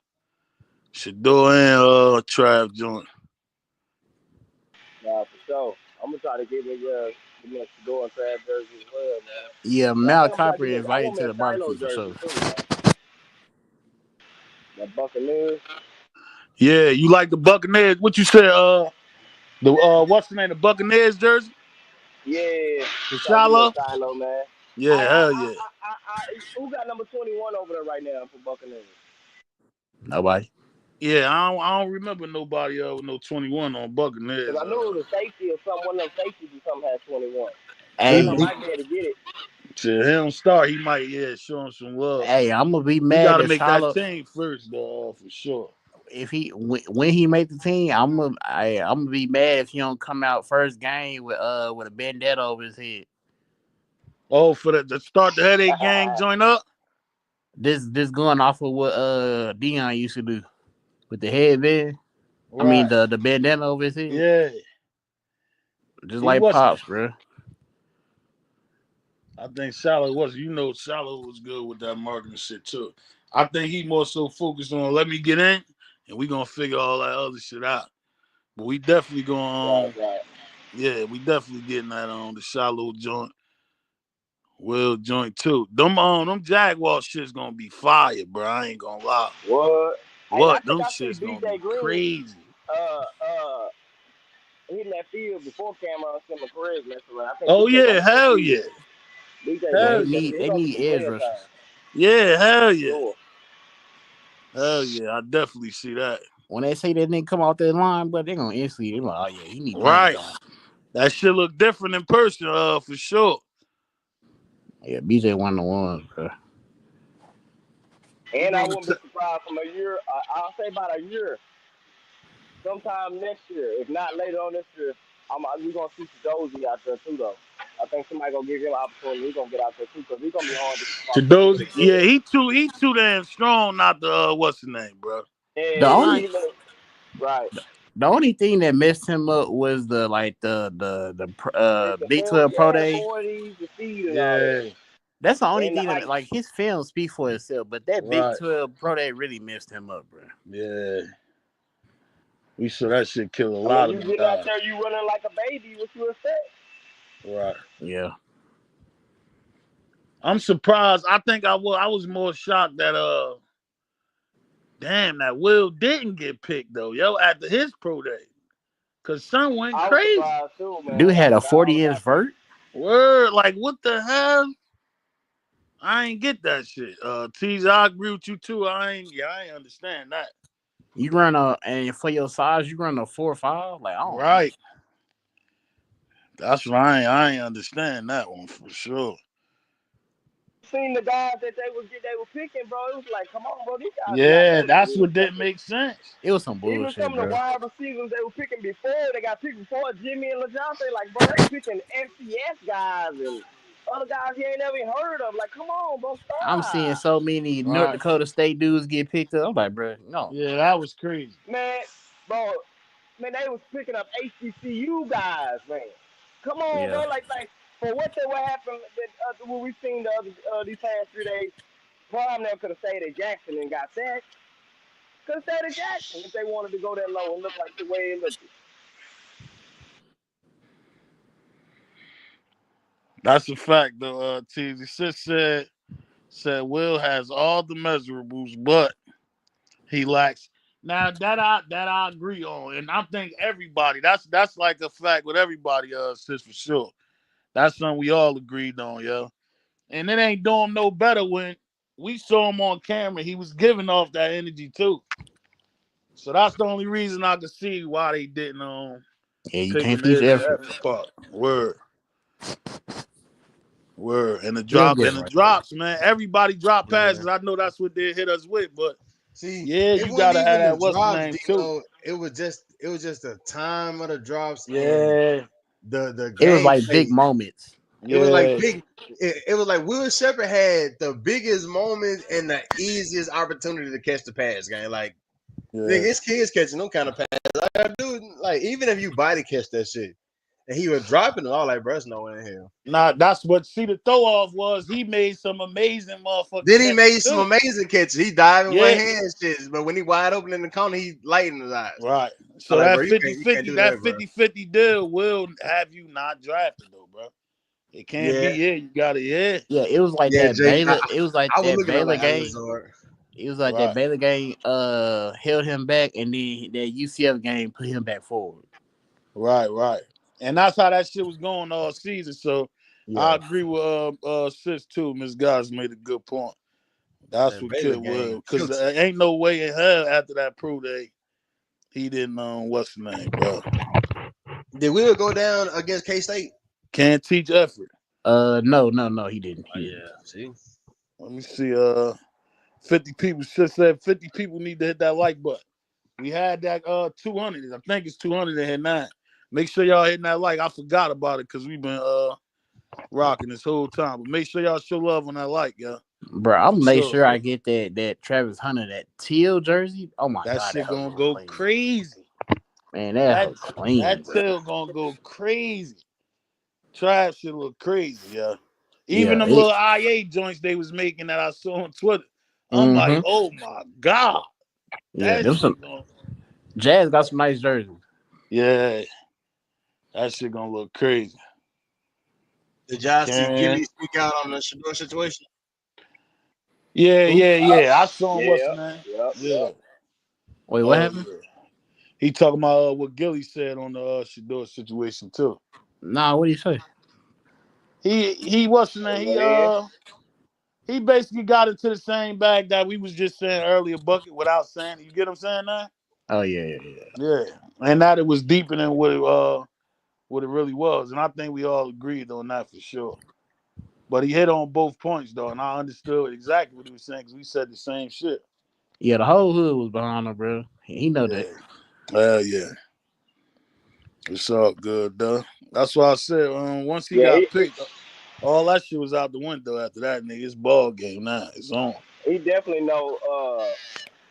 Shador and Trav joint. Nah, for sure. I'm gonna try to get me Shador and Trav jersey as well, man. Yeah, Mal Copper invited to the barbecue for sure. The Buccaneers. Yeah, you like the Buccaneers? What you said? What's the name? The Buccaneers jersey? Yeah. The Shiloh? Shiloh, man. Yeah, hell yeah. Who got number 21 over there right now for Buccaneers? Nobody. Yeah, I don't remember nobody with no 21 on Buccaneers. Because I knew it was a safety or something. One of them safeties or something had 21. Hey, I might be able to get it. Shit, he don't start. He might, show him some love. Hey, I'm gonna be mad. He gotta make that team first, though, for sure. If when he made the team, I'm gonna be mad if he don't come out first game with a bandana over his head. Oh, for the start the headache gang join up. This going off of what Deion used to do with the headband. Right. I mean the bandana over his head. Yeah, just like Pops, bro. I think Shiloh Shiloh was good with that marketing shit too. I think he more so focused on let me get in, and we gonna figure all that other shit out. But we definitely going yeah, we definitely getting that on the Shiloh joint. Will joint too. Them Jaguar shit's gonna be fire, bro. I ain't gonna lie. What? Them shit's gonna be crazy. Hitting that field before Cameron Simmons Perez messed around. Oh yeah, hell yeah. They need edge rushers. Yeah, hell yeah. Sure. Hell yeah, I definitely see that. When they say that nigga come off that line, but they're gonna instantly they're like, oh yeah, he need right. That shit look different in person, for sure. Yeah, BJ one of the ones, bro. And I wouldn't be surprised from a year. I'll say about a year, sometime next year, if not later on this year. We're gonna see Chidozie out there too, though. I think somebody gonna give him an opportunity. He's gonna get out there too, because he's gonna be hard to. Chidozie, yeah, he too damn strong. Not the what's the name, bro? Yeah, right. The only thing that messed him up was the Big 12 Pro Day. Yeah. That's the only thing that his film speaks for itself, but that Big 12 Pro Day really messed him up, bro. Yeah. We saw that shit kill a lot of them. You get out there, you running like a baby, what you expect? Right. Yeah. I'm surprised. I think I was more shocked that that Will didn't get picked though, after his pro day. Cause son went crazy. Too, dude had a 40-inch vert. Word, like what the hell? I ain't get that shit. Tease, I agree with you too. I ain't understand that. You run and for your size, you run a 4.5, like I don't right. That's what I ain't understand that one for sure. Seen the guys that they were picking, bro. It was like, come on, bro. These guys. Yeah, that's what didn't make sense. It was some bullshit, even some bro. of the wide receivers they were picking before, they got picked before Jimmy and LeJohn. Like, bro, they picking FCS guys and other guys you ain't never heard of. Like, come on, bro. Stop. I'm seeing so many North Dakota State dudes get picked up. I'm like, bro, no. Yeah, that was crazy. Man, bro, they was picking up HBCU guys, man. Come on, bro. Like, for what happened when we seen these past 3 days, Prime never could have stayed at Jackson and got sacked. Could have stayed at Jackson if they wanted to go that low and look like the way it looked. That's a fact, though. Teasy Sis said Will has all the measurables, but he lacks. Now that I agree on, and I think everybody that's like a fact with everybody. Sis, for sure. That's something we all agreed on, yo. And it ain't doing no better when we saw him on camera. He was giving off that energy too. So that's the only reason I could see why they didn't Yeah, you take can't him teach in the effort. effort part. Word. And the He'll drop get and it the right. drops, man. Everybody drop Yeah. passes. I know that's what they hit us with, but See, yeah, it you wasn't gotta have even the that what's the drops, name too. Dino. It was just the time of the drops and Yeah. the It was like gameplay. big moments. It was like Yeah. big. It was like Will Shepherd had the biggest moment and the easiest opportunity to catch the pass. Game like, nigga, his kids catching them kind of passes. Like, dude, like even if you body catch that shit, and he was dropping it all, like, bro, it's no way in hell. Nah, that's what the throw off was. He made some amazing motherfucking Then he catches, made some too. amazing catches. He diving Yeah. one hand shit, but when he wide open in the corner, he lighting his eyes. Right. So like, that bro, you can't 50-50, do that that, bro. 50-50 deal will have you not drafted though, bro. It can't be, you gotta, Yeah, it was like Yeah, that Jay, Baylor. It was like I was that looking at Baylor like game. Alizard. It was like Right. that Baylor game held him back, and then that UCF game put him back forward. Right. And that's how that shit was going all season. So Yeah. I agree with Sis too. Miss Goss made a good point. That's That what Baylor kid game will. Because killed there ain't no way in hell after that Pro Day he didn't what's the name, bro. Did Will go down against K-State? Can't teach effort. No, he didn't. See. Let me see. 50 people just said 50 people need to hit that like button. We had that 200. I think it's 200 and hit 9. Make sure y'all hitting that like. I forgot about it because we've been rocking this whole time. But make sure y'all show love on that like, yo. Bro, I'm gonna make sure bro. I get that Travis Hunter, that teal jersey. Oh my That god, shit that gonna go clean. crazy. Man, that was clean. That bro. tail gonna go crazy. Trav shit look crazy, yeah. Even Yeah, them little IA joints they was making that I saw on Twitter. I'm like, oh my god. Yeah, That shit gonna... Jazz got some nice jerseys. Yeah. That shit gonna look crazy. Did y'all see Jimmy speak out on the Shador situation? Yeah. I saw him. What's man? Yeah. Wait, what happened? Yeah. He talking about what Gilly said on the Shador situation too. Nah, what did he say? He wasn't there. He basically got into the same bag that we was just saying earlier, Bucket, without saying. You get what I'm saying now? Oh yeah. Yeah, and that it was deeper than what it really was, and I think we all agreed on that for sure. But he hit on both points though, and I understood exactly what he was saying because we said the same shit. Yeah, the whole hood was behind him, bro. He know that. Hell yeah. It's all good though. That's why I said once he got picked, all that shit was out the window after that, nigga. It's ball game now. It's on. He definitely know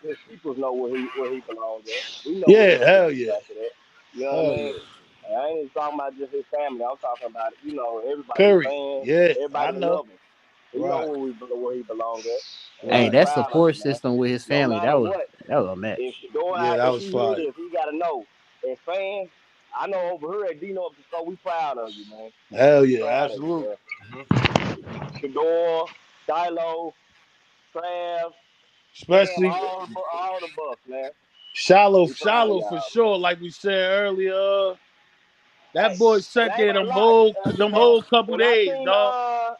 his people know where he belongs at. We know hell yeah. After that. You know what I mean? And I ain't even talking about just his family. I'm talking about, everybody. Period. Fans, Yeah, everybody I know. love him. He know where he belongs at. Hey, that support system with his family, no that was a match. If Shador, that was he fire. hear this, he gotta know. As fans, I know over here at Dino up the store, we proud of you, man. Hell yeah, absolutely. Shador, Dilo, Trav, especially all the bucks, man. Shallow for sure. Like we said earlier, that boy sat there them whole couple days, dog.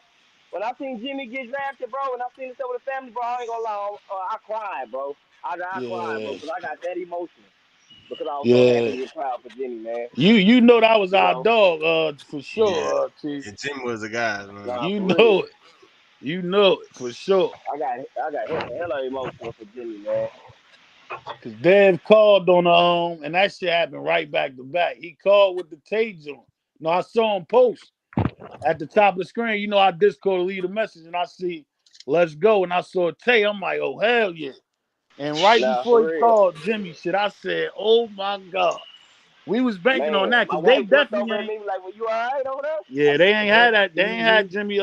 When I seen Jimmy get drafted, bro, and I seen this with the family, bro, I ain't gonna lie, I cried, bro. I cried, bro, because I got that emotional. Because I was so happy and proud for Jimmy, man. You know that was our dog, for sure. Yeah, Jimmy was the guy, man. Nah, you know it. You know it for sure. I got hella emotional for Jimmy, man. Cause Dev called on and that shit happened right back to back. He called with the Tay joint. No, I saw him post at the top of the screen. You know, I Discord leave a message and I see let's go. And I saw Tay. I'm like, oh hell yeah. And right before he called Jimmy shit, I said, oh my God. We was banking on that because they definitely ain't. Me like, well, you all right over there? Yeah, they ain't had that. They ain't had Jimmy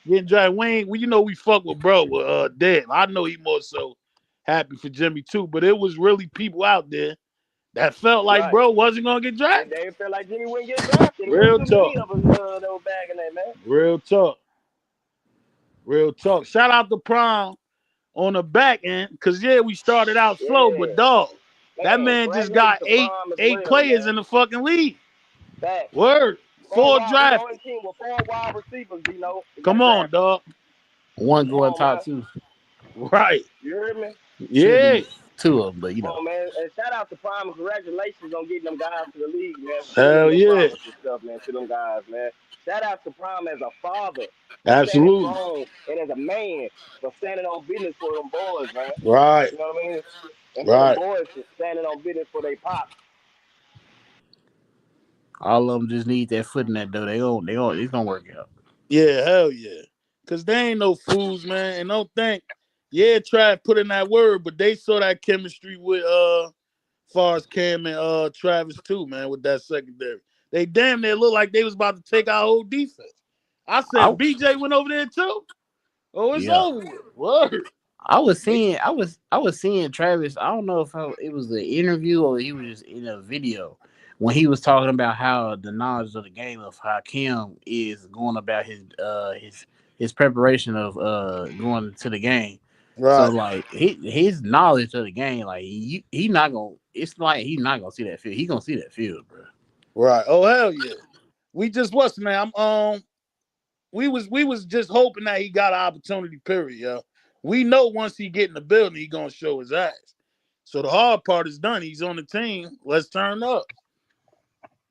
getting drafted. We fuck with bro with Dev. I know he more so happy for Jimmy too, but it was really people out there That felt like Right. bro wasn't gonna get drafted. They felt like Jimmy wouldn't get drafted. Real Too talk. many of us that were bagging that, man. Real talk. Real talk. Shout out to Prime on the back end, because we started out slow, but dog, that man just got eight players in the fucking league. Facts. Word. 4 drafts. You know, team with 4 wide receivers, you know. Come on, dog. One going top 2. Right. You heard me? Yeah. 2 of them, but you know. Come on, man. And shout out to Prime and congratulations on getting them guys to the league, man. Hell yeah. Stuff, man, to them guys, man. Shout out to Prime as a father. Absolutely. And as a man for standing on business for them boys, man. Right. You know what I mean? And right. the boys just standing on business for their pops. All of them just need that foot in that door. It's gonna work out. Yeah, hell yeah. Cause they ain't no fools, man. And don't think, Trav put in that word, but they saw that chemistry with far as Cam and Travis too, man, with that secondary. They damn near look like they was about to take our whole defense. I said BJ went over there too. Oh, it's over with. Word. I was seeing Travis. I don't know if it was the interview or he was just in a video when he was talking about how the knowledge of the game of how Cam is going about his preparation of going to the game. Right. So like his knowledge of the game, like he not gonna. It's like he's not gonna see that field. He gonna see that field, bro. Right. Oh hell yeah. We just we was just hoping that he got an opportunity. Period, yo. We know once he get in the building, he gonna show his ass. So the hard part is done. He's on the team. Let's turn up.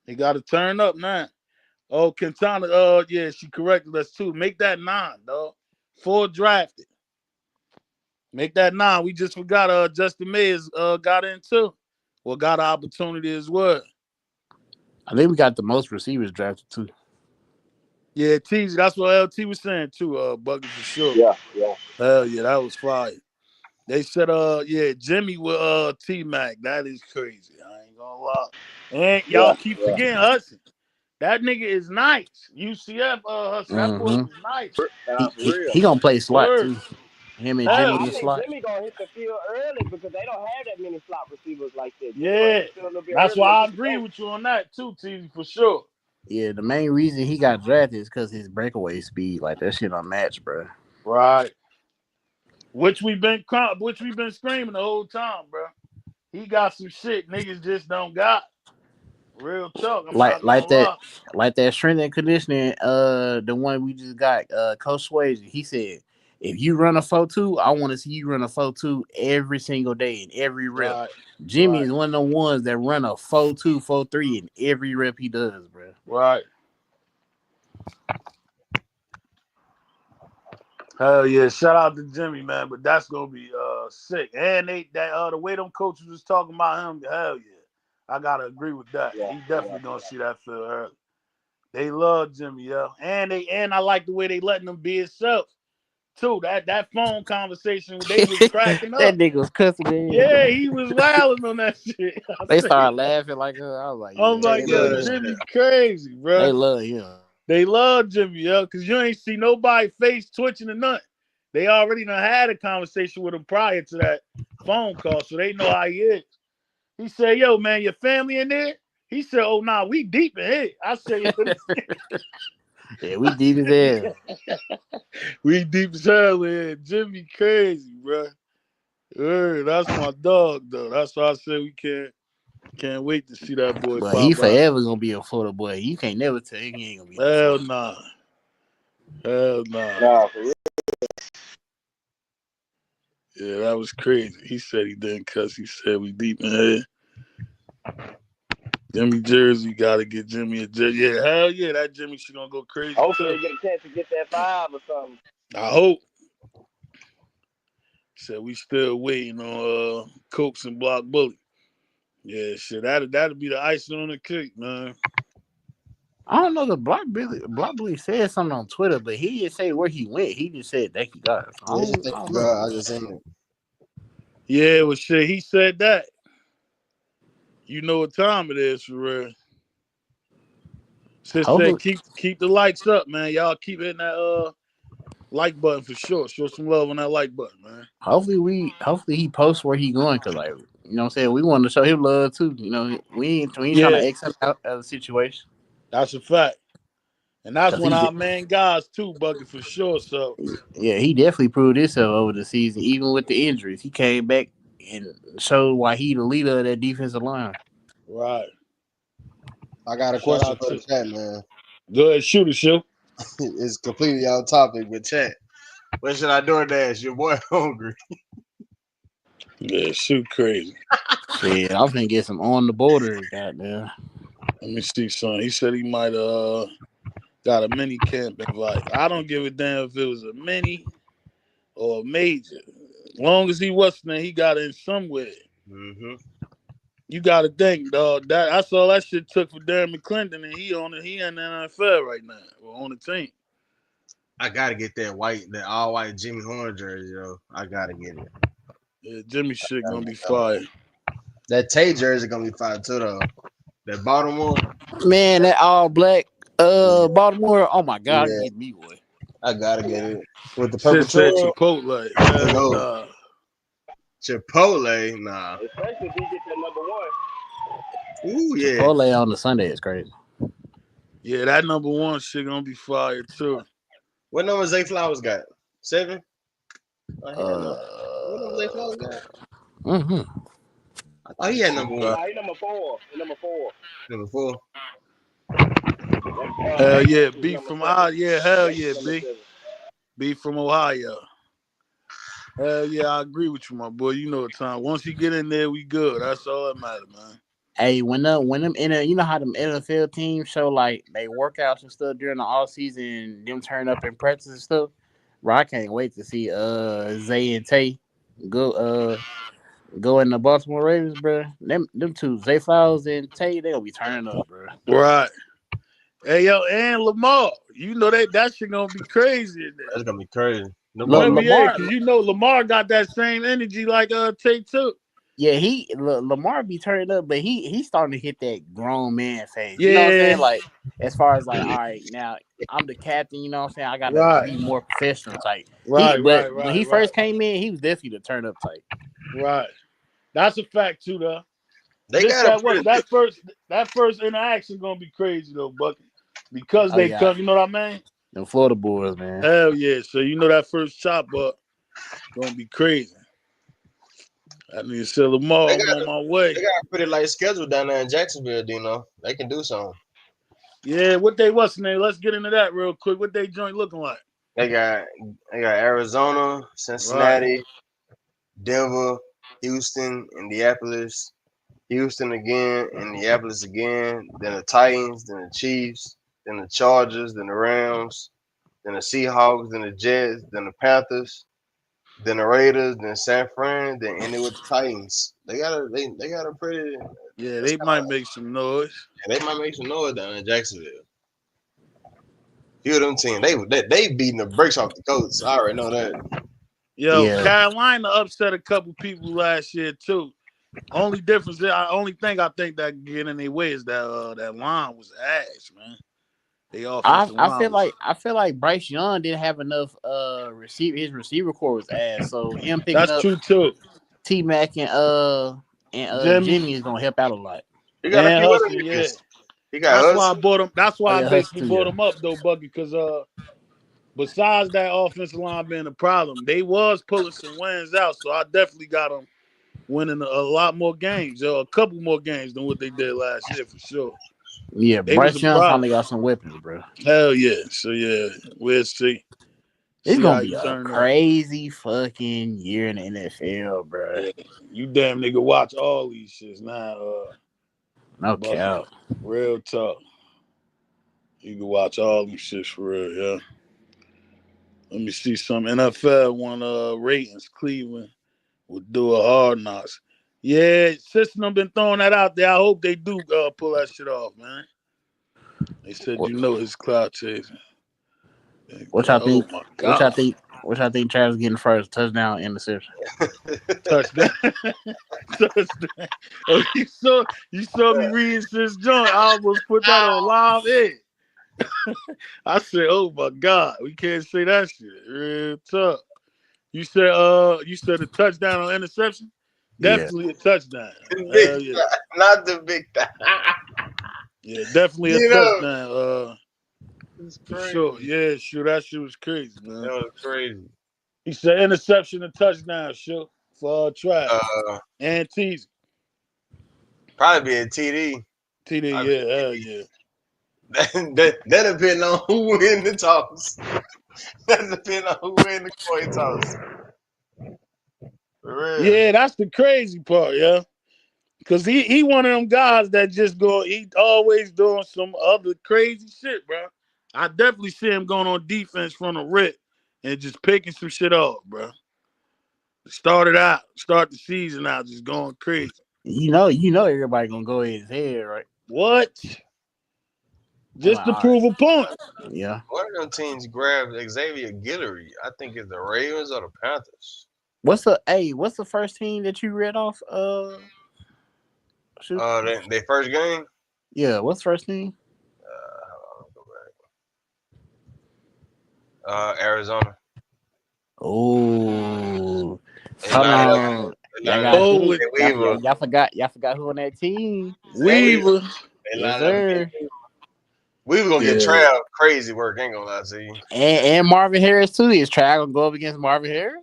He got to turn up now. Oh, Quintana, she corrected us too. Make that 9, dog. 4 drafted. Make that 9. We just forgot Justin Mayers got in too. Well, got an opportunity as well. I think we got the most receivers drafted too. Yeah, T. That's what LT was saying too. Bucket for sure. Yeah. Hell yeah, that was fire. They said, Jimmy with T-Mac. That is crazy. I ain't gonna lie. And y'all keep forgetting Hudson. That nigga is nice. UCF Hudson. That boy is nice. He gonna play slot too. Him and Jimmy in the slot. Jimmy gonna hit the field early because they don't have that many slot receivers like that. Yeah, that's why I agree with you on that too, T, for sure. Yeah, the main reason he got drafted is because his breakaway speed, like that shit unmatched, bro. Right. Which we've been screaming the whole time, bro. He got some shit niggas just don't got. Real talk. Like that strength and conditioning, the one we just got, Coach Swayze, he said, if you run a 4.2, I want to see you run a 4.2 every single day in every rep. Right. Jimmy is one of the ones that run a 4.2, 4.3 in every rep he does, bro. Right. Hell yeah. Shout out to Jimmy, man. But that's gonna be sick. And the way them coaches was talking about him, hell yeah. I gotta agree with that. Yeah, he definitely gonna see that field early. They love Jimmy, yo. And I like the way they letting him be himself. Too. That phone conversation, they was cracking up. That nigga was cussing. Yeah, he was wilding on that shit. They started laughing like her. I was like, oh my God, Jimmy crazy, bro. They love him. They love Jimmy, yo, because you ain't see nobody face twitching or nothing. They already done had a conversation with him prior to that phone call, so they know how he is. He said, yo, man, your family in there? He said, oh, nah, we deep in here. I said, yeah, we deep as hell. We deep as hell in. Jimmy crazy, bro. That's my dog, though. That's why I said we can't wait to see that boy. But he forever gonna be a Florida boy. You can't never tell him he ain't gonna be. Hell nah. Hell nah. Nah, for real. Yeah, that was crazy. He said he didn't cuss. He said we deep in here. Jimmy jersey, gotta get Jimmy a jersey. Yeah, hell yeah, that Jimmy shit gonna go crazy. Hopefully you get a chance to get that 5 or something. I hope. Said we still waiting on Cokes and Block Bully. Yeah, shit, that'll be the icing on the cake, man. I don't know. The Block Bully said something on Twitter, but he didn't say where he went. He just said thank you guys. I just seen it. Yeah, well, shit, he said that. You know what time it is for real. Sis said keep the likes up, man. Y'all keep hitting that like button for sure. Show some love on that like button, man. Hopefully he posts where he going, cause like You know what I'm saying? We want to show him love too. You know, we ain't trying to X him out of the situation. That's a fact. And that's one of he our main guys too, Bucket, for sure. So yeah, he definitely proved himself over the season, even with the injuries. He came back and showed why he the leader of that defensive line. Right. I got a Shout question out for to- the chat, man. Go ahead, shoot. It's completely off topic, but chat. What should I DoorDash? Your boy hungry. Yeah, shoot crazy. Shit, I'm finna get some on the border, goddamn. Let me see, son. He said he might got a mini camp invite. I don't give a damn if it was a mini or a major. As long as he was there, he got in somewhere. Mm-hmm. You got to think, dog. That's all that shit took for Darren McClendon, and he in the NFL right now, or on the team. I gotta get that all white Jimmy Horn jersey, yo. I gotta get it. Yeah, Jimmy shit gonna be fire. That Tay jersey gonna be fire too, though. That Baltimore. Man, that all black Baltimore. Oh my god, Yeah. get me one. I gotta get it with the purple Shit said trail. Chipotle. No. Chipotle, nah. Especially if he get that number one. Ooh, yeah. Chipotle on the Sunday is crazy. Yeah, that number one shit gonna be fire too. What number Zay Flowers got? 7? What number Zay Flowers got? Mm-hmm. Oh, he had number 1. Nah, he number 4. Number 4. Hell yeah, B from Ohio. Hell yeah, B. B from Ohio. Hell yeah, I agree with you, my boy. You know the time. Once you get in there, we good. That's all that matters, man. Hey, when them you know how them NFL teams show like they workouts and stuff during the off season, them turn up in practice and stuff. Bro, I can't wait to see Zay and Tay go in the Baltimore Ravens, bro. Them two, Zay Flowers and Tay, they gonna be turning up, bro. Right. Hey yo, and Lamar, you know that shit gonna be crazy in there. That's gonna be crazy. Lamar, because you know Lamar got that same energy like Tay too. Yeah, Lamar be turning up, but he's starting to hit that grown man phase. You know what I'm saying? Like as far as like, all right, now I'm the captain. You know what I'm saying? I gotta be more professional type. When he first came in, he was definitely the turn up type. Right. That's a fact too, though. They got that first interaction gonna be crazy though, Bucky, because they come. You know what I mean? Them Florida boys, man. Hell yeah! So you know that first chop up gonna be crazy. I need to sell them all. I'm on my way. They got a pretty light schedule down there in Jacksonville, Dino. They can do something. Yeah, what's the name? Let's get into that real quick. What they joint looking like? They got Arizona, Cincinnati, Denver, Houston, Indianapolis, Houston again, Indianapolis again, then the Titans, then the Chiefs, then the Chargers, then the Rams, then the Seahawks, then the Jets, then the Panthers, then the Raiders, then San Fran, then ending with the Titans. They got a pretty. Yeah, they might make some noise. Yeah, they might make some noise down in Jacksonville. Few of them teams, they beating the brakes off the Colts. I already know that. Yo, Carolina upset a couple people last year too. Only difference, only thing I think that get in their way is that line was ass, man. I feel like Bryce Young didn't have enough his receiver core was ass. So him picking that's up true too. T Mac and Jimmy is gonna help out a lot. He got and a Husky, yeah. That's why I bought him. That's why I basically bought him up though, Bucky, because besides that offensive line being a problem, they was pulling some wins out. So I definitely got them winning a lot more games, a couple more games than what they did last year for sure. Yeah, Bryce Young finally got some weapons, bro. Hell yeah. So yeah, we'll see. It's gonna be a crazy fucking year in the NFL, bro. Yeah. You damn nigga watch all these shits now. No cap. Real talk. You can watch all these shits for real, yeah. Let me see some NFL one ratings. Cleveland will do a Hard Knocks. Yeah, System been throwing that out there. I hope they do pull that shit off, man. They said his cloud chasing. What y'all think? What y'all think Travis getting first? Touchdown, interception. Touchdown. Touchdown. Oh, you saw me reading this joint. I almost put that on live air. I said, "Oh my God, we can't say that shit." Real tough. You said a touchdown on interception. Definitely a touchdown. Big Yeah. time. Not the big time. Yeah, definitely a You know, touchdown. it's For crazy. sure. Yeah, sure. That shit was crazy, man. That was crazy. He said interception and touchdown, sure, for Travis and Teasy. Probably be a TD. TD, yeah, hell yeah. That depends on who win the toss. That depends on who win the coin toss. For real. Yeah, that's the crazy part, yeah. Cause he one of them guys that just he always doing some other crazy shit, bro. I definitely see him going on defense from the rip and just picking some shit off, bro. Start the season out just going crazy. You know, everybody gonna go in his head, right? What? Just to prove a point. Yeah. One of them teams grabbed Xavier Guillory. I think it's the Ravens or the Panthers. What's the first team that you read off? Their first game? Yeah, what's the first team? Arizona. Oh, Y'all forgot who on that team? Weaver. Yes, sir. Weaver gonna get Trav crazy work. Ain't gonna lie to you. And Marvin Harris too. Is Trav gonna go up against Marvin Harris?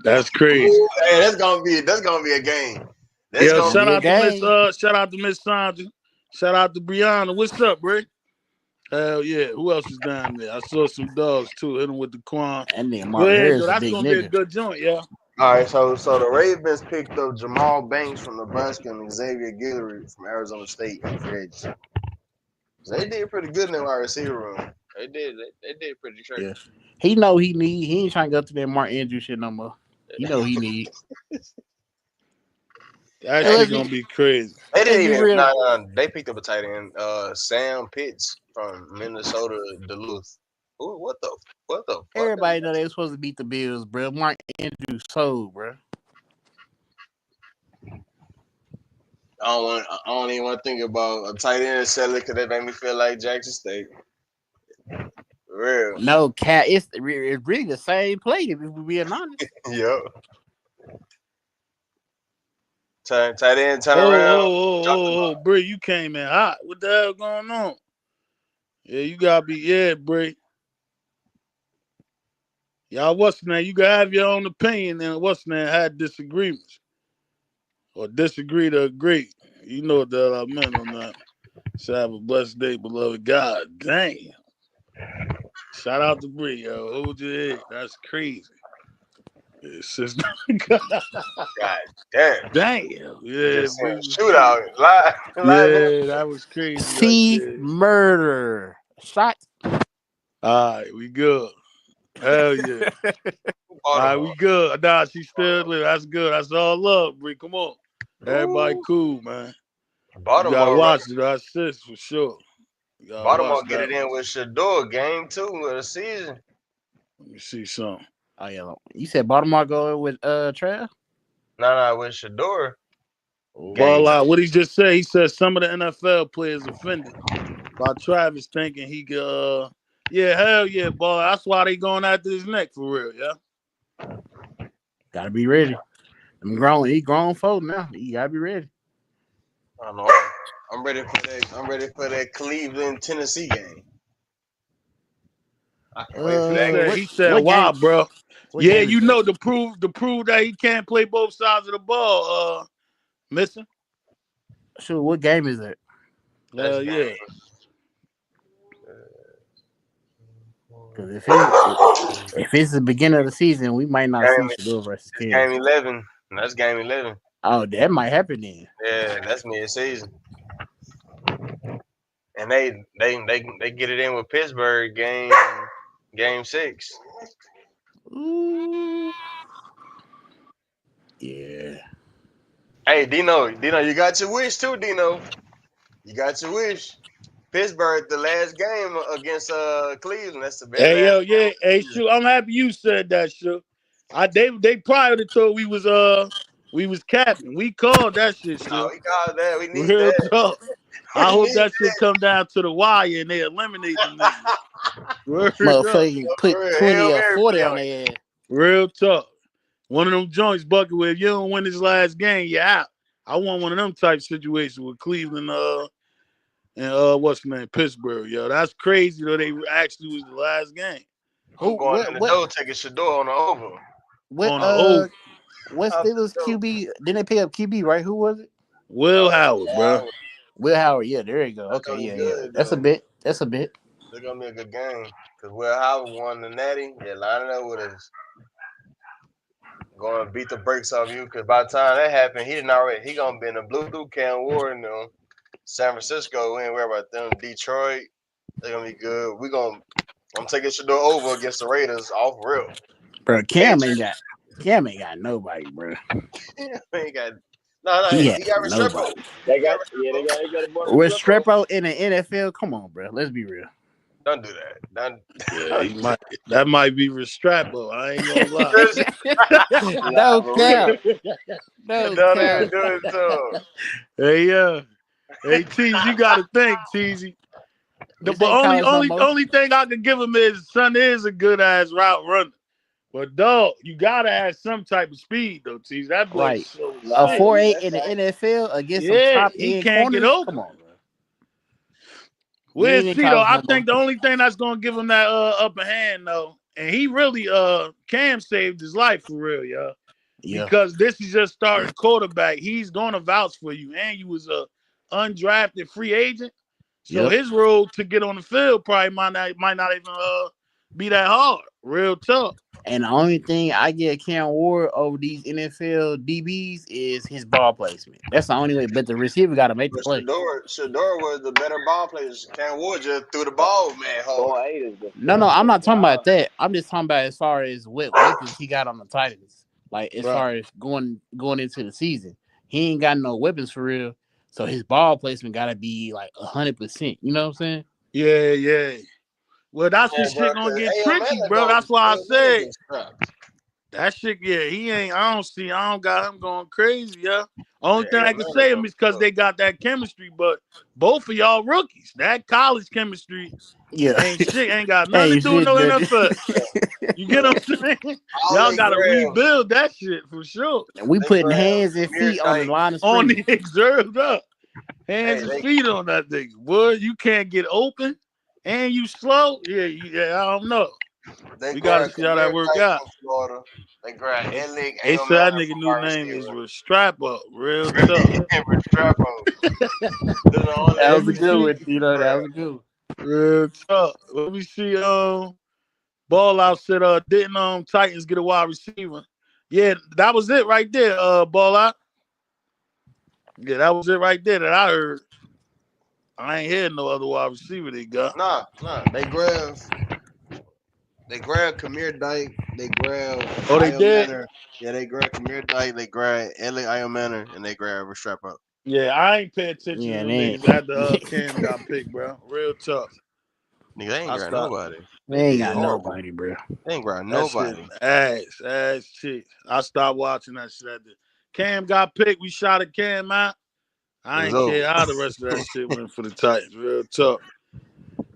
That's crazy. Ooh, hey, that's gonna be a game. Shout out to Miss Sandra. Shout out to Brianna. What's up, Rick? Hell yeah. Who else is down there? I saw some dogs too. Hit them with the Quan. And then Marvin Harris, that's gonna be a good joint, yeah. All right, so the Ravens picked up Jamal Banks from Nebraska and Xavier Guillory from Arizona State in free agency. So they did pretty good in the wide receiver room. They did pretty straight. Yes. He ain't trying to go to that Mark Andrews shit no more. He know he need. That shit gonna be crazy. They didn't even. They picked up a tight end, Sam Pitts from Minnesota Duluth. Ooh, what the fuck? Everybody know they were supposed to beat the Bills, bro. Mark Andrews sold, bro. I don't even want to think about a tight end selling because that made me feel like Jackson State. For real. No, Cat. It's really the same play. If we're being honest. Yep. Tight end, turn around. Oh, Bree, you came in hot. What the hell going on? Yeah, you gotta be, Bree. Y'all, you gotta have your own opinion, and had disagreements. Or disagree to agree. You know what the hell I meant on that. So have a blessed day, beloved. God damn. Shout out to Bree, yo. Hold your head. That's crazy. It's just God damn. Damn. Yeah. Shootout. Live. Yeah, that was crazy. See murder. Shot. All right, we good. Hell yeah. All right, we good. Nah, she still live. That's good. That's all love, Bree. Come on. Everybody cool, man. Baltimore, you gotta watch it. That's sis for sure. Baltimore get it in with Shador, game 2 of the season. Let me see something. Oh yeah, you said Baltimore going with Trav? No, with Shador. Ball out. What he just said? He said some of the NFL players offended by Travis thinking he could. Yeah, hell yeah, ball. That's why they going after his neck for real. Yeah. Gotta be ready. He grown folk now. You gotta be ready. I don't know. I'm ready for that Cleveland Tennessee game. I can't wait for that game. He said, "Wow, bro." Yeah, you know, to prove that he can't play both sides of the ball. Missing. Sure. What game is it? Hell yeah. Because if it's the beginning of the season, we might not see Shador versus Kansas. Game 11. That's game 11. Oh, that might happen then. Yeah, that's mid-season. And they get it in with Pittsburgh game 6. Ooh. Yeah. Hey, Dino, you got your wish too, Dino. You got your wish. Pittsburgh, the last game against Cleveland. That's the best. Hey, yo, yeah. Hey, shoot, I'm happy you said that, shoot. They probably thought we was capping. We called that shit, shoot. No, we called that. We need Real that. talk. I hope that shit come down to the wire and they eliminate them niggas. Motherfucking put 20 or 40 on their ass. Real talk. One of them joints, Bucket, where if you don't win this last game, you're out. I want one of them type situations with Cleveland and what's the name, Pittsburgh. Yo, that's crazy though. They actually was the last game. I'm going in the door taking Shador on the over. What Steelers QB? Didn't they pay up QB, right? Who was it? Will Howard, bro. Will Howard, yeah, there you go. Okay, yeah. That's a bit. It's gonna be a good game. Because Will Howard won the Natty. Yeah, line it up with us. Going to beat the brakes off you. Because by the time that happened, he gonna be in the blue Cam Ward and them. San Francisco, we ain't worried about them. Detroit, they're gonna be good. I'm taking Shador over against the Raiders off real. Bro, Cam ain't got nobody, bro. He got Restrepo. They got a boy Restrepo in the NFL. Come on, bro. Let's be real. Don't do that. Yeah, that might be Restrepo. I ain't gonna lie. No cap. Don't even do it to him. Hey, Teasy, you gotta think, Teasy. The only thing I can give him is son is a good ass route runner. But dog, you gotta have some type of speed though, Teasy. That boy Right. is so A sick. 4.8 in the NFL against some top he end can't corners. get open. Come on, bro. We'll He ain't in see though. college I no think the only thing that's gonna give him that upper hand though, and he really Cam saved his life for real, y'all. Yeah. Because this is just starting quarterback. He's gonna vouch for you, and you was a undrafted free agent. So his road to get on the field probably might not even be that hard. Real tough. And the only thing I get Cam Ward over these NFL DBs is his ball placement. That's the only way. But the receiver got to make the play. Shador was the better ball player. Cam Ward just threw the ball, man. No, I'm not talking about that. I'm just talking about as far as what weapons he got on the Titans. Like as far as going into the season, he ain't got no weapons for real. So his ball placement got to be like 100%. You know what I'm saying? Yeah. Well, that's the shit gonna get tricky, bro. That's why I said that shit. Yeah, he ain't. I don't got him going crazy. Yeah. Only thing I can say him is because they got that chemistry. But both of y'all rookies, that college chemistry, ain't got nothing to do with no NFL. You get what I'm saying? Y'all gotta rebuild that shit for sure. And we putting hands and feet on the line of scrimmage. On the exerted up, hands and feet on that thing. Boy, you can't get open. And you slow? Yeah, I don't know. We got to see how that work out. They grabbed Ellick. They said that nigga new name is Restrepo. Real tough. That was a good one. You know, that was a good one. Real tough. Let me see. Ball out said, didn't Titans get a wide receiver? Yeah, that was it right there, Ball out. Yeah, that was it right there that I heard. I ain't heard no other wide receiver they got. Nah. They grabbed Kamir Dyke. They grabbed. Oh, they did? Manor. Yeah, they grabbed Kamir Dyke. They grabbed Ellick Manor, and they grabbed Restrepo. Yeah, I ain't pay attention to them niggas after Cam got picked, bro. Real tough. Nigga, they ain't grabbed nobody. They ain't got nobody, bro. They ain't grabbed nobody. Ass shit. I stopped watching that shit after Cam got picked. We shot at Cam out. I ain't care how the rest of that shit went for the Titans. Real tough.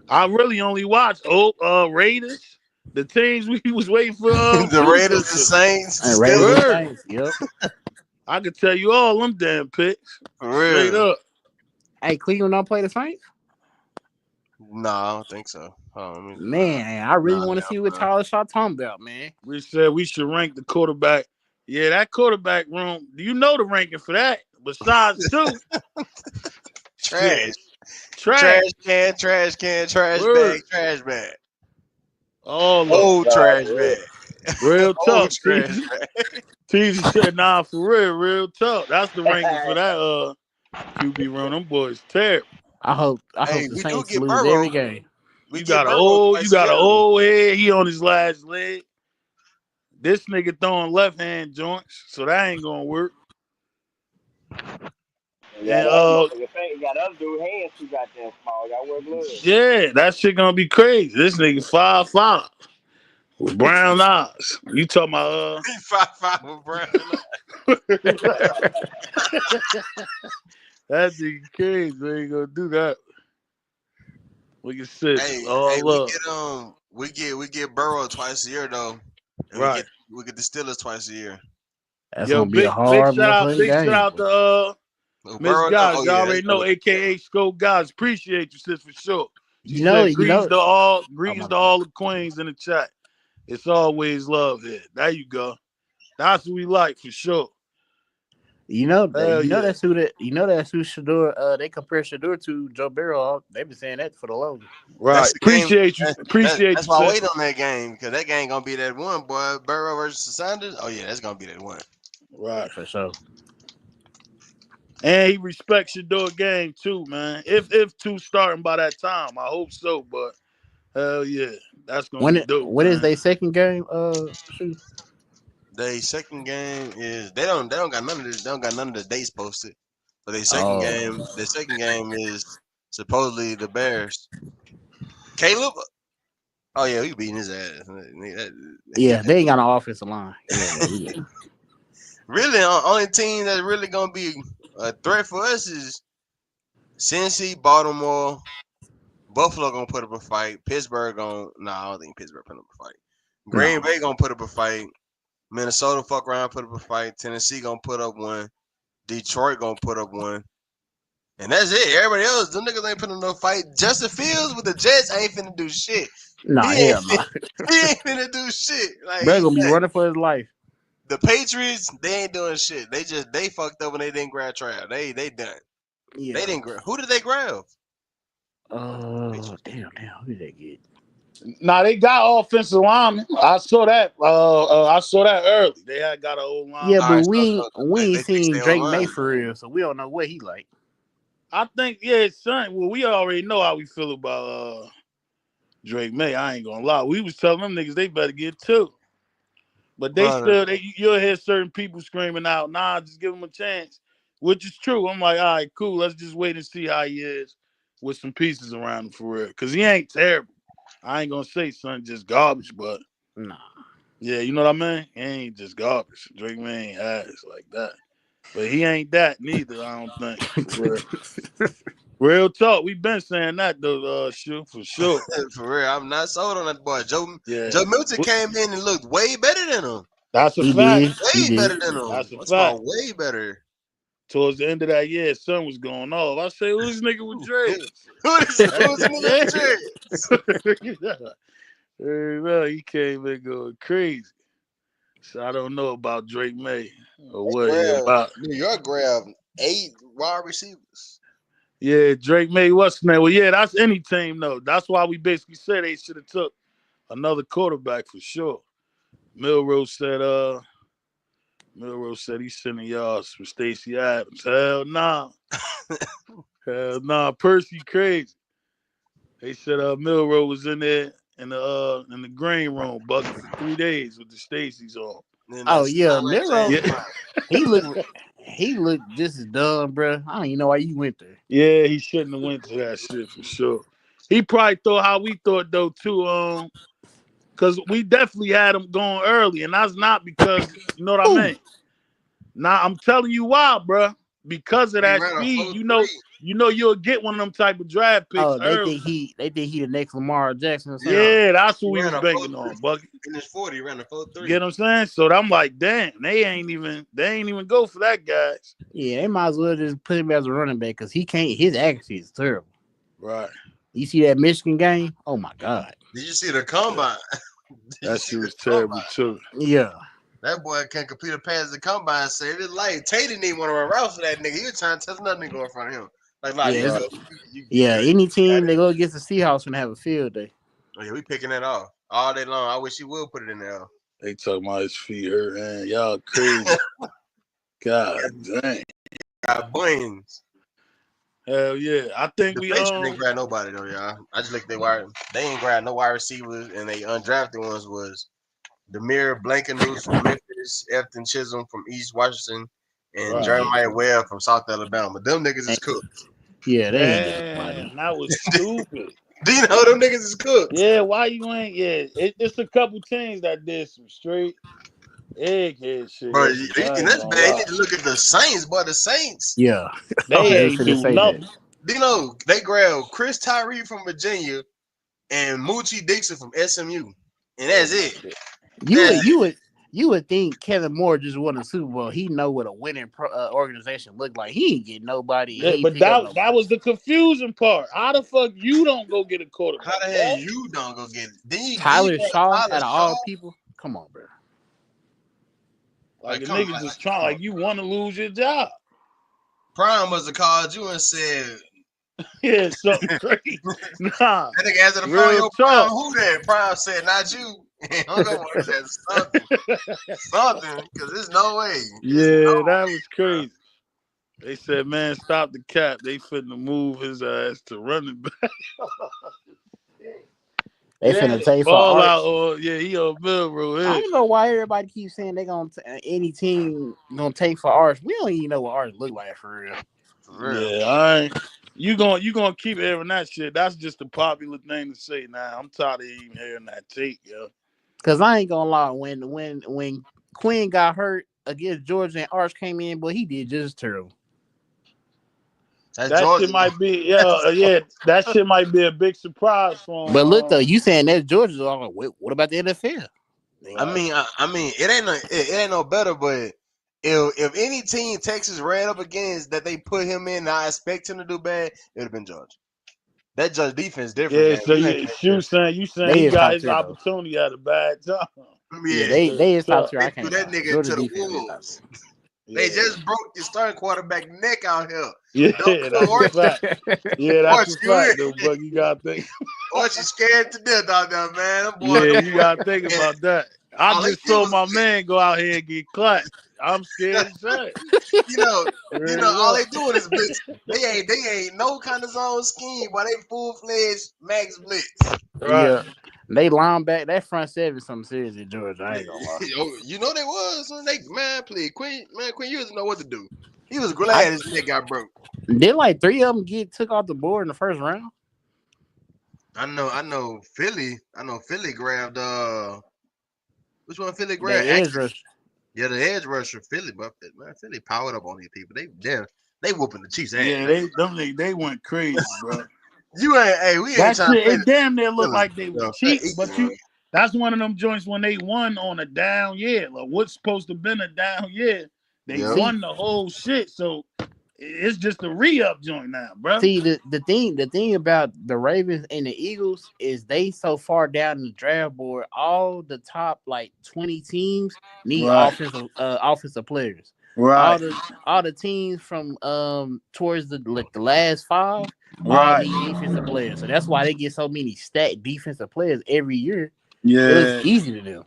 I really only watched Raiders. The teams we was waiting for. The Raiders, the Saints. And Raiders, the Saints. Yep. I could tell you all them damn picks. For real. Straight up. Hey, Cleveland don't play the Saints? No, I don't think so. Man, I really want to see what Tyler Shaw talking about, man. We said we should rank the quarterback. Yeah, that quarterback room. Do you know the ranking for that? Besides two. Trash can, trash Word. bag, trash bag. Old trash bag. Real tough. Old trash bag. Teasy said, nah, for real tough. That's the ranking for that QB room. Them boys terrible. I hope the Saints lose every game. You got an old head. He on his last leg. This nigga throwing left hand joints, so that ain't gonna work. Yeah, got other dude hands too goddamn small. Got wear gloves. Yeah, that shit gonna be crazy. This nigga 5'5" with brown eyes. You talking about 5'5" with brown eyes. That nigga crazy. We ain't gonna do that. We can sit. We get Burrow twice a year though. And right. We get the Steelers twice a year. That's Yo, gonna be a big hard shout out, motherfucking big shout game. out to Miss Burrow, Guys. oh Y'all yeah, already know, aka Scope Guys. Appreciate you, sis, for sure. She said greetings to all the queens in the chat. It's always love here. There you go. That's what we like for sure. That's who Shador. They compare Shador to Joe Burrow. They've been saying that for the longest. Right. Appreciate you. That's why I wait on that game, because that game gonna be that one, boy. Burrow versus Sanders. Oh yeah, that's gonna be that one. Right. For sure. And he respects Shador game too, man. If two starting by that time, I hope so. But hell yeah, that's gonna be dope. When is their second game? Shoot. Their second game is they don't got none of this. They don't got none of the dates posted. But their second game is supposedly the Bears. Caleb. Oh yeah, we beating his ass. Yeah, they ain't got no offensive line. Yeah. Really, the only team that's really gonna be a threat for us is Cincy, Baltimore, Buffalo gonna put up a fight. Pittsburgh I don't think Pittsburgh put up a fight. Green Bay gonna put up a fight. Minnesota fuck around, put up a fight. Tennessee gonna put up one. Detroit gonna put up one. And that's it. Everybody else, them niggas ain't putting up no fight. Justin Fields with the Jets ain't finna do shit. Nah, hell no. He ain't finna do shit. Like, Bro gonna be running for his life. The Patriots, they ain't doing shit. They fucked up when they didn't grab Trav. They done. Yeah. They didn't grab. Who did they grab? Damn. Who did they get? Nah, they got offensive linemen. I saw that. I saw that early. They had got an old line. Yeah, but we ain't seen Drake May for real, so we don't know what he like. I think son. Well, we already know how we feel about Drake May. I ain't gonna lie. We was telling them niggas they better get two. But you'll hear certain people screaming out, nah, just give him a chance, which is true. I'm like, all right, cool. Let's just wait and see how he is with some pieces around him for real. Because he ain't terrible. I ain't going to say son just garbage, but nah. Yeah, you know what I mean? He ain't just garbage. Drake May ain't ass like that. But he ain't that neither, I don't think. For real. Real talk. We've been saying that, though, for sure. For real. I'm not sold on that boy. Joe Milton came in and looked way better than him. That's a fact. Way better than him. That's a fact. Way better. Towards the end of that year, son was going off. I say, who's this nigga with dreads? Who's this nigga with dreads? Well, he came in going crazy. So I don't know about Drake May or what about. New York grabbed 8 wide receivers. Yeah, Drake May, what's his name? Well, yeah, that's any team, though. That's why we basically said they should have took another quarterback for sure. Milrose said he's sending yards for Stacey Adams. Hell nah. Hell nah. Percy crazy. They said Milrose was in there in the green room bucket for 3 days with the Stacey's on. Oh yeah, Milrose. Yeah. He looked just as dumb, bro. I don't even know why you went there. Yeah, he shouldn't have went to that shit for sure. He probably thought how we thought though too. Because we definitely had him going early, and that's not because, you know what I mean? Now, I'm telling you why, bro. Because of that speed, you know you'll get one of them type of draft picks early. They think he the next Lamar Jackson or something. Yeah, that's what we was banking on, Bucky. In his 40, he ran a 4.3. Get what I'm saying? So I'm like, damn, they ain't even go for that guy. Yeah, they might as well just put him as a running back because his accuracy is terrible. Right. You see that Michigan game? Oh my God. Did you see the combine? That shit was terrible too. Yeah. That boy can't complete a pass the combine. Saved his life. Tate didn't even want to run routes for that nigga. He was trying to test nothing go in front of him. Any team they go against the Seahawks and have a field day. Oh yeah, we picking that off all day long. I wish he would put it in there. They talking about his feet hurt, man. Y'all crazy. God dang. Got boings. Hell yeah. I think the Patriots didn't grab nobody though, y'all. I just looked at their wire. They ain't grab no wide receivers, and they undrafted ones was Demir Blankenship from Memphis, Efton Chisholm from East Washington, and Jeremiah Webb from South Alabama. Them niggas is cooked. Yeah, that was stupid. Do you know them niggas is cooked? Yeah, why you ain't? Yeah, it's a couple teams that did some straight egghead shit. Bro, that's bad. You need to look at the Saints, but the Saints. Yeah. They ain't do nothing. Do you know they grabbed Chris Tyree from Virginia and Moochie Dixon from SMU, and that's it. You would think Kevin Moore just won a Super Bowl. He know what a winning organization look like. He ain't get nobody. Yeah, He but pick up that was the confusing part. How the fuck you don't go get a quarterback? How the hell you don't go get it? Then you Tyler Shaw Tyler out of all people. Come on, bro. Like the niggas just trying like you want to lose your job. Prime must have called you and said, yeah, something crazy. Nah, that nigga answered the phone. Yo, Prime, who that? Prime said, not you. Hung up on him, said something, because there's no way. Yeah, that was crazy. They said, man, stop the cap. They finna move his ass to running back. They finna take for ball Arch. out. Or, yeah, he on Milrow. I don't know why everybody keeps saying they gonna any team gonna take for Arch. We don't even know what Arch look like for real. Yeah, I ain't. You gonna keep hearing that shit. That's just a popular thing to say now. I'm tired of even hearing that tape, yo. Cause I ain't gonna lie, when Quinn got hurt against Georgia and Arch came in, but he did just terrible. That shit might be, yeah. That shit might be a big surprise for him. But look though, you saying that's Georgia? What about the NFL? I mean, it ain't no better. But if any team Texas ran up against that they put him in, and I expect him to do bad, it would have been Georgia. That Georgia defense different. Yeah, so you saying he got his opportunity at a bad time. Yeah, they is top tier. I can't. That nigga Georgia to the defense Wolves. They just broke your starting quarterback neck out here. Yeah, that's a fact. Yeah, that's a fact, though, but you gotta think. Archie scared to death out there, man. Yeah, you gotta think about that. I just saw my man go out here and get clutched. I'm scared to say. You know, all they doing is blitz. They ain't no kind of zone scheme, but they full-fledged max blitz. Right. Yeah. They linebacker, that front seven something serious in Georgia. I ain't gonna lie. You know they was. Please, Quinn, you doesn't know what to do. He was glad his neck got broke. Did like 3 of them get took off the board in the first round? I know Philly. Philly grabbed which one Philly grabbed? The edge rusher. Yeah, the edge rusher, Philly, but man, Philly powered up on these people. They whooping the Chiefs' ass. Yeah, they went crazy, bro. We ain't that trying shit, to it damn near looked like they were cheap, but that's one of them joints when they won on a down year. Like what's supposed to have been a down year, they won the whole shit. So it's just a re-up joint now, bro. See, the thing about the Ravens and the Eagles is they so far down the draft board, all the top like 20 teams need offensive players. Right. All the teams from towards the last 5 right. all need defensive players. So that's why they get so many stacked defensive players every year. Yeah. It's easy to do.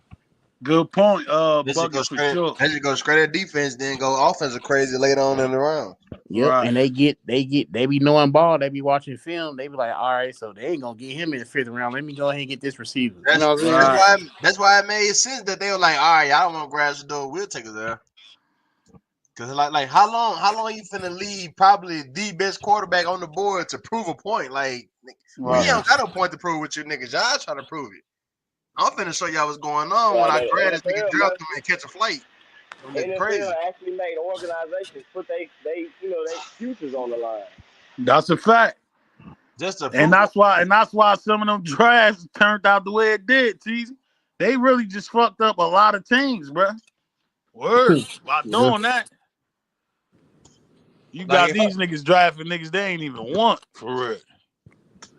Good point. They should go straight at defense, then go offensive crazy later on in the round. Yep, right. And they be knowing ball, they be watching film, they be like, all right, so they ain't gonna get him in the 5th round. Let me go ahead and get this receiver. That's why it made sense that they were like, all right, y'all don't want to grab the door, we'll take it there. Cause like how long you finna leave probably the best quarterback on the board to prove a point? Like we don't got no point to prove with you niggas. Y'all trying to prove it. I'm finna show y'all what's going on when I grab this nigga, drop him and catch a flight. NFL actually made organizations put they futures on the line. That's a fact. And that's why some of them drafts turned out the way it did, Teasy. They really just fucked up a lot of teams, bro. Word. By doing that. You got these niggas drafting niggas they ain't even want, for real.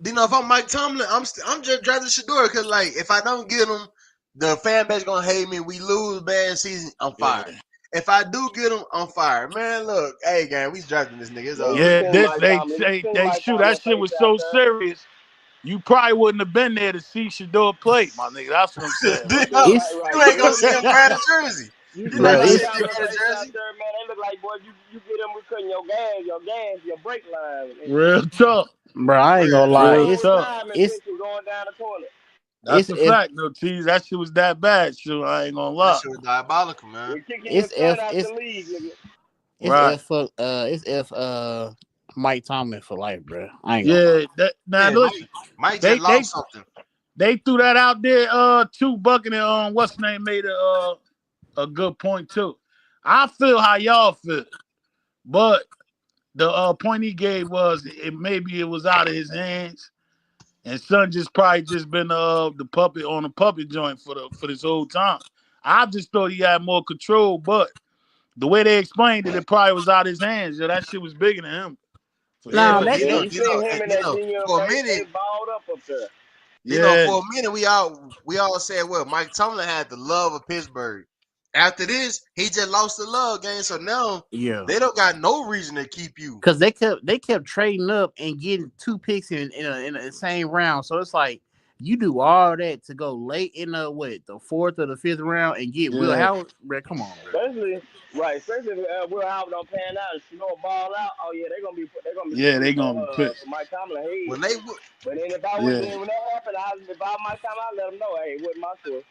You know, if I'm Mike Tomlin, I'm just drafting Shedeur because, like, if I don't get him, the fan base gonna hate me. We lose bad season, I'm fired. Yeah. If I do get him, I'm fired. Man, look, hey, gang, we drafting this nigga. It's over. Yeah, that shit was so serious. You probably wouldn't have been there to see Shedeur play, my nigga. That's what I'm saying. You ain't gonna see him wearing a jersey. You know, out there, man. They look like, boy, you get them, we cutting your brake line. Real tough. Bro, I ain't gonna lie. It's going down the toilet. That's a fact, no tease. That shit was that bad, shit. I ain't gonna lie. That shit was diabolical, man. It's Mike Tomlin for life, bro. I ain't gonna lie. Listen, Mike just lost something. They threw that out there too. Bucket and what's the name made a good point too. I feel how y'all feel, but the point he gave was maybe it was out of his hands, and Son just probably just been the puppet on a puppet joint for this whole time. I just thought he had more control, but the way they explained it, it probably was out of his hands. Yeah, that shit was bigger than him. Yeah, No, but that you seen him in that know, junior for a face, minute, they balled up there. you know, Yeah, for a minute we all said, well, Mike Tomlin had the love of Pittsburgh. After this, he just lost the love game. So now yeah, they don't got no reason to keep you. because they kept trading up and getting 2 picks in the same round. So it's like you do all that to go late in the 4th or the 5th round and get Will Yeah. Howard. Bro, come on, bro. Especially if Will Howard don't pan out and Shador ball out. Oh yeah, they're gonna be Yeah, they gonna be pissed. Mike Tomlin. Hey, When they but then if I was when that happened, if I Mike Tomlin, I let him know. Hey, it wasn't my choice.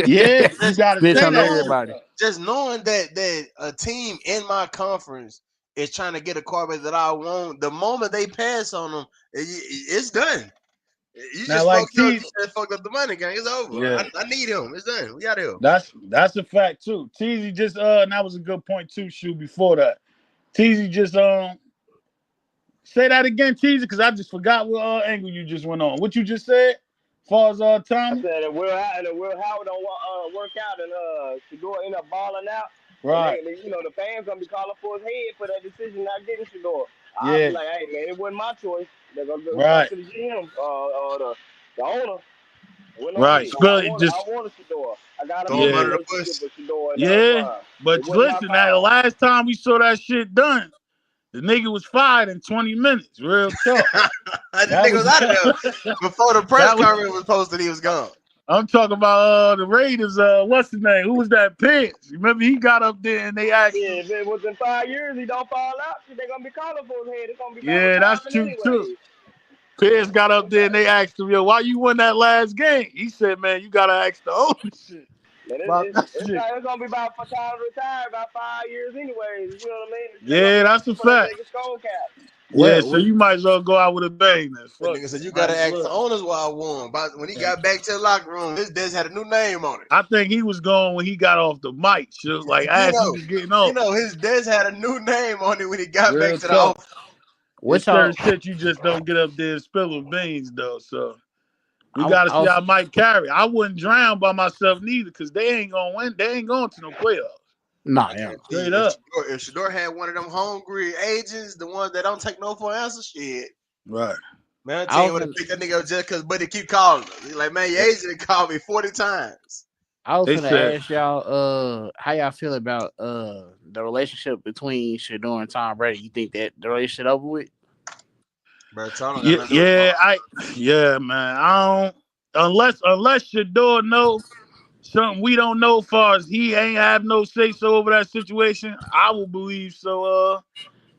Yeah, you gotta say Snitch on that. everybody. just knowing that a team in my conference is trying to get a quarterback that I want, the moment they pass on them, it's done. You Now, just like fucked up the money game. It's over. Yeah. I need him. It's done. We got him. That's a fact too. Teasy just and that was a good point too. Shoot, before that, Teasy just say that again, Teasy, because I just forgot what angle you just went on. What you just said, as far as Tommy. I said that Will Howard don't work out and Shador end up balling out. Right. They, the fans gonna be calling for his head for that decision not getting Shador. I'll Yeah. be like, hey man, it wasn't my choice. They're gonna go Right. to the GM or the owner. Right. I wanted Shador. I got him Yeah. under the bus. Shador, Yeah, but listen, the last time we saw that shit done, the nigga was fired in 20 minutes. Real talk. The nigga was out of there before the press conference was posted. He was gone. I'm talking about the Raiders. What's his name? Who was that? Pitts. Remember he got up there and they asked. Yeah, if it was in 5 years, he don't fall out. They're gonna be calling for his head. It's gonna be That's true anyway. too. Pierce got up there and they asked him, "Yo, why you won that last game?" He said, "Man, you gotta ask the owner shit." It's gonna be about for time to retire about 5 years anyways. You know what I mean? Yeah, that's a fact. Yeah, so you might as well go out with a bang then. That nigga said you gotta ask the owners why I won. But when he got back to the locker room, his desk had a new name on it. I think he was going when he got off the mic. Just like as he was getting off. His desk had a new name on it when he got Real back to the talk. office. Which certain shit you just don't get up there and spill the beans though. So we gotta see how Mike carry. I wouldn't drown by myself neither, because they ain't gonna win. They ain't going to no playoffs. Nah, yeah. Straight up. If Shador had one of them hungry agents, the ones that don't take no for an answer, shit. Right. Man, I tell you what, pick that nigga up just because Buddy keep calling him. He's like, man, your agent called me 40 times. I was gonna ask y'all how y'all feel about the relationship between Shador and Tom Brady. You think that the relationship over with? Bro, Tom man. I don't unless Shador know something we don't know, as far as he ain't have no say so over that situation, I will believe so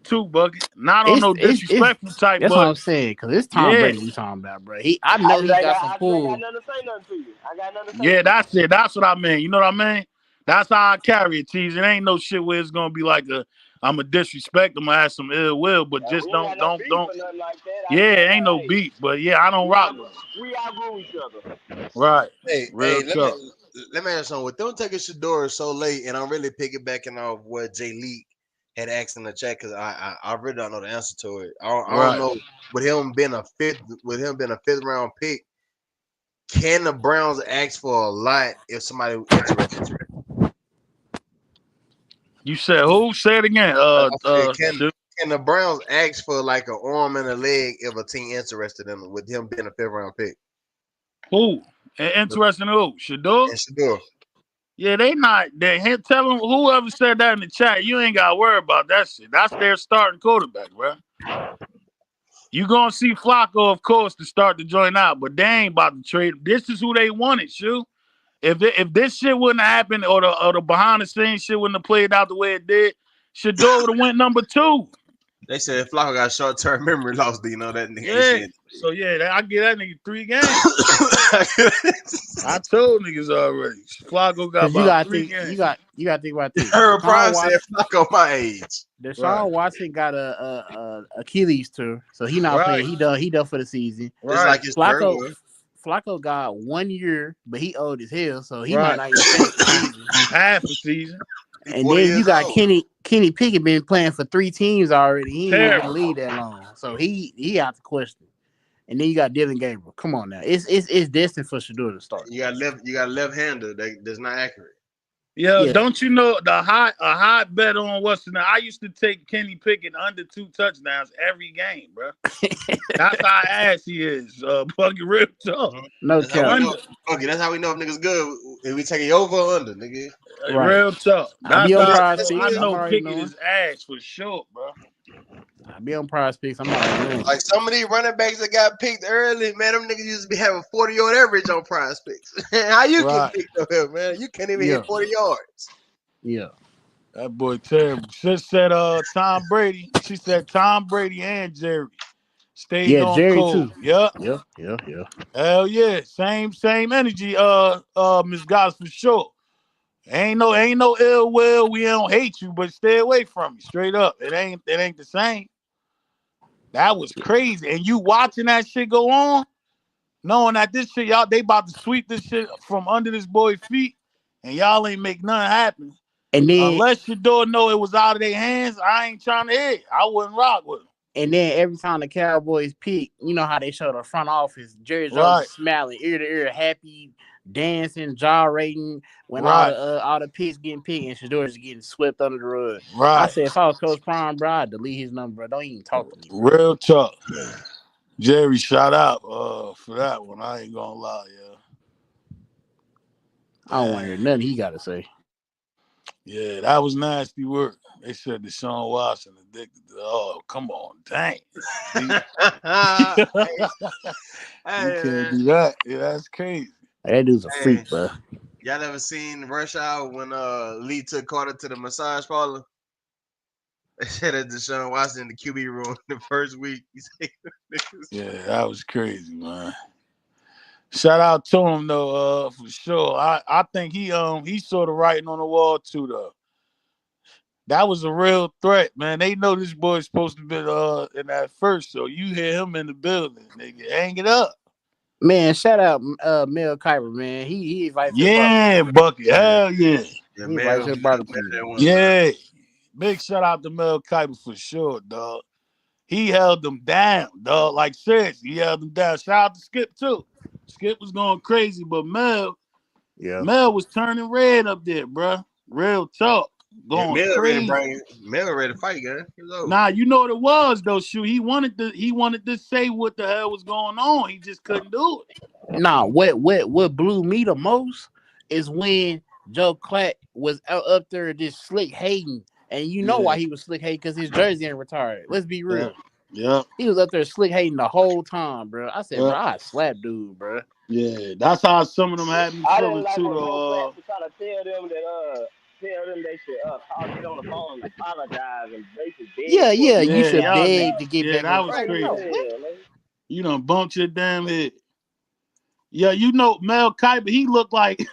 too, Bucket. Not on no disrespectful type. That's what I'm saying, because it's Tom Brady we talking about, bro. I know he got some pull. I got nothing to say nothing to you. I got nothing to say. Yeah, that's it. That's what I mean. You know what I mean? That's how I carry it, Tease. It ain't no shit where it's gonna be like I'm a disrespect. I'm gonna have some ill will, but just don't. Like ain't no beef, but I don't rock with them. We outgrew each other. Right. Hey, let me ask you something. With them taking Shador so late, and I'm really piggybacking off what Jay Leak had asked in the chat, because I really don't know the answer to it. I don't know. With him being a fifth round pick, can the Browns ask for a lot if somebody interested? You said who? Say it again. Can the Browns ask for like an arm and a leg if a team interested in him, with him being a 5th round pick? Who? Interested in who? Shador? And Shador. Yeah, they not. Tell them, whoever said that in the chat, you ain't got to worry about that shit. That's their starting quarterback, bro. You going to see Flacco, of course, to start the joint out, but they ain't about to trade. This is who they wanted, Shu. If this shit wouldn't have happened, or the behind-the-scenes shit wouldn't have played out the way it did, Shador would have went number 2. They said Flacco got short-term memory loss. Do you know that nigga? Yeah. So I give that nigga 3 games. I told niggas already. Flacco got about 3 games. You got to think about this. Her prime said Flacco my age. Deshaun Watson got a Achilles tour, so he not playing. He done for the season. Right. Like his Flacco got 1 year, but he old as hell, so he might not even finish the season. Half a season. And then you got Kenny Pickett been playing for 3 teams already. He ain't been in the league that long, so he out the question. And then you got Dylan Gabriel. Come on now. It's destined for Shedeur to start. You got a left-hander that's not accurate. Yeah, don't you know a hot bet on what's in there? I used to take Kenny Pickett under 2 touchdowns every game, bro. That's how ass he is. Bucky real tough. No cap. Okay, that's how we know if niggas good. If we take it over or under, nigga. Right. Real tough. That's how I know Pickett is ass for sure, bro. I be on Prize Picks. I'm not like some of these running backs that got picked early, man. Them niggas used to be having 40-yard average on Prize Picks. How you get picked up here, man? You can't even hit 40 yards. Yeah, that boy terrible. She said Tom Brady. She said Tom Brady and Jerry stayed on Jerry cold. too. Yeah. Hell yeah, same energy. Miss Goss for sure. Ain't no ill will. We don't hate you, but stay away from me. Straight up, it ain't the same. That was crazy. And you watching that shit go on, knowing that this shit, y'all, they about to sweep this shit from under this boy's feet, and y'all ain't make nothing happen. And then, unless your door know it was out of their hands, I ain't trying to hit. I wouldn't rock with them. And then every time the Cowboys pick, you know how they show the front office, Jerry Jones smiling ear to ear, happy, dancing, gyrating when all the picks getting picked and Shedeur is getting swept under the rug. I said, if I was Coach Prime, bro, I'd delete his number, bro. Don't even talk to me. Bro. Real tough. Jerry, shout out for that one. I ain't gonna lie, yeah. I don't want to hear nothing he got to say. Yeah, that was nasty work. They said Deshaun Watson addicted to. Oh, come on, dang! You can't do that. Yeah, that's crazy. That dude's a freak, bro. Y'all ever seen Rush Hour when Lee took Carter to the massage parlor? They said that Deshaun Watson in the QB room the first week. Yeah, that was crazy, man. Shout out to him though, for sure. I think he sort of writing on the wall too though. That was a real threat, man. They know this boy's supposed to be in that first, so you hear him in the building, nigga, hang it up. Man, shout out Mel Kiper, man. He invited Bucky. Hell yeah. Yeah, Big shout out to Mel Kiper for sure, dog. He held them down, dog. Like seriously, he held them down. Shout out to Skip too. Skip was going crazy, but Mel was turning red up there, bro. Real talk. Going crazy. Mel ready to fight, guy. Nah, you know what it was though, shoot. He wanted to say what the hell was going on. He just couldn't do it. Nah, what blew me the most is when Joe Clatt was up there just slick hating. And you know why he was slick hating, because his jersey ain't retired. Let's be real. Yeah. He was up there slick hating the whole time, bro. I said, bro, I slap dude, bro. Yeah, that's how some of them had me feeling too. Trying to tell them that they should call it on the phone and apologize and basically you should beg to get back. That was crazy. You done bumped your damn head. Yeah, you know Mel Kiper, he looked like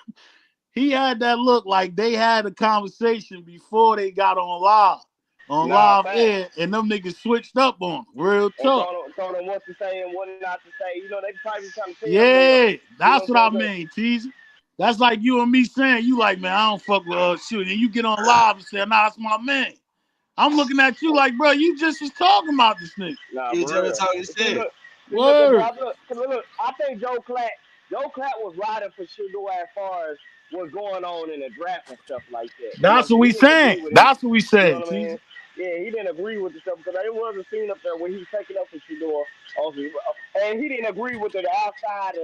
he had that look like they had a conversation before they got on live air, and them niggas switched up on them. Real tough. Told them what to say and what not to say. You know, they probably trying to tell them. That's what I mean, Teaser. That's like you and me saying, you like, man, I don't fuck with shit. And you get on live and say, nah, that's my man. I'm looking at you like, bro, you just was talking about this nigga. Nah, you just talking shit. Look, I think Joe Clatt was riding for Shedeur as far as what's going on in the draft and stuff like that. That's what we saying. That's what we saying. You know what I mean? Yeah, he didn't agree with the stuff because there was a scene up there where he was taking up for Shedeur also, and he didn't agree with the outside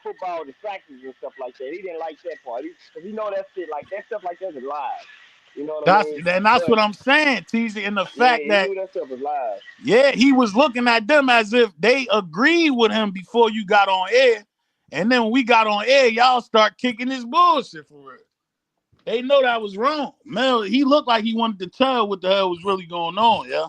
football distractions and stuff like that. He didn't like that part. He know that shit like that stuff like that is live. You know what I mean? And that's what I'm saying, Teasy, in the fact that stuff is live. Yeah, he was looking at them as if they agreed with him before you got on air, and then when we got on air, y'all start kicking this bullshit for real. They know that was wrong. Mel, he looked like he wanted to tell what the hell was really going on, yeah.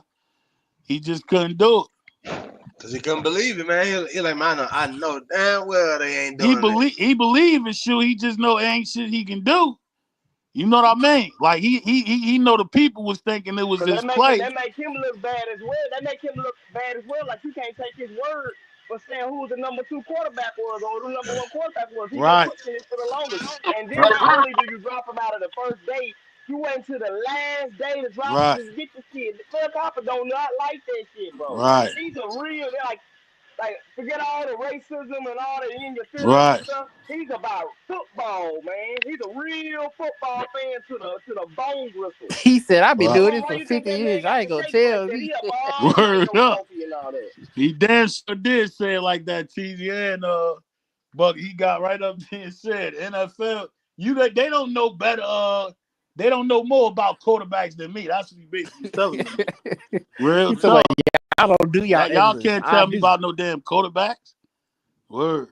He just couldn't do it. Cause he couldn't believe it, man. He like, man, I know damn well they ain't doing it. He believe in shit. He just know it ain't shit he can do. You know what I mean? Like he know the people was thinking it was his place. That make him look bad as well. Like you can't take his word for saying who the number 2 quarterback was or who the number 1 quarterback was. He been pushing it for the longest. And then not only do you drop him out of the first day, You wait till the last day to drop Right. to get the shit. The Phil Copper don't not like that shit, bro. Right. He's a real like forget all the racism and all the in your feelings Right. and stuff. He's about football, man. He's a real football fan to the bone gristle. He said, "I've been Right. doing this Why for you think 50 that man years. got I the ain't gonna shake tell like that? me." He up all night, Word no up. coffee and all that. He damn sure did say it like that, TZ, and but he got right up there and said, NFL, they don't know better. They don't know more about quarterbacks than me. That's what he basically was telling me. Real He said, talk. like, "Yeah, I don't do y'all. Y'all exes. can't I tell me do." about no damn quarterbacks. Word.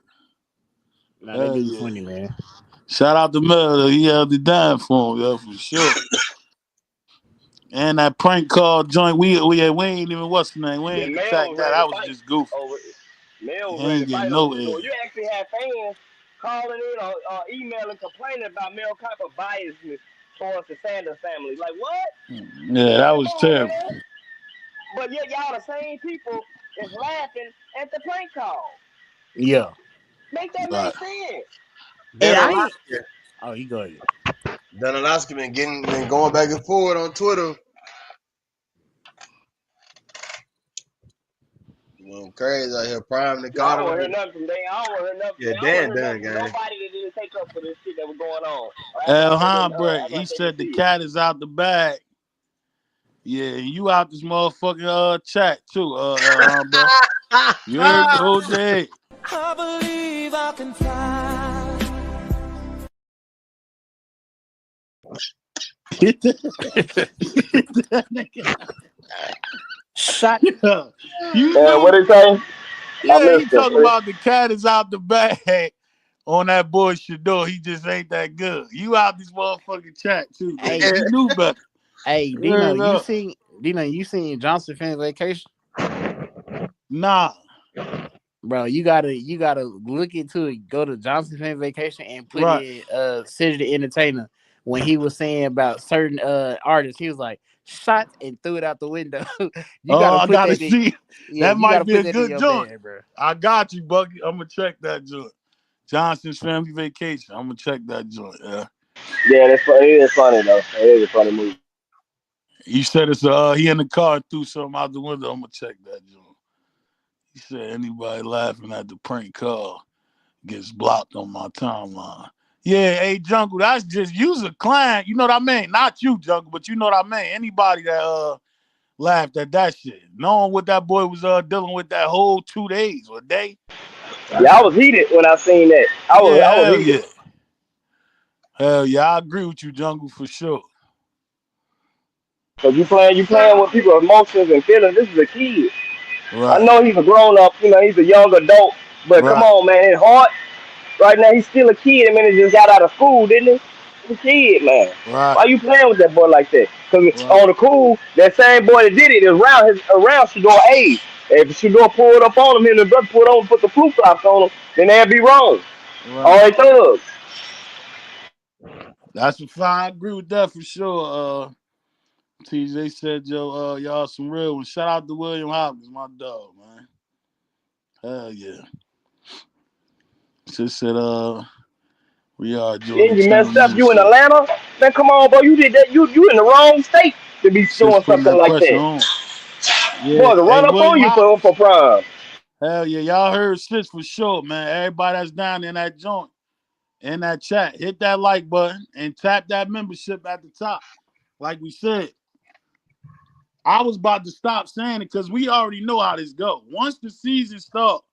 Nah, that Hell dude's yeah. funny, man. Shout out to Mel. He held it down for him, for sure. And that prank call joint, we ain't even what's the name? We The ain't Mel attacked was that. ready I to was fight just goofy. over it. Mel was He ready ain't to fight getting over no the door. edge. You actually had fans calling in or emailing, complaining about Mel Kiper biasness towards the Sanders family. Like what? Yeah, that was Come on, terrible. man. But yet y'all the same people is laughing at the prank call. Yeah. Make that Right. make sense. And Dan I Orlovsky. oh, you go ahead. Dan Orlovsky been going back and forth on Twitter. Crazy out here, prime the I don't God. want to hear nothing from Dan. I don't want to hear nothing. Yeah, I don't want to Dan hear done, nothing from gang. nobody that didn't take up for this shit that was going on. El Act Hombre, he like they said the didn't see it. cat is out the bag. Yeah, you out this motherfucking chat too, El Hombre. You heard me, OJ. I believe I can fly. Shut up. You What knew. they say? Yeah, he talking about the cat is out the bag on that boy Shador. He just ain't that good. You out this motherfucking chat too, man. Hey. You knew better. Hey, Dino, you seen Johnson Fan Vacation? Nah. Bro, you gotta look into it. Go to Johnson Fan Vacation and put in Cedric the Entertainer when he was saying about certain artists. He was like shot and threw it out the window. I gotta see. Yeah, That you might gotta be put a that in good your joint. bag, bro. I got you, Bucky. I'm gonna check that joint. Johnson's Family Vacation. I'm gonna check that joint. Yeah, that's funny. It is funny though. It is a funny movie. You said it's he in the car and threw something out the window. I'm gonna check that joint. He said anybody laughing at the prank call gets blocked on my timeline. Yeah, hey Jungle, that's just use a client. You know what I mean? Not you, Jungle, but you know what I mean. Anybody that laughed at that shit, knowing what that boy was dealing with that whole 2 days or day. Yeah, I was heated when I seen that. I was heated. Hell yeah, I agree with you, Jungle, for sure. Cause you playing with people's emotions and feelings. This is a kid. Right. I know he's a grown up, he's a young adult, but come on, man, his heart right now, he's still a kid. I mean, he just got out of school, didn't he? He's a kid, man. Right. Why you playing with that boy like that? Cause on the cool, that same boy that did it is around Shador age. If Shador pulled up on him and the brother pulled on and put the flip flops on him, then that'd be wrong. Right. All right, thugs. That's a fine. I agree with that for sure. TJ said, "Yo, y'all some real ones." Shout out to William Hopkins, my dog, man. Hell yeah. Just said, we are doing. Then you messed up. You in Atlanta? Man, come on, boy. You did that. You in the wrong state to be doing something like that. Yeah, Boy, to run up on you for prime. Hell yeah, y'all heard shit for sure, man. Everybody that's down in that joint, in that chat, hit that like button and tap that membership at the top. Like we said, I was about to stop saying it because we already know how this go. Once the season starts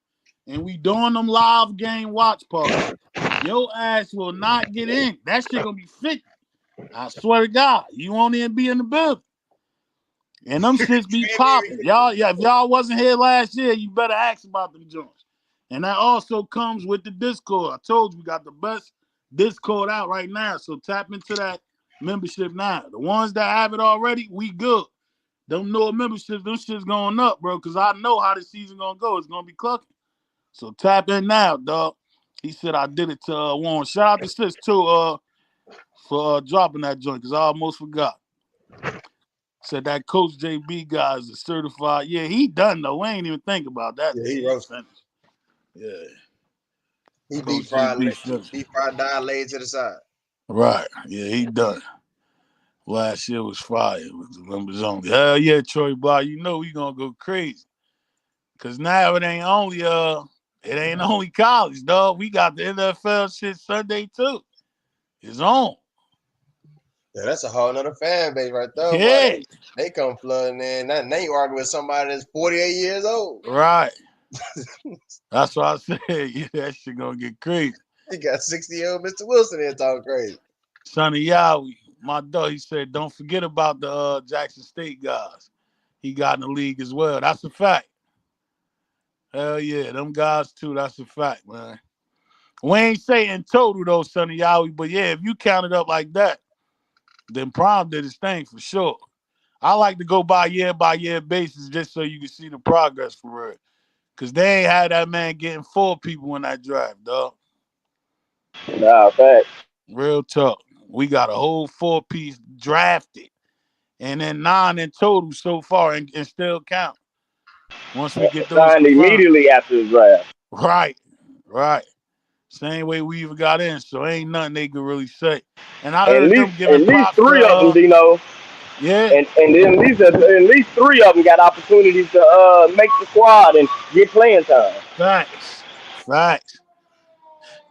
and we doing them live game watch parties, your ass will not get in. That shit gonna be 50. I swear to God, you won't even be in the building. And them shits be popping. If y'all wasn't here last year, you better ask about them joints. And that also comes with the Discord. I told you we got the best Discord out right now. So tap into that membership now. The ones that have it already, we good. Them newer memberships, them shit's going up, bro, because I know how the season gonna go. It's gonna be clucking. So tap in now, dog. He said I did it to Warren. Shout out to Sis too, for dropping that joint, because I almost forgot. Said that Coach JB guy is a certified. Yeah, he done though. We ain't even think about that. Yeah, he roasted. Yeah. He deep fried, died, laid to the side. Right. Yeah, he done. Last year was fire with the members only. Hell yeah, Troy Block. You know we gonna go crazy. Cause now it ain't only college, dog. We got the NFL shit Sunday too. It's on. Yeah, that's a whole nother fan base right there. Yeah. Boy. They come flooding in. Now you arguing with somebody that's 48 years old. Right. That's what I said. Yeah, that shit gonna get crazy. He got 60-year-old Mr. Wilson there talking crazy. Sonny Yowie, my dog, he said, don't forget about the Jackson State guys. He got in the league as well. That's a fact. Hell yeah, them guys too. That's a fact, man. We ain't saying total though, Sonny Yowie, but yeah, if you count it up like that, then Prime did his thing for sure. I like to go by year basis just so you can see the progress for real. Because they ain't had that man getting 4 people in that draft, dog. Nah, fact. Real talk. We got a whole 4-piece drafted. And then 9 in total so far and still count. Once we get those signed immediately after the draft. Right. Same way we even got in, so ain't nothing they could really say. And I heard them giving at least props 3 of them, Dino. Yeah. And then at least 3 of them got opportunities to make the squad and get playing time. Facts.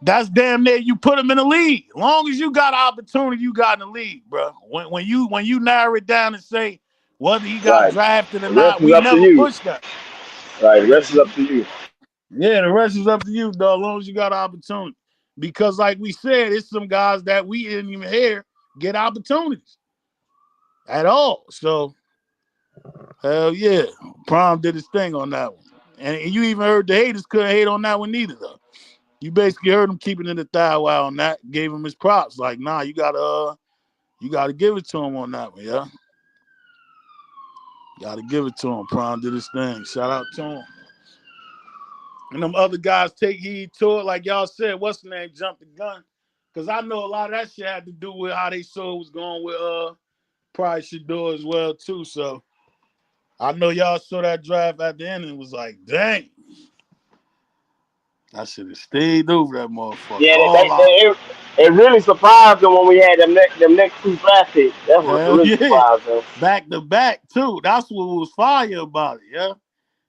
That's damn near you put them in the league. As long as you got an opportunity, you got in the league, bro. When you narrow it down and say whether he got drafted or not, we never push that. Right, the rest is up to you. Yeah, the rest is up to you, dog, as long as you got an opportunity. Because like we said, it's some guys that we didn't even hear get opportunities at all. So, hell yeah. Prime did his thing on that one. And you even heard the haters couldn't hate on that one neither, though. You basically heard him keeping it a thigh while on that, gave him his props. Like, nah, you gotta give it to him on that one, yeah. Gotta give it to him. Prime did his thing. Shout out to him. And them other guys take heed to it. Like y'all said, what's the name? Jumped the gun. Because I know a lot of that shit had to do with how they saw it was going with probably Shedeur as well, too. So I know y'all saw that draft at the end and was like, dang. I should have stayed over that motherfucker. Yeah, it really surprised them when we had them next 2 draft picks. That's what really surprised them. Back to back, too. That's what was fire about it, yeah.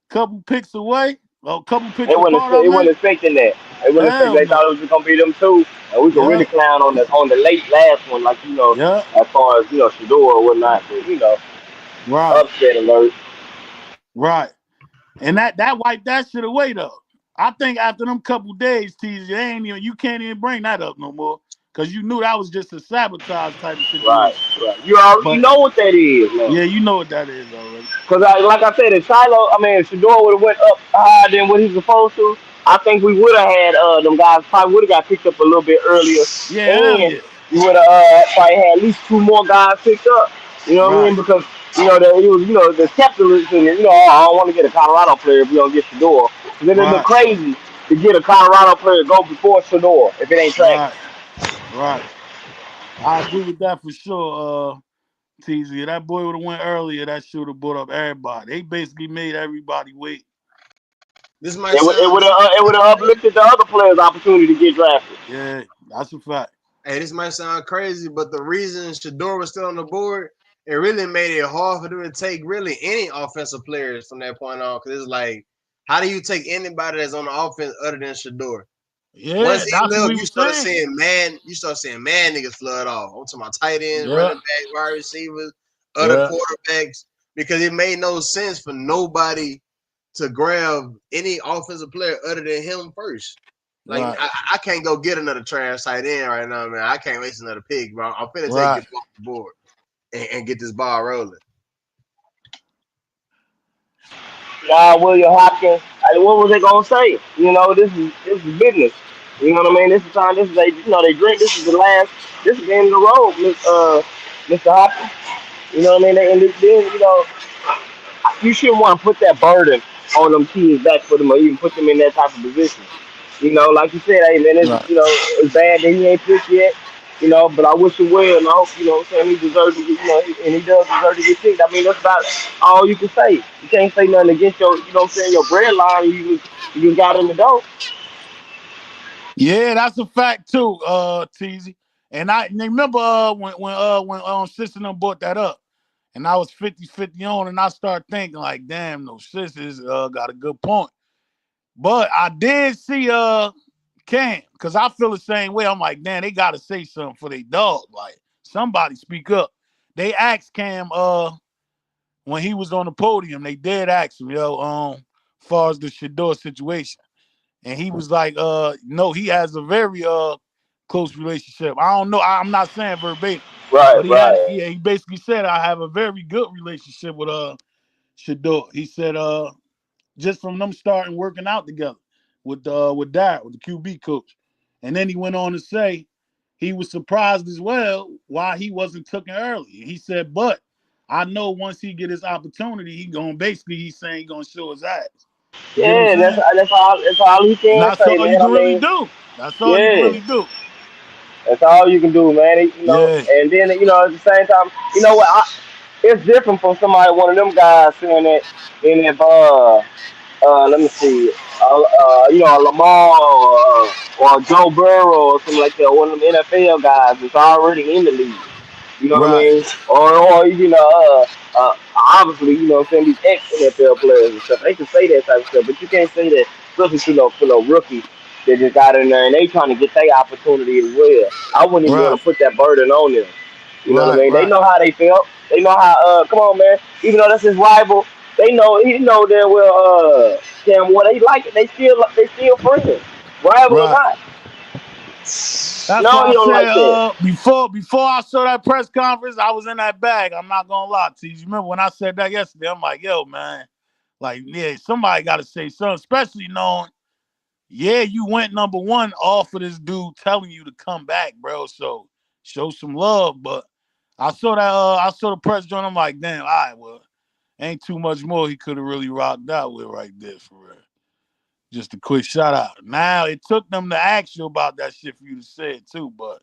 Couple picks away. Oh, couple picks apart. They weren't expecting that. They thought it was just gonna be them 2, and we could really clown on the late last one, like as far as Shedeur or whatnot. But, upset alert. Right, and that wiped that shit away though. I think after them couple days, TZ, you can't even bring that up no more. Because you knew that was just a sabotage type of situation. Right. You already know what that is, man. Yeah, you know what that is already. Because, like I said, if Shedeur would have went up higher than what he was supposed to, I think we would have had them guys probably would have got picked up a little bit earlier. And you would have probably had at least 2 more guys picked up. You know what I mean? Because, the capitalism, I don't want to get a Colorado player if we don't get Shedeur. Then it'd look crazy to get a Colorado player to go before Shedeur if it ain't track. Right. I agree with that for sure, TZ. If that boy would have went earlier, that should have brought up everybody. They basically made everybody wait. It would have uplifted the other players' opportunity to get drafted. Yeah, that's a fact. Hey, this might sound crazy, but the reason Shedeur was still on the board, it really made it hard for them to take really any offensive players from that point on. Because it's like, how do you take anybody that's on the offense other than Shedeur? Yeah, once he left, you start seeing man niggas flood off. I'm talking about tight ends, running backs, wide receivers, other quarterbacks, because it made no sense for nobody to grab any offensive player other than him first. Like I can't go get another trash tight end right now, man. I can't waste another pick, bro. I'm finna take it off the board and get this ball rolling. William Hopkins. What was they gonna say? This is business. You know what I mean? This is time. This is they drink. This is the last. This is the end of the road, Mr. Hopkins. You know what I mean? And then you shouldn't want to put that burden on them kids back for them, or even put them in that type of position. Like you said, hey man, it's bad that he ain't picked yet. But I wish him well, and I hope he deserves to get, and he does deserve to get picked. I mean, that's about all you can say. You can't say nothing against your, your bread line. You got in the door. Yeah, that's a fact too, Teasy. And remember when Sister them brought that up, and I was 50-50 on, and I started thinking like, damn, no, Sisters got a good point. But I did see Cam, because I feel the same way. I'm like, damn, they gotta say something for their dog. Like, somebody speak up. They asked Cam when he was on the podium, they did ask him, as far as the Shedeur situation. And he was like, no, he has a very close relationship. I don't know. I'm not saying verbatim. Right, But he basically said, I have a very good relationship with Shedeur. He said, just from them starting working out together with Dad, with the QB coach. And then he went on to say he was surprised as well why he wasn't taken early. He said, but I know once he get his opportunity, he's saying he's gonna show his ass. Yeah, that's all he can That's say, all man. you can really do. That's all you can really do. That's all you can do, man. And then at the same time, you know what? It's different from somebody, one of them guys saying that in that let me see, Lamar or Joe Burrow or something like that, one of them NFL guys that's already in the league. You know what I mean? Or obviously, these ex-NFL players and stuff. They can say that type of stuff, but you can't say that, especially to no rookie that just got in there and they trying to get their opportunity as well. I wouldn't even want to put that burden on them. You know what I mean? They know how they felt. They know how. Come on, man. Even though that's his rival, he know damn well. Cam, what they like it. They still friends, rival or not. That's why I said before I saw that press conference, I was in that bag. I'm not gonna lie to you. You remember when I said that yesterday? I'm like, yo, man, like, yeah, somebody got to say something, especially knowing, yeah, you went number one off of this dude telling you to come back, bro. So show some love. But I saw that I saw the press joint. I'm like, damn, all right, well, ain't too much more he could have really rocked out with right there for real. Just a quick shout out. Now it took them to ask you about that shit for you to say it too, but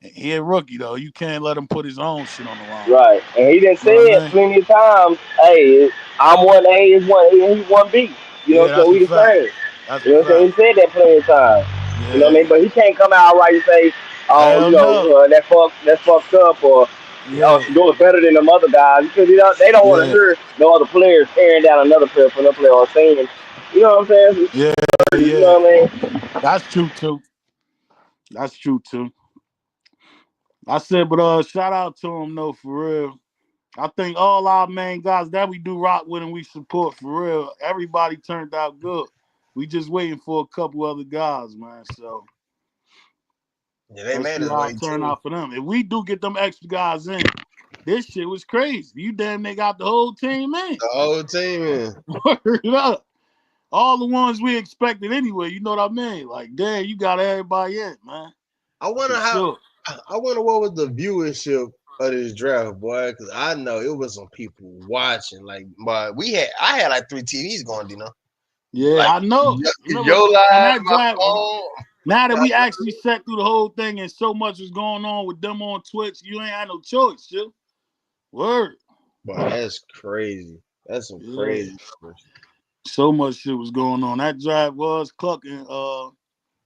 he a rookie though. You can't let him put his own shit on the line. Right, and he done said plenty of times, "Hey, I'm 1A, he's 1B." You know what I'm saying? We the same. You know what I'm saying? He said that plenty of times. You know what I mean? But he can't come out right and say, "Oh, that's fucked up," or Shedeur's better than them other guys, because they don't want to hear no other players tearing down another player for another player or saying. You know what I'm saying? Yeah. You know what I mean? That's true too. I said, but shout out to him though, for real. I think all our main guys that we do rock with and we support, for real, everybody turned out good. We just waiting for a couple other guys, man. So they made us how it turn out for them. If we do get them extra guys in, this shit was crazy. You damn near got the whole team in. The whole team in. Word up. All the ones we expected anyway, you know what I mean? Like, damn, you got everybody in, man. I wonder what was the viewership of this draft, boy, because I know it was some people watching. Like, but I had like 3 TVs going, you know. Yeah, like, I know. Your live, my phone. Now that we actually sat through the whole thing and so much was going on with them on Twitch, you ain't had no choice, Chill. Word. Boy, that's crazy. That's some crazy stuff. So much shit was going on. That drive was clucking.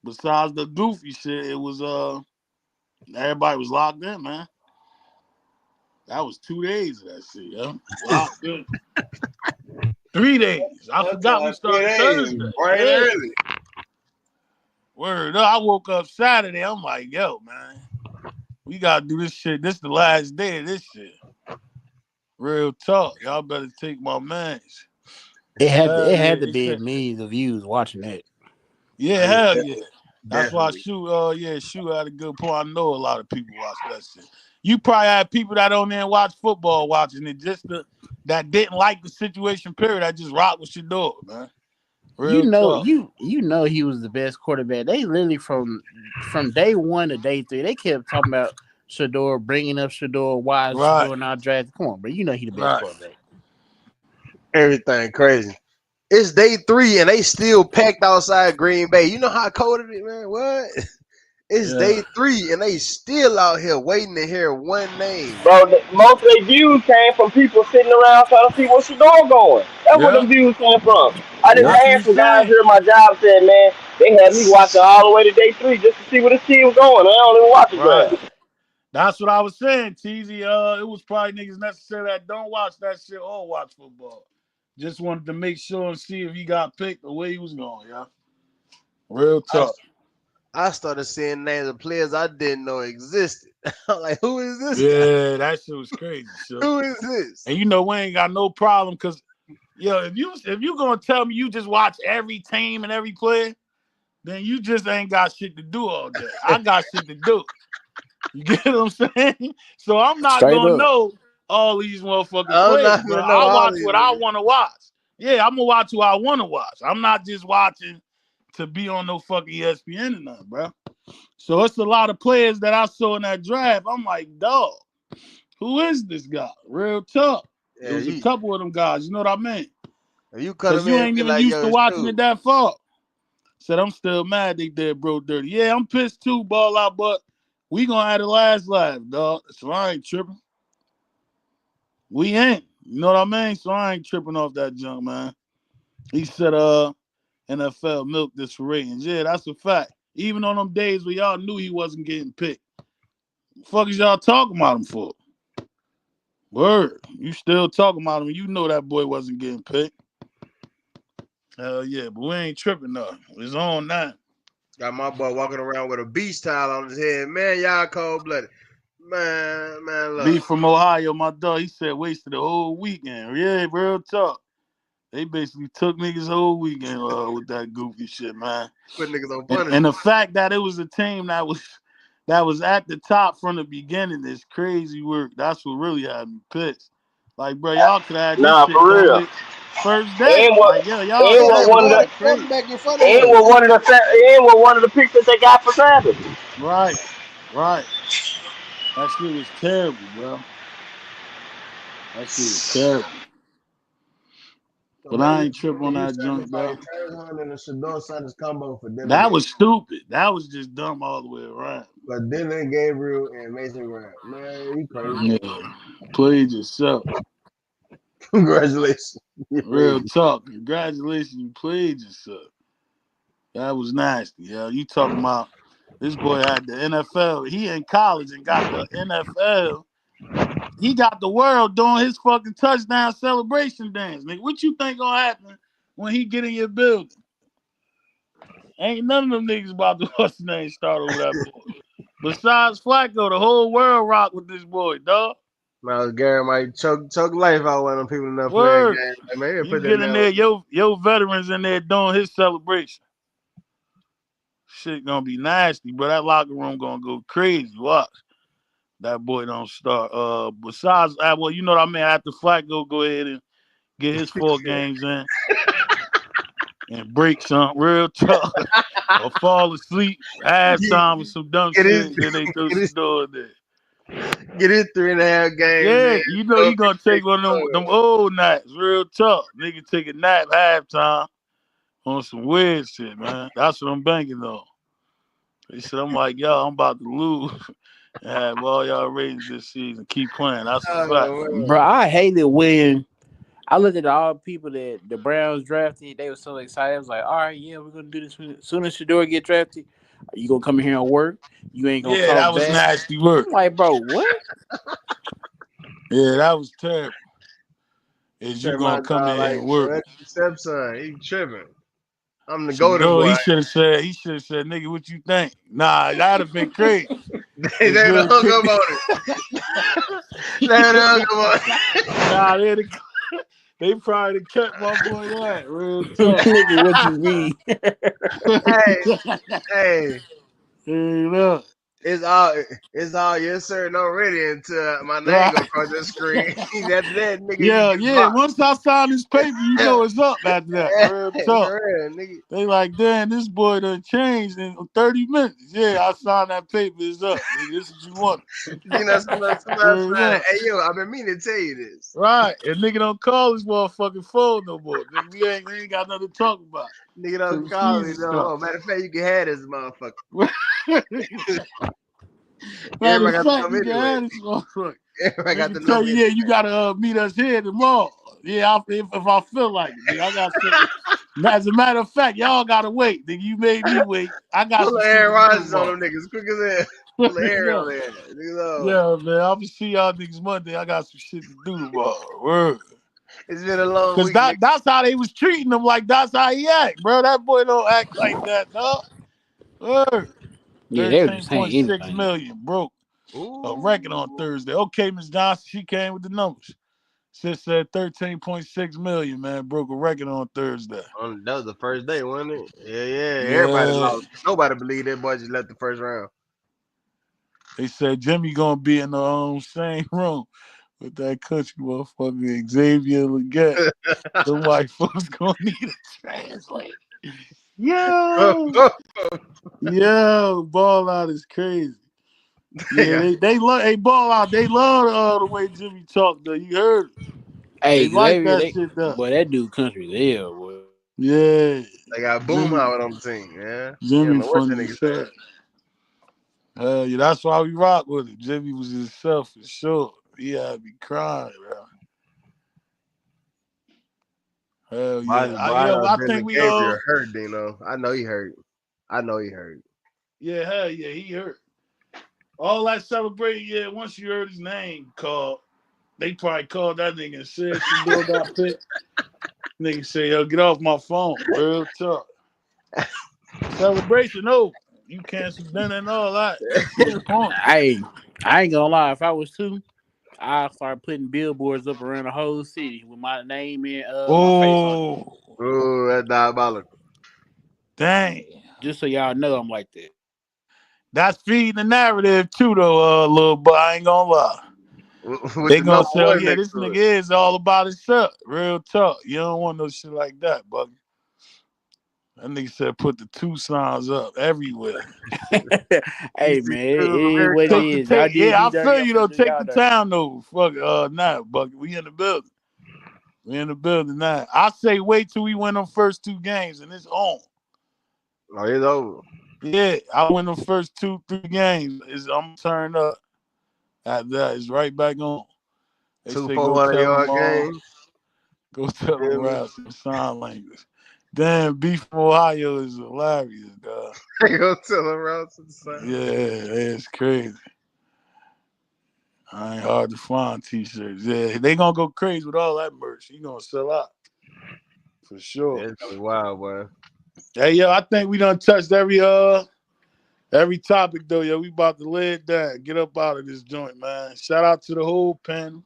Besides the goofy shit, it was everybody was locked in, man. That was 2 days of that shit, yo. Locked in. 3 days. I forgot we started Thursday. Right early. Word up. I woke up Saturday. I'm like, yo, man, we gotta do this shit. This is the last day of this shit. Real talk. Y'all better take my mans. It had to be millions of views watching that. Yeah, hell yeah. That's why Shoe had a good point. I know a lot of people watch that shit. You probably had people that don't even watch football watching it, that didn't like the situation, period. I just rock with Shedeur, man. You know he was the best quarterback. They literally from day 1 to day 3, they kept talking about Shedeur, bringing up Shedeur, why is Shedeur not drafted? Come on, bro. You know he the best quarterback. Everything crazy. It's day 3 and they still packed outside Green Bay. You know how cold it is, man? What? It's day 3 and they still out here waiting to hear one name. Bro, most of their views came from people sitting around trying to see where Shedeur going. That's where the views came from. I just had some guys here at my job said, man, they had me watching all the way to day 3 just to see where this team was going. I don't even watch it, That's what I was saying, Teasy. It was probably niggas necessary that don't watch that shit or watch football. Just wanted to make sure and see if he got picked the way he was going, yeah. Real talk. I started seeing names of players I didn't know existed. I'm like, who is this Yeah, guy? that shit was crazy. Shit. Who is this? And you know, we ain't got no problem because, yo, if you gonna tell me you just watch every team and every player, then you just ain't got shit to do all day. I got shit to do. You get what I'm saying? So I'm not gonna know all these motherfucking players, bro. I watch what I want to watch. Yeah, I'm gonna watch who I want to watch. I'm not just watching to be on no fucking ESPN or nothing, bro. So it's a lot of players that I saw in that draft. I'm like, dog, who is this guy? Real tough. Yeah, There's a couple of them guys. You know what I mean? Because you ain't even used to watching it that far. Said I'm still mad they did bro dirty. Yeah, I'm pissed too, ball out, but we gonna have the last live, dog. So I ain't tripping. We ain't. You know what I mean? So I ain't tripping off that junk, man. He said, NFL milk this for ratings. Yeah, that's a fact. Even on them days where y'all knew he wasn't getting picked. The fuck is y'all talking about him for? Word. You still talking about him. You know that boy wasn't getting picked. Hell yeah, but we ain't tripping though. It's on now. Got my boy walking around with a beach towel on his head. Man, y'all cold-blooded. Man, look. B from Ohio, my dog, he said wasted the whole weekend. Yeah, real talk. They basically took niggas whole weekend with that goofy shit, man. Put niggas on punishment. And the fact that it was a team that was at the top from the beginning is crazy work. That's what really had me pissed. Like, bro, y'all could have this shit for real. like first day. And like, yo, y'all one of the picks that they got for Travis. Right. That shit was terrible, bro. That shit was terrible. But I ain't tripping on that junk, bro. That was stupid. That was just dumb all the way around. But Dylan Gabriel and Mason Graham, man, you crazy. Yeah, played yourself. Congratulations. Real talk. Congratulations, you played yourself. That was nasty, yo. You talking about this boy had the NFL. He in college and got the NFL. He got the world doing his fucking touchdown celebration dance. Nigga, what you think gonna happen when he get in your building? Ain't none of them niggas about to what's the name start over that boy. Besides Flacco, the whole world rock with this boy, dog. Now Gary might choke life out one of them people in that Word. playing game. Like, man, You get in there, your veterans in there doing his celebration. Shit gonna be nasty, but that locker room gonna go crazy. Watch. That boy don't start. Besides, well, you know what I mean. After Flacco go ahead and get his 4 games in and break some real tough or fall asleep, halftime with some dumb shit. Then they throw some door there. Get his 3.5 games. Yeah, man. you know you gonna take one of them old nights, real tough. Nigga take a nap halftime on some weird shit, man. That's what I'm banking on. They said, I'm like, yo, I'm about to lose. And have all y'all ratings this season. Keep playing. That's a fact. Bro, I hate it when I looked at all the people that the Browns drafted. They were so excited. I was like, all right, yeah, we're going to do this. As soon as Shedeur get drafted, are you going to come in here and work? You ain't going to Yeah, that was nasty work. I'm like, bro, what? Yeah, that was terrible. Is you going to come in here and work? Stepson, he tripping. I'm the golden boy. He should have said, nigga, what you think? Nah, that'd have been crazy. They would have hung up on it. Nah, they probably kept my boy that. Real talk. Nigga, what you mean? Hey, look. It's all yes sir, no ready until my name go across the screen. After that, nigga. Yeah. Once I sign this paper, you know it's up after that. Real talk. Nigga. They like, damn, this boy done changed in 30 minutes. Yeah, I signed that paper. It's up. Nigga, this is what you want. You know, somebody hey, yo, I've been meaning to tell you this. Right. And nigga don't call his motherfucking phone no more. Nigga, we ain't got nothing to talk about. Nigga don't call me no more. Matter of fact, you can have this motherfucker. Everybody got to tell me, yeah, you gotta meet us here tomorrow. Yeah, if I feel like it, nigga, I got something. As a matter of fact, y'all gotta wait. Nigga, you made me wait. I got Pull some the shit Aaron to do Rodgers on them niggas quick as hell. Pull the Aaron on there. Yeah, man. I'll be see y'all niggas Monday. I got some shit to do tomorrow. Word. It's been a long Cause week. that's how they was treating him. Like that's how he act, bro. That boy don't act like that, dog. Word. Yeah, they were just saying 13.6 anything. million broke a record on Thursday. Okay, Ms. Johnson, she came with the numbers. Sis said 13.6 million, man, broke a record on Thursday. That was the first day, wasn't it? Yeah. Yeah. Everybody lost. Nobody believed that boy just left the first round. They said Jimmy gonna be in the same room with that country motherfucker Xavier Leggett. The white folks gonna need a translate. Yo, ball out is crazy. Yeah, they love. Hey, ball out. They love the way Jimmy talk. Though you heard. Hey, They like Xavier, that shit. Though. Boy, that dude country as hell, boy. Yeah. They got Boomhauer on the team, yeah. Jimmy What that funny nigga as said. Yeah, that's why we rock with him. Jimmy was himself for sure. He had to be crying, bro. Hell yeah. I think we Gabriel hurt, Dino. I know he hurt. Yeah, hell yeah, he hurt. All that celebrating, yeah, once you heard his name called, they probably called that nigga and said Shador got picked. Nigga say, yo, get off my phone. Real talk. Celebration over. You canceled dinner and all that. I ain't gonna lie. If I was too, I'd start putting billboards up around the whole city with my name and my face on it. Oh, that's diabolical. Dang. Just so y'all know I'm like that. That's feeding the narrative too, though, little boy. I ain't gonna lie. They gonna say, oh, yeah, this nigga is all about himself. Real talk. You don't want no shit like that, buggy. That nigga said put the 2 signs up everywhere. Hey, man, it is what it is. I feel you, though. Take the town, though. Fuck now, Bucky. We in the building. Now. I say wait till we win them first 2 games, and it's on. Oh, it's over. Yeah, I win them first 2-3 games. I'm turned up. After that, it's right back on. They 2 say 400-yard games. Go tell them around some sign language. Damn, beef from Ohio is hilarious, dog. They go tell them around some sign. Yeah, it's crazy. I ain't hard to find t-shirts. Yeah, they gonna go crazy with all that merch. You gonna sell out. For sure. Yeah, it's gonna be wild, boy. Hey, yo, I think we done touched every topic, though. Yo, we about to lay it down. Get up out of this joint, man. Shout out to the whole panel.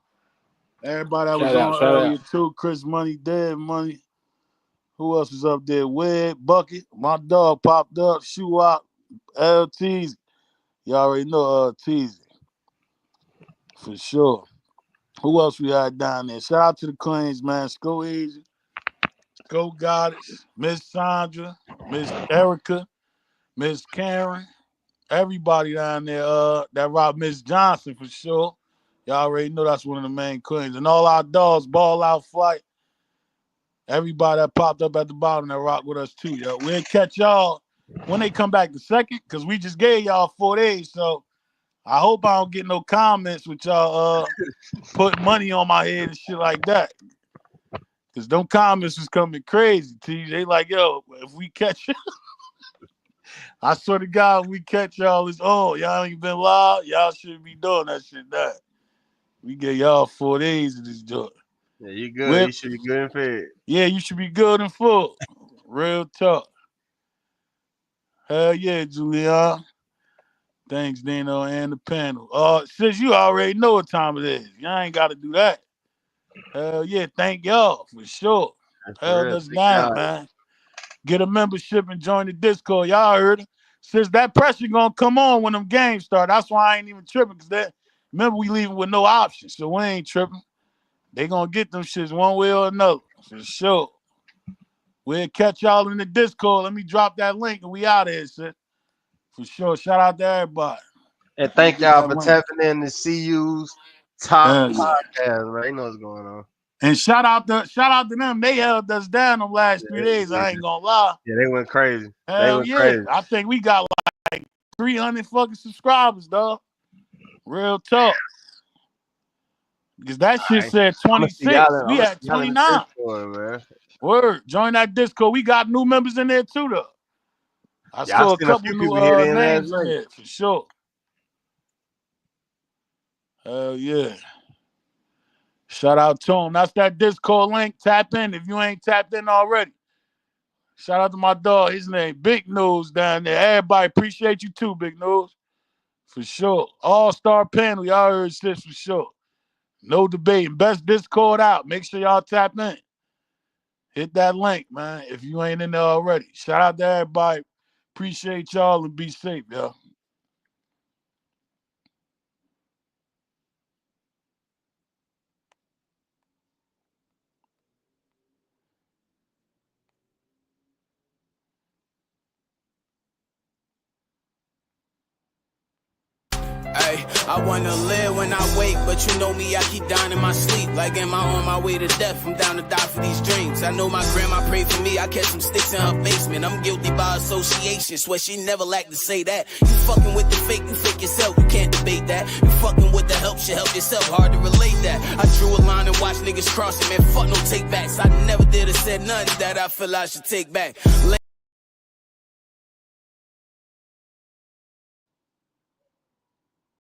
Everybody that was on earlier, too. Chris Money, Dead Money. Who else was up there? Wed, Bucket. My dog popped up. Shoe Out. LTZ. You already know Teasy. For sure. Who else we had down there? Shout out to the Queens, man. Go Easy. Go Goddess. Miss Sandra. Miss Erica. Miss Karen. Everybody down there. That rock Miss Johnson for sure. Y'all already know that's one of the main queens. And all our dogs, Ball Out Flight. Everybody that popped up at the bottom that rock with us too, yo. We'll catch y'all when they come back the second, because we just gave y'all 4 days. So I hope I don't get no comments with y'all putting money on my head and shit like that. Because them comments was coming crazy. They like, yo, if we catch you, I swear to God, if we catch y'all, it's on. Y'all ain't been live. Y'all shouldn't be doing that shit. That we get y'all 4 days of this joint. Yeah, you good. You should be good and fed. Yeah, you should be good and full. Real talk. Hell yeah, Julian. Thanks, Dino, and the panel. Since you already know what time it is, y'all ain't got to do that. Hell yeah, thank y'all for sure. Hell us down, man. Get a membership and join the Discord. Y'all heard it. Since that pressure gonna come on when them games start, that's why I ain't even tripping. Because remember, we leaving with no options, so we ain't tripping. They gonna get them shits one way or another, for sure. We'll catch y'all in the Discord. Let me drop that link and we out of here, sis. For sure. Shout out to everybody. And thank y'all for tapping in to CU's top podcast, right? You know what's going on. And shout out to them. They held us down the last 3 days. I ain't gonna lie. Yeah, they went crazy. Hell yeah. Crazy. I think we got like 300 fucking subscribers, dog. Real talk. Because that shit said 26. We at 29. Word. Join that Discord. We got new members in there too, though. I saw a couple new names in there for sure. Hell yeah. Shout out to him. That's that Discord link. Tap in if you ain't tapped in already. Shout out to my dog. His name Big News down there. Everybody appreciate you too, Big News. For sure. All-star panel. Y'all heard this for sure. No debating. Best Discord out. Make sure y'all tap in. Hit that link, man, if you ain't in there already. Shout out to everybody. Appreciate y'all and be safe, y'all. Ay, I wanna live when I wake, but you know me, I keep dying in my sleep. Like am I on my way to death? I'm down to die for these dreams. I know my grandma prayed for me. I catch some sticks in her basement. I'm guilty by association. Swear she never liked to say that. You fucking with the fake, you fake yourself. You can't debate that. You fucking with the help, should help yourself. Hard to relate that. I drew a line and watched niggas cross it. Man, fuck no take backs. I never did or said nothing that I feel I should take back.